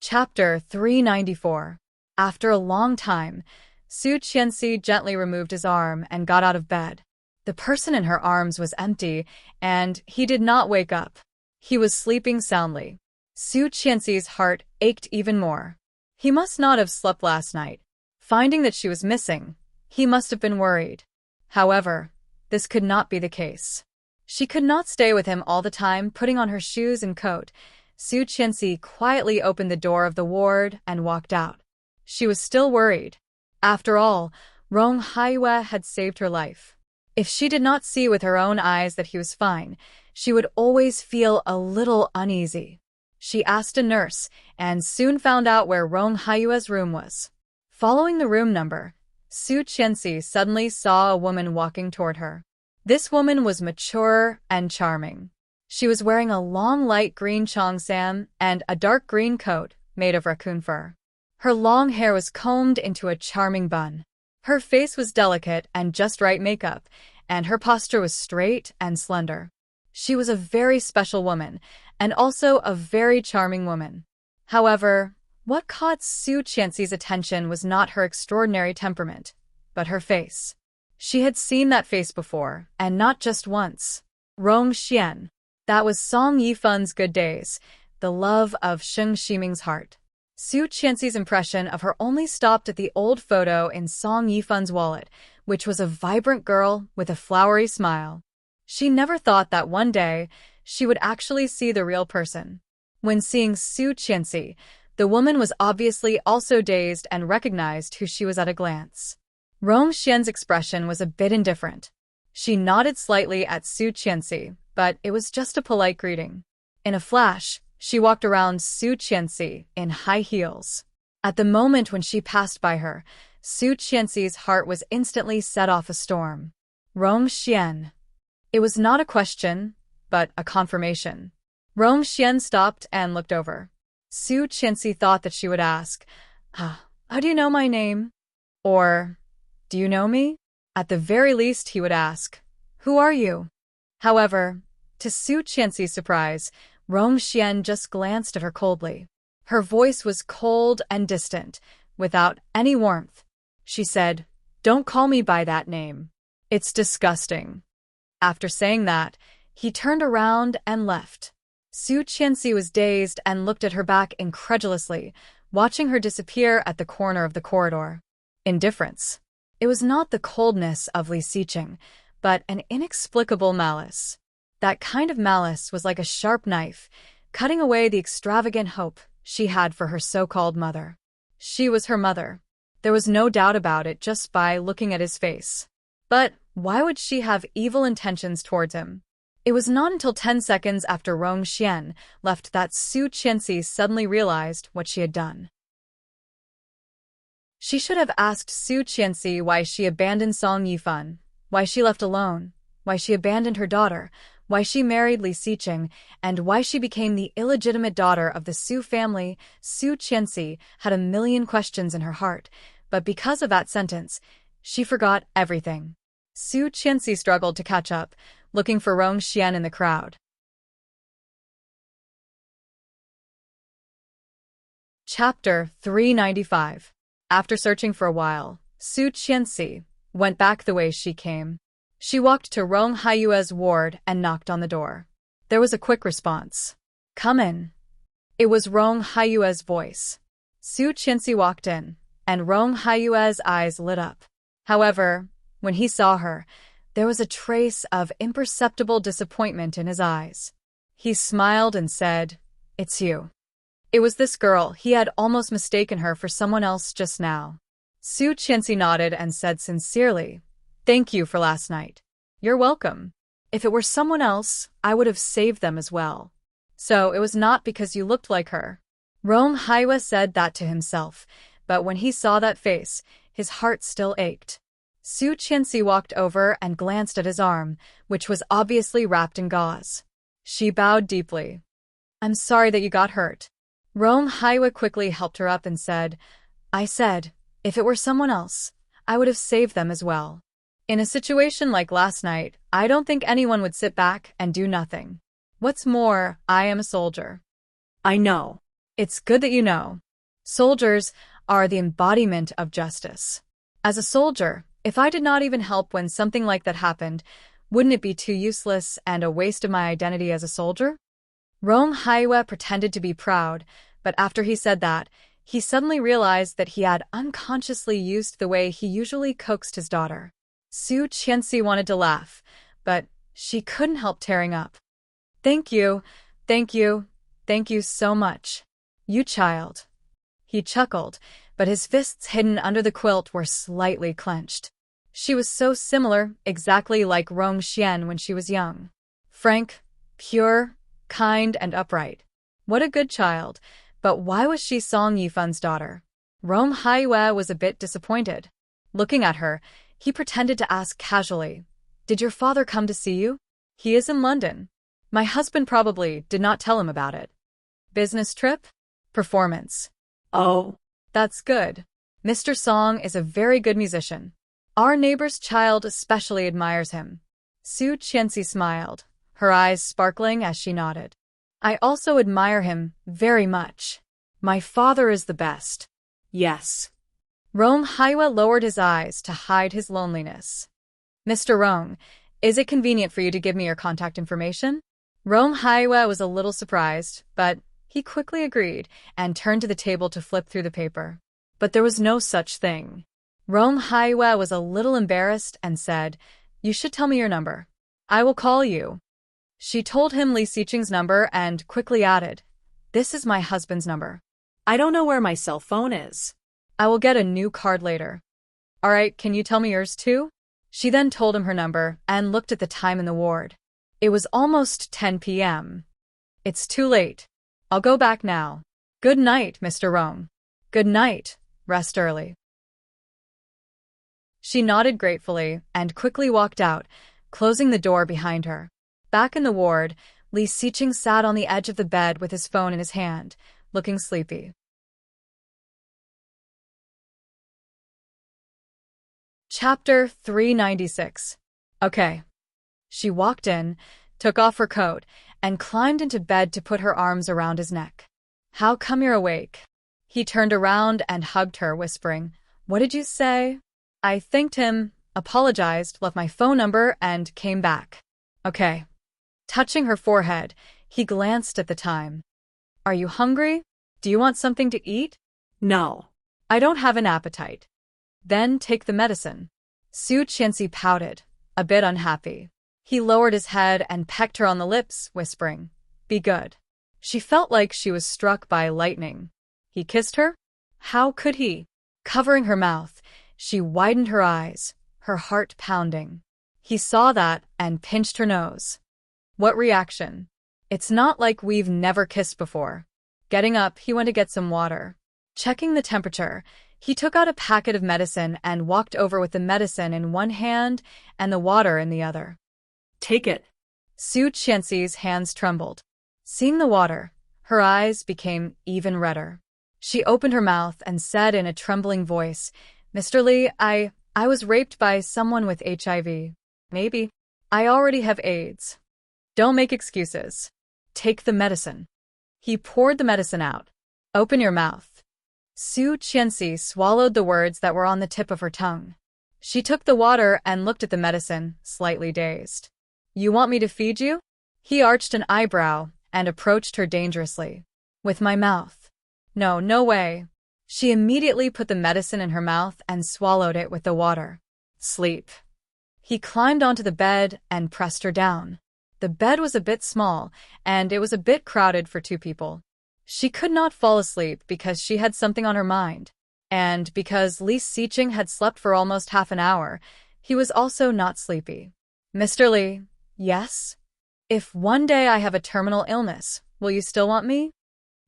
Chapter 394. After a long time, Su Qianxi gently removed his arm and got out of bed. The person in her arms was empty, and he did not wake up. He was sleeping soundly. Su Qianxi's heart ached even more. He must not have slept last night. Finding that she was missing, he must have been worried. However, this could not be the case. She could not stay with him all the time, putting on her shoes and coat. Su Qianxi quietly opened the door of the ward and walked out. She was still worried. After all, Rong Haiyue had saved her life. If she did not see with her own eyes that he was fine, she would always feel a little uneasy. She asked a nurse and soon found out where Rong Haiyue's room was. Following the room number, Su Qianxi suddenly saw a woman walking toward her. This woman was mature and charming. She was wearing a long light green cheongsam and a dark green coat made of raccoon fur. Her long hair was combed into a charming bun. Her face was delicate and just right makeup, and her posture was straight and slender. She was a very special woman, and also a very charming woman. However, what caught Su Qianxi's attention was not her extraordinary temperament, but her face. She had seen that face before, and not just once. Rong Xian. That was Song Yifun's good days, the love of Sheng Ximing's heart. Su Qianxi's impression of her only stopped at the old photo in Song Yifun's wallet, which was a vibrant girl with a flowery smile. She never thought that one day she would actually see the real person. When seeing Su Qianxi, the woman was obviously also dazed and recognized who she was at a glance. Rong Xian's expression was a bit indifferent. She nodded slightly at Su Qianxi, but it was just a polite greeting. In a flash, she walked around Su Qianxi in high heels. At the moment when she passed by her, Su Qianxi's heart was instantly set off a storm. Rong Xian. It was not a question, but a confirmation. Rong Xian stopped and looked over. Su Qianxi thought that she would ask, how do you know my name? Or, do you know me? At the very least, he would ask, who are you? However, to Su Qianxi's surprise, Rong Xian just glanced at her coldly. Her voice was cold and distant, without any warmth. She said, "Don't call me by that name. It's disgusting." After saying that, he turned around and left. Su Qianxi was dazed and looked at her back incredulously, watching her disappear at the corner of the corridor. Indifference. It was not the coldness of Li Xiqing, but an inexplicable malice. That kind of malice was like a sharp knife, cutting away the extravagant hope she had for her so-called mother. She was her mother. There was no doubt about it just by looking at his face. But why would she have evil intentions towards him? It was not until 10 seconds after Rong Xian left that Su Qianxi suddenly realized what she had done. She should have asked Su Qianxi why she abandoned Song Yifan, why she left alone, why she abandoned her daughter, why she married Li Xiqing, and why she became the illegitimate daughter of the Su family. Su Qianxi had a million questions in her heart, but because of that sentence, she forgot everything. Su Qianxi struggled to catch up, looking for Rong Xian in the crowd. Chapter 395. After searching for a while, Su Qianxi went back the way she came. She walked to Rong Haiyue's ward and knocked on the door. There was a quick response. "Come in." It was Rong Haiyue's voice. Su Qianxi walked in, and Rong Haiyue's eyes lit up. However, when he saw her, there was a trace of imperceptible disappointment in his eyes. He smiled and said, "It's you." It was this girl. He had almost mistaken her for someone else just now. Su Qianxi nodded and said sincerely, "Thank you for last night." "You're welcome. If it were someone else, I would have saved them as well. So it was not because you looked like her." Rong Haiyue said that to himself, but when he saw that face, his heart still ached. Su Qianxi walked over and glanced at his arm, which was obviously wrapped in gauze. She bowed deeply. "I'm sorry that you got hurt." Rong Haiyue quickly helped her up and said, "I said, if it were someone else, I would have saved them as well. In a situation like last night, I don't think anyone would sit back and do nothing. What's more, I am a soldier." I know. "It's good that you know. Soldiers are the embodiment of justice. As a soldier, if I did not even help when something like that happened, wouldn't it be too useless and a waste of my identity as a soldier?" Rong Haiyue pretended to be proud, but after he said that, he suddenly realized that he had unconsciously used the way he usually coaxed his daughter. Su Qianxi wanted to laugh, but she couldn't help tearing up. Thank you so much. You child." He chuckled, but his fists hidden under the quilt were slightly clenched. She was so similar, exactly like Rong Xian when she was young. Frank, pure, kind, and upright. What a good child, but why was she Song Yifan's daughter? Rong Haiyue was a bit disappointed. Looking at her, he pretended to ask casually, "Did your father come to see you?" "He is in London. My husband probably did not tell him about it." "Business trip?" "Performance." Oh, "That's good. Mr. Song is a very good musician. Our neighbor's child especially admires him." Su Qianxi smiled, her eyes sparkling as she nodded. "I also admire him very much. My father is the best." yes. Rong Haiyue lowered his eyes to hide his loneliness. "Mr. Rong, is it convenient for you to give me your contact information?" Rong Haiyue was a little surprised, but he quickly agreed and turned to the table to flip through the paper. But there was no such thing. Rong Haiyue was a little embarrassed and said, "You should tell me your number. I will call you." She told him Li Xiqing's number and quickly added, "This is my husband's number. I don't know where my cell phone is." I will get a new card later." "All right, can you tell me yours too?" She then told him her number and looked at the time in the ward. It was almost 10 p.m. "It's too late. I'll go back now. Good night, Mr. Rong." "Good night. Rest early." She nodded gratefully and quickly walked out, closing the door behind her. Back in the ward, Li Xiqing sat on the edge of the bed with his phone in his hand, looking sleepy. Chapter 396. Okay. She walked in, took off her coat, and climbed into bed to put her arms around his neck. "How come you're awake?" He turned around and hugged her, whispering, What did you say? I thanked him, apologized, left my phone number, and came back. Okay. Touching her forehead, he glanced at the time. Are you hungry? Do you want something to eat? No. I don't have an appetite. Then take the medicine. Su Qianxi pouted, a bit unhappy. He lowered his head and pecked her on the lips, whispering, Be good. She felt like she was struck by lightning. He kissed her? How could he? Covering her mouth, she widened her eyes, her heart pounding. He saw that and pinched her nose. What reaction? It's not like we've never kissed before. Getting up, he went to get some water. Checking the temperature, he took out a packet of medicine and walked over with the medicine in one hand and the water in the other. Take it. Su Qianxi's hands trembled. Seeing the water, her eyes became even redder. She opened her mouth and said in a trembling voice, Mr. Li, I was raped by someone with HIV. Maybe. I already have AIDS. Don't make excuses. Take the medicine. He poured the medicine out. Open your mouth. Su Qianxi swallowed the words that were on the tip of her tongue. She took the water and looked at the medicine, slightly dazed. You want me to feed you? He arched an eyebrow and approached her dangerously. With my mouth. No, no way. She immediately put the medicine in her mouth and swallowed it with the water. Sleep. He climbed onto the bed and pressed her down. The bed was a bit small, and it was a bit crowded for two people. She could not fall asleep because she had something on her mind, and because Li Xiqing had slept for almost half an hour, he was also not sleepy. Mr. Li, yes? If one day I have a terminal illness, will you still want me?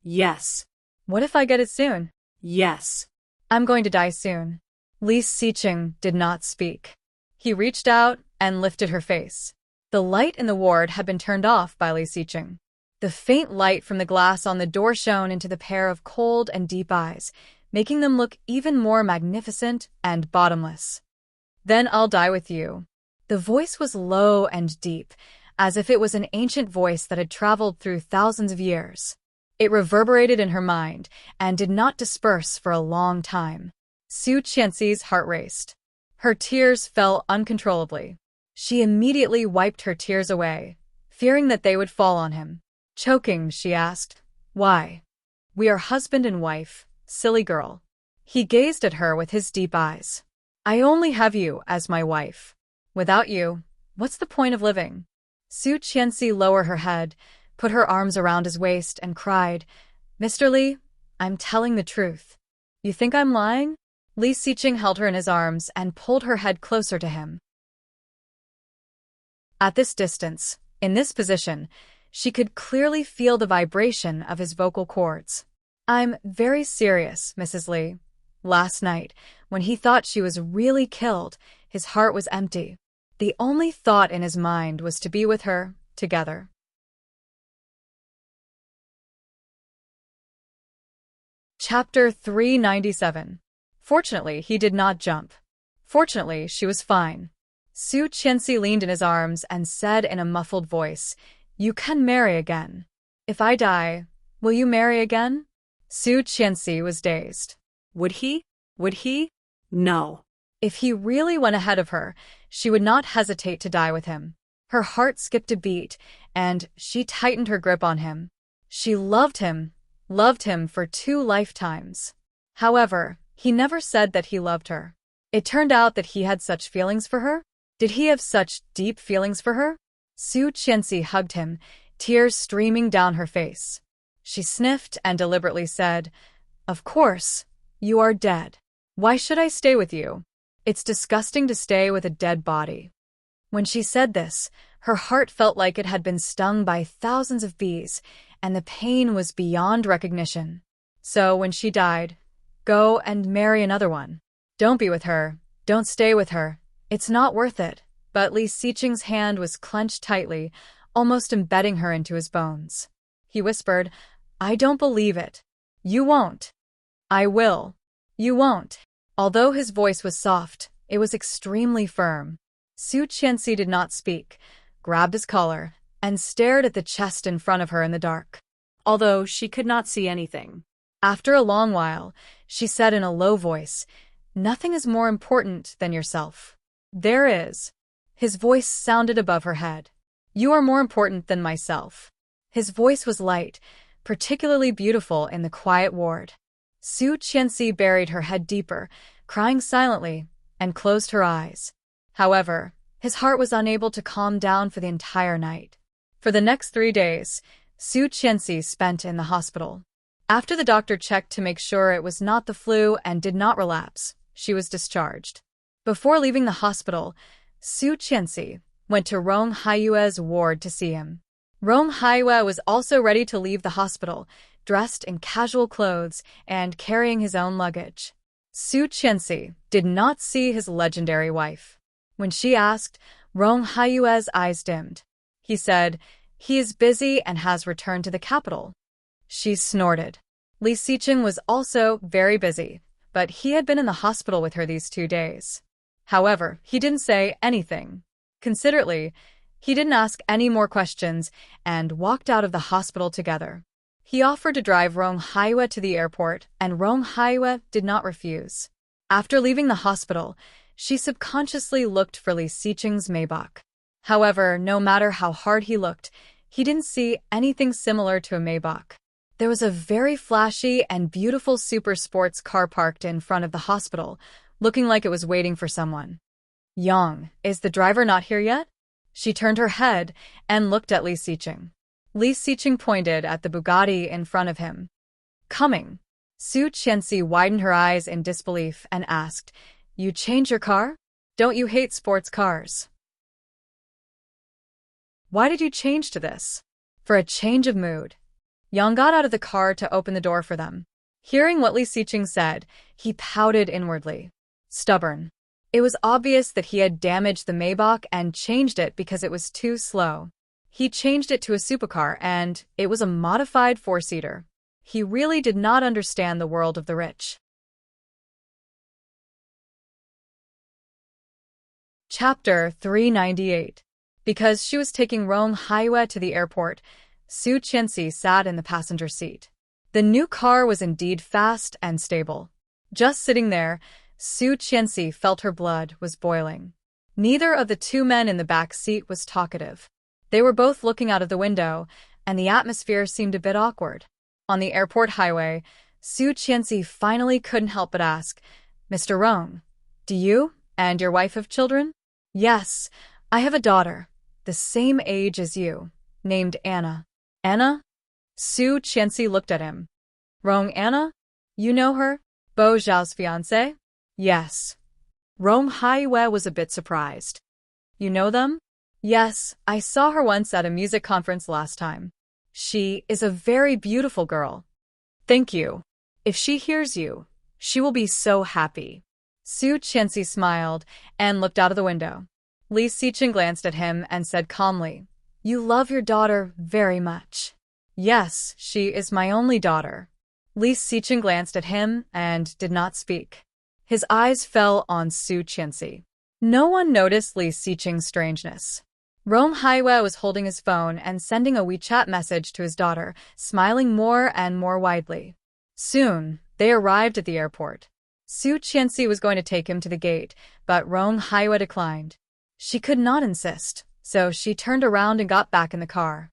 Yes. What if I get it soon? Yes. I'm going to die soon. Li Xiqing did not speak. He reached out and lifted her face. The light in the ward had been turned off by Li Xiqing. The faint light from the glass on the door shone into the pair of cold and deep eyes, making them look even more magnificent and bottomless. Then I'll die with you. The voice was low and deep, as if it was an ancient voice that had traveled through thousands of years. It reverberated in her mind and did not disperse for a long time. Su Qianxi's heart raced. Her tears fell uncontrollably. She immediately wiped her tears away, fearing that they would fall on him. Choking, she asked, Why? We are husband and wife, silly girl. He gazed at her with his deep eyes. I only have you as my wife. Without you, what's the point of living? Su Qianxi lowered her head, put her arms around his waist, and cried, Mr. Li, I'm telling the truth. You think I'm lying? Li Xiqing held her in his arms and pulled her head closer to him. At this distance, in this position, she could clearly feel the vibration of his vocal cords. I'm very serious, Mrs. Li. Last night, when he thought she was really killed, his heart was empty. The only thought in his mind was to be with her, together. Chapter 397. Fortunately, he did not jump. Fortunately, she was fine. Su Qianxi leaned in his arms and said in a muffled voice, You can marry again. If I die, will you marry again? Su Qianxi was dazed. Would he? Would he? No. If he really went ahead of her, she would not hesitate to die with him. Her heart skipped a beat, and she tightened her grip on him. She loved him for 2 lifetimes. However, he never said that he loved her. It turned out that he had such feelings for her. Did he have such deep feelings for her? Su Qianxi hugged him, tears streaming down her face. She sniffed and deliberately said, Of course, you are dead. Why should I stay with you? It's disgusting to stay with a dead body. When she said this, her heart felt like it had been stung by thousands of bees, and the pain was beyond recognition. So when she died, go and marry another one. Don't be with her. Don't stay with her. It's not worth it. But Li Xiqing's hand was clenched tightly, almost embedding her into his bones. He whispered, I don't believe it. You won't. I will. You won't. Although his voice was soft, it was extremely firm. Su Qianxi did not speak, grabbed his collar, and stared at the chest in front of her in the dark. Although she could not see anything. After a long while, she said in a low voice, Nothing is more important than yourself. There is. His voice sounded above her head. You are more important than myself. His voice was light, particularly beautiful in the quiet ward. Su Qianxi buried her head deeper, crying silently, and closed her eyes. However, his heart was unable to calm down for the entire night. For the next 3 days, Su Qianxi spent in the hospital. After the doctor checked to make sure it was not the flu and did not relapse, she was discharged. Before leaving the hospital, Su Qianxi went to Rong Haiyue's ward to see him. Rong Haiyue was also ready to leave the hospital, dressed in casual clothes and carrying his own luggage. Su Qianxi did not see his legendary wife. When she asked, Rong Haiyue's eyes dimmed. He said, "He is busy and has returned to the capital." She snorted. Li Xiqing was also very busy, but he had been in the hospital with her these 2 days. However, he didn't say anything. Considerately, he didn't ask any more questions and walked out of the hospital together. He offered to drive Rong Haiyue to the airport, and Rong Haiyue did not refuse. After leaving the hospital, she subconsciously looked for Li Xiqing's Maybach. However, no matter how hard he looked, he didn't see anything similar to a Maybach. There was a very flashy and beautiful super sports car parked in front of the hospital, looking like it was waiting for someone. Yang, is the driver not here yet? She turned her head and looked at Li Xiqing. Li Xiqing pointed at the Bugatti in front of him. Coming. Su Qianxi widened her eyes in disbelief and asked, "You change your car? Don't you hate sports cars? Why did you change to this?" For a change of mood. Yang got out of the car to open the door for them. Hearing what Li Xiqing said, he pouted inwardly. Stubborn. It was obvious that he had damaged the Maybach and changed it because it was too slow. He changed it to a supercar and it was a modified 4-seater. He really did not understand the world of the rich. Chapter 398. Because she was taking Rong Haiyue to the airport, Su Qianxi sat in the passenger seat. The new car was indeed fast and stable. Just sitting there, Su Qianxi felt her blood was boiling. Neither of the 2 men in the back seat was talkative. They were both looking out of the window, and the atmosphere seemed a bit awkward. On the airport highway, Su Qianxi finally couldn't help but ask, "Mr. Rong, do you and your wife have children?" "Yes, I have a daughter, the same age as you, named Anna." "Anna?" Su Qianxi looked at him. "Rong Anna? You know her? Bo Zhao's fiancée?" "Yes." Rong Haiyue was a bit surprised. "You know them?" "Yes, I saw her once at a music conference last time. She is a very beautiful girl." "Thank you. If she hears you, she will be so happy." Su Qianxi smiled and looked out of the window. Li Xiqing glanced at him and said calmly, "You love your daughter very much." "Yes, she is my only daughter." Li Xiqing glanced at him and did not speak. His eyes fell on Su Qianxi. No one noticed Li Xiqing's strangeness. Rong Haiyue was holding his phone and sending a WeChat message to his daughter, smiling more and more widely. Soon, they arrived at the airport. Su Qianxi was going to take him to the gate, but Rong Haiyue declined. She could not insist, so she turned around and got back in the car.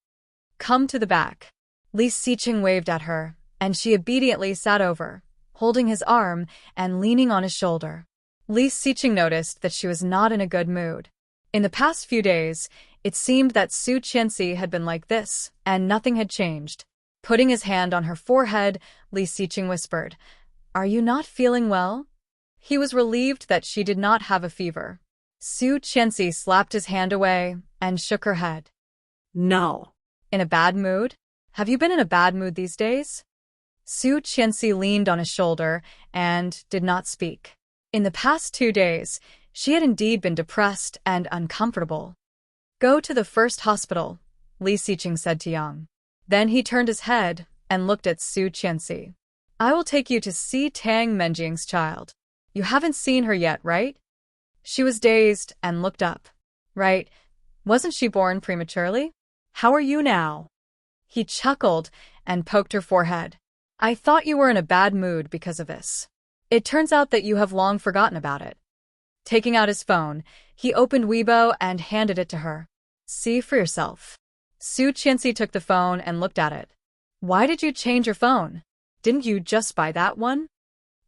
"Come to the back." Li Xiqing waved at her, and she obediently sat over, holding his arm and leaning on his shoulder. Li Xiqing noticed that she was not in a good mood. In the past few days, it seemed that Su Qianxi had been like this, and nothing had changed. Putting his hand on her forehead, Li Xiqing whispered, "Are you not feeling well?" He was relieved that she did not have a fever. Su Qianxi slapped his hand away and shook her head. No. "In a bad mood? Have you been in a bad mood these days?" Su Qianxi leaned on his shoulder and did not speak. In the past 2 days, she had indeed been depressed and uncomfortable. "Go to the first hospital," Li Xiqing said to Yang. Then he turned his head and looked at Su Qianxi. "I will take you to see Tang Menjing's child. You haven't seen her yet, right?" She was dazed and looked up. "Right. Wasn't she born prematurely? How are you now?" He chuckled and poked her forehead. "I thought you were in a bad mood because of this." It turns out that you have long forgotten about it. Taking out his phone, he opened Weibo and handed it to her. See for yourself. Su Qianxi took the phone and looked at it. Why did you change your phone? Didn't you just buy that one?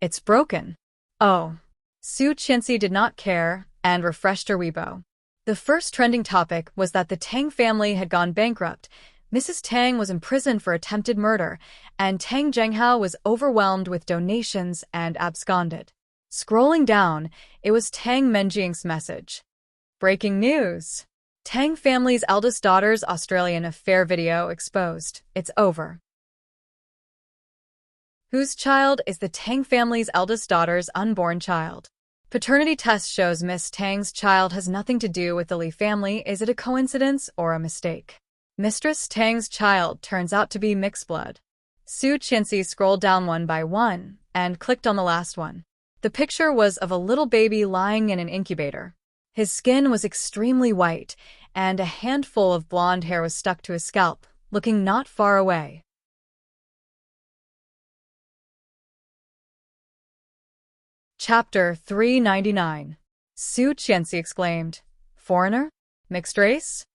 It's broken. Oh. Su Qianxi did not care and refreshed her Weibo. The first trending topic was that the Tang family had gone bankrupt. Mrs. Tang was imprisoned for attempted murder, and Tang Zhenghao was overwhelmed with donations and absconded. Scrolling down, it was Tang Menjing's message. Breaking news! Tang family's eldest daughter's Australian affair video exposed. It's over. Whose child is the Tang family's eldest daughter's unborn child? Paternity test shows Miss Tang's child has nothing to do with the Li family. Is it a coincidence or a mistake? Mistress Tang's child turns out to be mixed blood. Su Qianxi scrolled down one by one and clicked on the last one. The picture was of a little baby lying in an incubator. His skin was extremely white, and a handful of blonde hair was stuck to his scalp, looking not far away. Chapter 399. Su Qianxi exclaimed, Foreigner? Mixed race?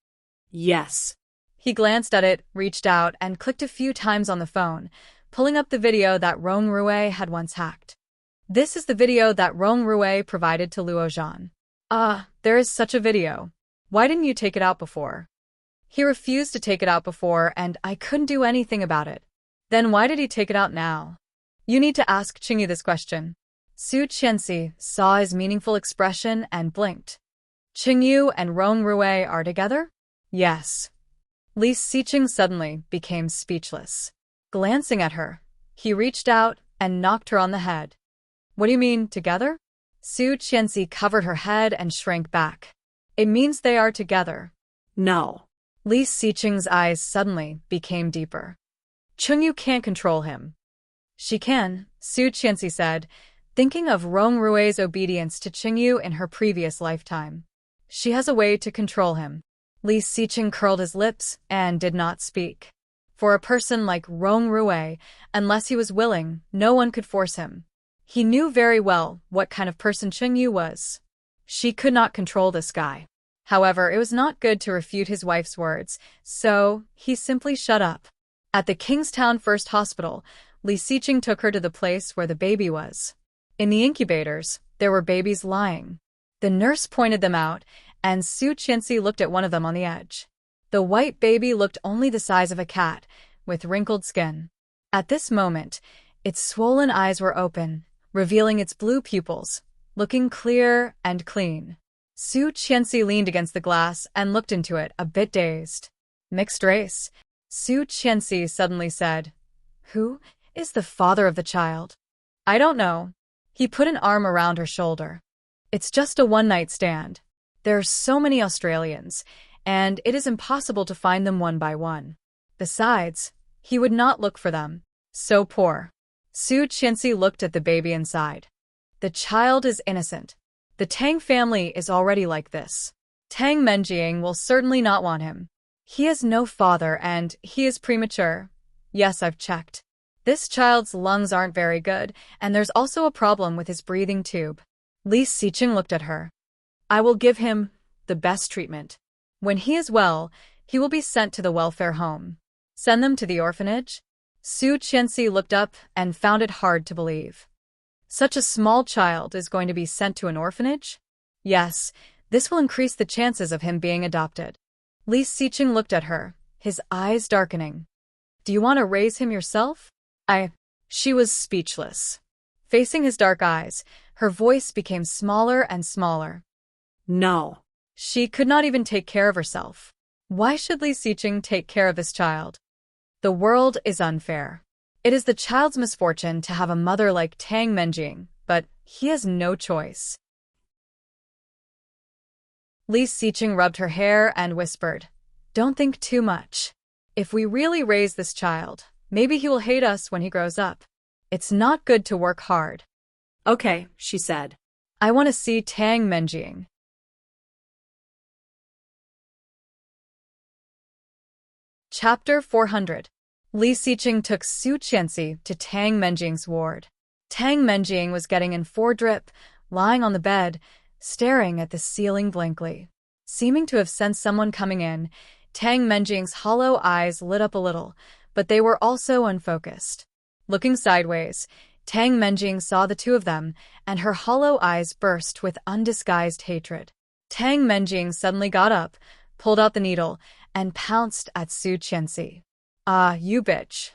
Yes. He glanced at it, reached out, and clicked a few times on the phone, pulling up the video that Rong Rui had once hacked. This is the video that Rong Rui provided to Luo Zhan. There is such a video. Why didn't you take it out before? He refused to take it out before, and I couldn't do anything about it. Then why did he take it out now? You need to ask Qingyu this question. Su Qianxi saw his meaningful expression and blinked. Qingyu and Rong Rui are together? Yes. Li Xiqing suddenly became speechless. Glancing at her, he reached out and knocked her on the head. What do you mean, together? Su Qianxi covered her head and shrank back. It means they are together. No. Li Xiqing's eyes suddenly became deeper. Qingyu can't control him. She can, Su Qianxi said, thinking of Rong Rui's obedience to Qingyu in her previous lifetime. She has a way to control him. Li Xiqing curled his lips and did not speak. For a person like Rong Rui, unless he was willing, no one could force him. He knew very well what kind of person Qingyu was. She could not control this guy. However, it was not good to refute his wife's words, so he simply shut up. At the Kingstown First Hospital, Li Xiqing took her to the place where the baby was. In the incubators, there were babies lying. The nurse pointed them out, and Su Qianxi looked at one of them on the edge. The white baby looked only the size of a cat, with wrinkled skin. At this moment, its swollen eyes were open, revealing its blue pupils, looking clear and clean. Su Qianxi leaned against the glass and looked into it, a bit dazed. Mixed race. Su Qianxi suddenly said, Who is the father of the child? I don't know. He put an arm around her shoulder. It's just a one-night stand. There are so many Australians, and it is impossible to find them one by one. Besides, he would not look for them. So poor. Su Qianxi looked at the baby inside. The child is innocent. The Tang family is already like this. Tang Menjing will certainly not want him. He has no father and he is premature. Yes, I've checked. This child's lungs aren't very good, and there's also a problem with his breathing tube. Li Xiqing looked at her. I will give him the best treatment. When he is well, he will be sent to the welfare home. Send them to the orphanage? Su Qianxi looked up and found it hard to believe. Such a small child is going to be sent to an orphanage? Yes, this will increase the chances of him being adopted. Li Xiqing looked at her, his eyes darkening. Do you want to raise him yourself? She was speechless. Facing his dark eyes, her voice became smaller and smaller. No. She could not even take care of herself. Why should Li Xiqing take care of this child? The world is unfair. It is the child's misfortune to have a mother like Tang Menjing, but he has no choice. Li Xiqing rubbed her hair and whispered, Don't think too much. If we really raise this child, maybe he will hate us when he grows up. It's not good to work hard. Okay, she said. I want to see Tang Menjing. Chapter 400. Li Xiqing took Su Qianxi to Tang Menjing's ward. Tang Menjing was getting in 4-drip, lying on the bed, staring at the ceiling blankly. Seeming to have sensed someone coming in, Tang Menjing's hollow eyes lit up a little, but they were also unfocused. Looking sideways, Tang Menjing saw the two of them, and her hollow eyes burst with undisguised hatred. Tang Menjing suddenly got up, pulled out the needle, and pounced at Su Qianxi. "Ah, you bitch."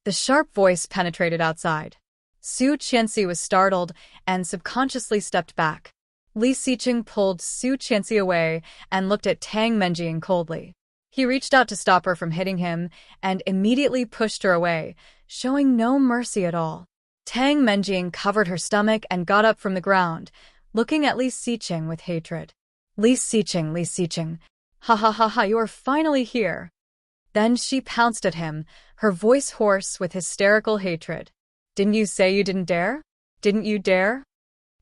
The sharp voice penetrated outside. Su Qianxi was startled and subconsciously stepped back. Li Xiqing pulled Su Qianxi away and looked at Tang Menjing coldly. He reached out to stop her from hitting him and immediately pushed her away, showing no mercy at all. Tang Menjing covered her stomach and got up from the ground, looking at Li Xiqing with hatred. Li Xiqing, ha ha ha ha, you are finally here." Then she pounced at him, her voice hoarse with hysterical hatred. "Didn't you say you didn't dare? Didn't you dare?"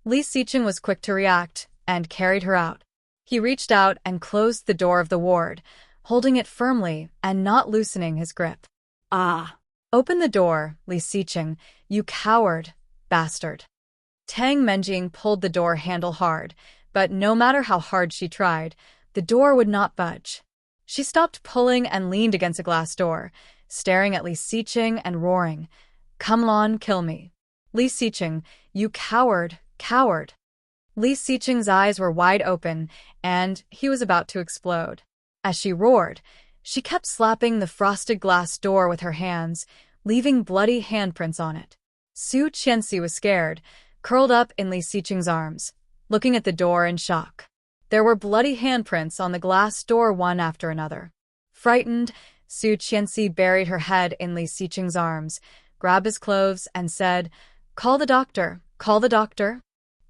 Li Xiqing was quick to react and carried her out. He reached out and closed the door of the ward, holding it firmly and not loosening his grip. Ah. "Open the door, Li Xiqing, you coward, bastard." Tang Menjing pulled the door handle hard, but no matter how hard she tried, the door would not budge. She stopped pulling and leaned against a glass door, staring at Li Xiqing and roaring, "Come on, kill me. Li Xiqing, you coward, coward." Li Xiqing's eyes were wide open, and he was about to explode. As she roared, she kept slapping the frosted glass door with her hands, leaving bloody handprints on it. Su Qianxi was scared, curled up in Li Xiqing's arms, looking at the door in shock. There were bloody handprints on the glass door one after another. Frightened, Su Qianxi buried her head in Li Xiqing's arms, grabbed his clothes, and said, "Call the doctor, call the doctor."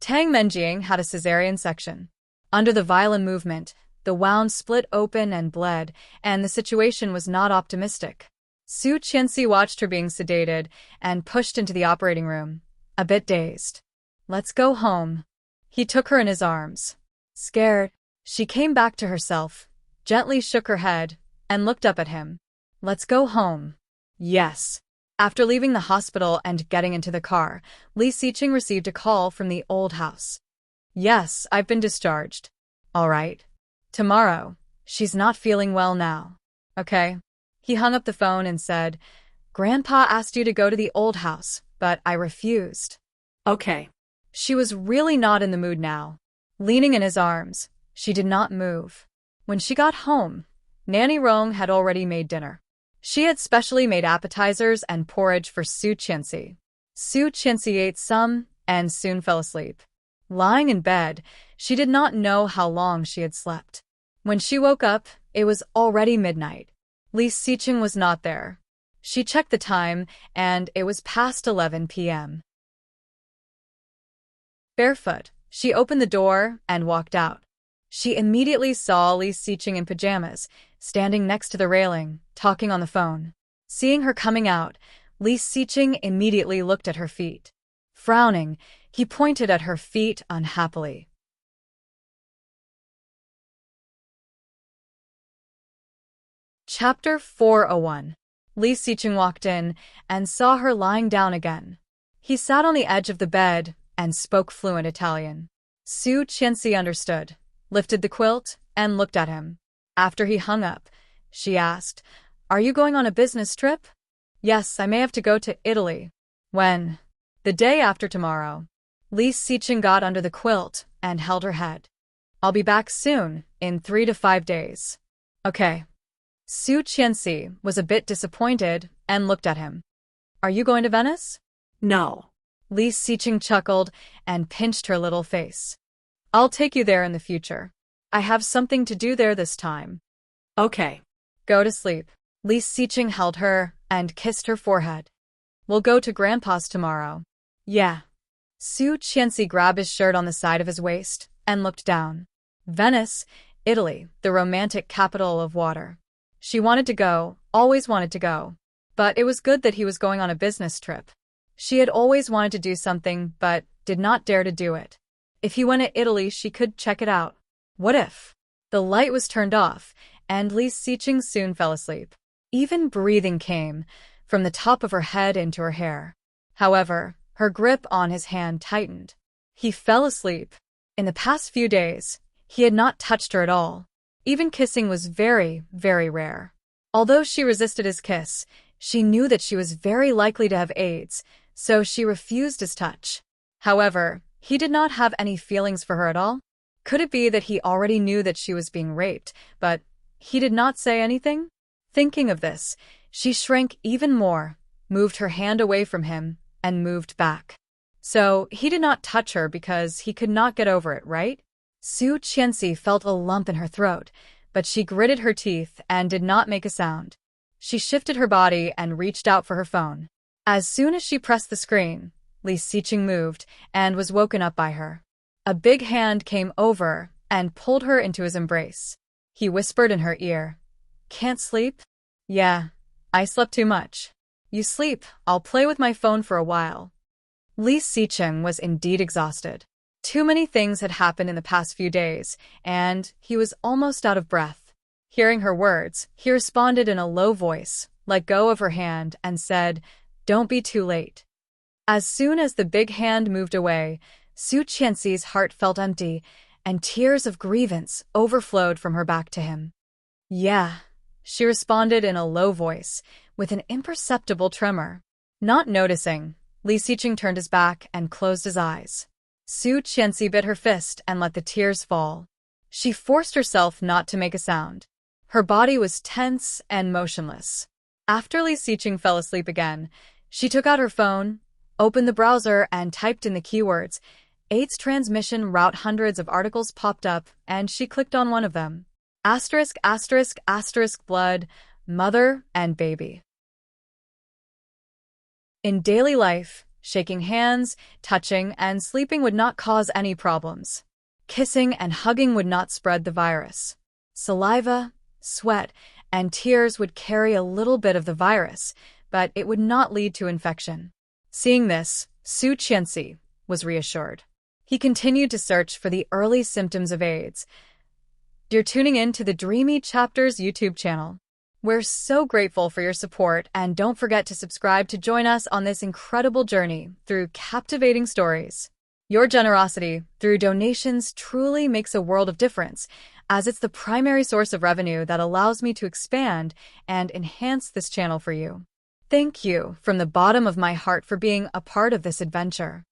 Tang Menjing had a cesarean section. Under the violent movement, the wound split open and bled, and the situation was not optimistic. Su Qianxi watched her being sedated and pushed into the operating room, a bit dazed. "Let's go home." He took her in his arms. Scared, she came back to herself, gently shook her head, and looked up at him. "Let's go home." "Yes." After leaving the hospital and getting into the car, Li Xiqing received a call from the old house. "Yes, I've been discharged." "All right. Tomorrow. She's not feeling well now." "Okay." He hung up the phone and said, "Grandpa asked you to go to the old house, but I refused." Okay. She was really not in the mood now. Leaning in his arms, she did not move. When she got home, Nanny Rong had already made dinner. She had specially made appetizers and porridge for Su Qianxi. Su Qianxi ate some and soon fell asleep. Lying in bed, she did not know how long she had slept. When she woke up, it was already midnight. Li Xiqing was not there. She checked the time, and it was past 11 p.m. Barefoot, she opened the door and walked out. She immediately saw Li Xiqing in pajamas, standing next to the railing, talking on the phone. Seeing her coming out, Li Xiqing immediately looked at her feet. Frowning, he pointed at her feet unhappily. Chapter 401. Li Xiqing walked in and saw her lying down again. He sat on the edge of the bed and spoke fluent Italian. Su Qianxi understood, lifted the quilt, and looked at him. After he hung up, she asked, "Are you going on a business trip?" "Yes, I may have to go to Italy." "When?" "The day after tomorrow." Li Xiqing got under the quilt and held her head. "I'll be back soon, in 3 to 5 days." "Okay." Su Qianxi was a bit disappointed and looked at him. "Are you going to Venice?" No. Li Xiqing chuckled and pinched her little face. "I'll take you there in the future. I have something to do there this time." Okay. "Go to sleep." Li Xiqing held her and kissed her forehead. "We'll go to Grandpa's tomorrow." "Yeah." Su Qianxi grabbed his shirt on the side of his waist and looked down. Venice, Italy, the romantic capital of water. She wanted to go, always wanted to go. But it was good that he was going on a business trip. She had always wanted to do something but did not dare to do it. If he went to Italy, she could check it out. What if? The light was turned off, and Li Xiqing soon fell asleep. Even breathing came, from the top of her head into her hair. However, Her grip on his hand tightened. He fell asleep. In the past few days, he had not touched her at all. Even kissing was very, very rare. Although she resisted his kiss, she knew that she was very likely to have AIDS, so she refused his touch. However, he did not have any feelings for her at all. Could it be that he already knew that she was being raped, but he did not say anything? Thinking of this, she shrank even more, moved her hand away from him, and moved back. So, he did not touch her because he could not get over it, right? Su Qianxi felt a lump in her throat, but she gritted her teeth and did not make a sound. She shifted her body and reached out for her phone. As soon as she pressed the screen, Li Xiqing moved and was woken up by her. A big hand came over and pulled her into his embrace. He whispered in her ear, "Can't sleep?" "Yeah, I slept too much." "You sleep, I'll play with my phone for a while." Li Xiqing was indeed exhausted. Too many things had happened in the past few days, and he was almost out of breath. Hearing her words, he responded in a low voice, let go of her hand, and said, "Don't be too late." As soon as the big hand moved away, Su Qianxi's heart felt empty, and tears of grievance overflowed from her back to him. "Yeah," she responded in a low voice, with an imperceptible tremor. Not noticing, Li Xiqing turned his back and closed his eyes. Su Qianxi bit her fist and let the tears fall. She forced herself not to make a sound. Her body was tense and motionless. After Li Xiqing fell asleep again, she took out her phone, opened the browser, and typed in the keywords. AIDS transmission route. Hundreds of articles popped up, and she clicked on one of them. Asterisk, asterisk, asterisk, blood, mother, and baby. In daily life, shaking hands, touching, and sleeping would not cause any problems. Kissing and hugging would not spread the virus. Saliva, sweat, and tears would carry a little bit of the virus, but it would not lead to infection. Seeing this, Su Qianxi was reassured. He continued to search for the early symptoms of AIDS. You're tuning in to the Dreamy Chapters YouTube channel. We're so grateful for your support, and don't forget to subscribe to join us on this incredible journey through captivating stories. Your generosity through donations truly makes a world of difference, as it's the primary source of revenue that allows me to expand and enhance this channel for you. Thank you from the bottom of my heart for being a part of this adventure.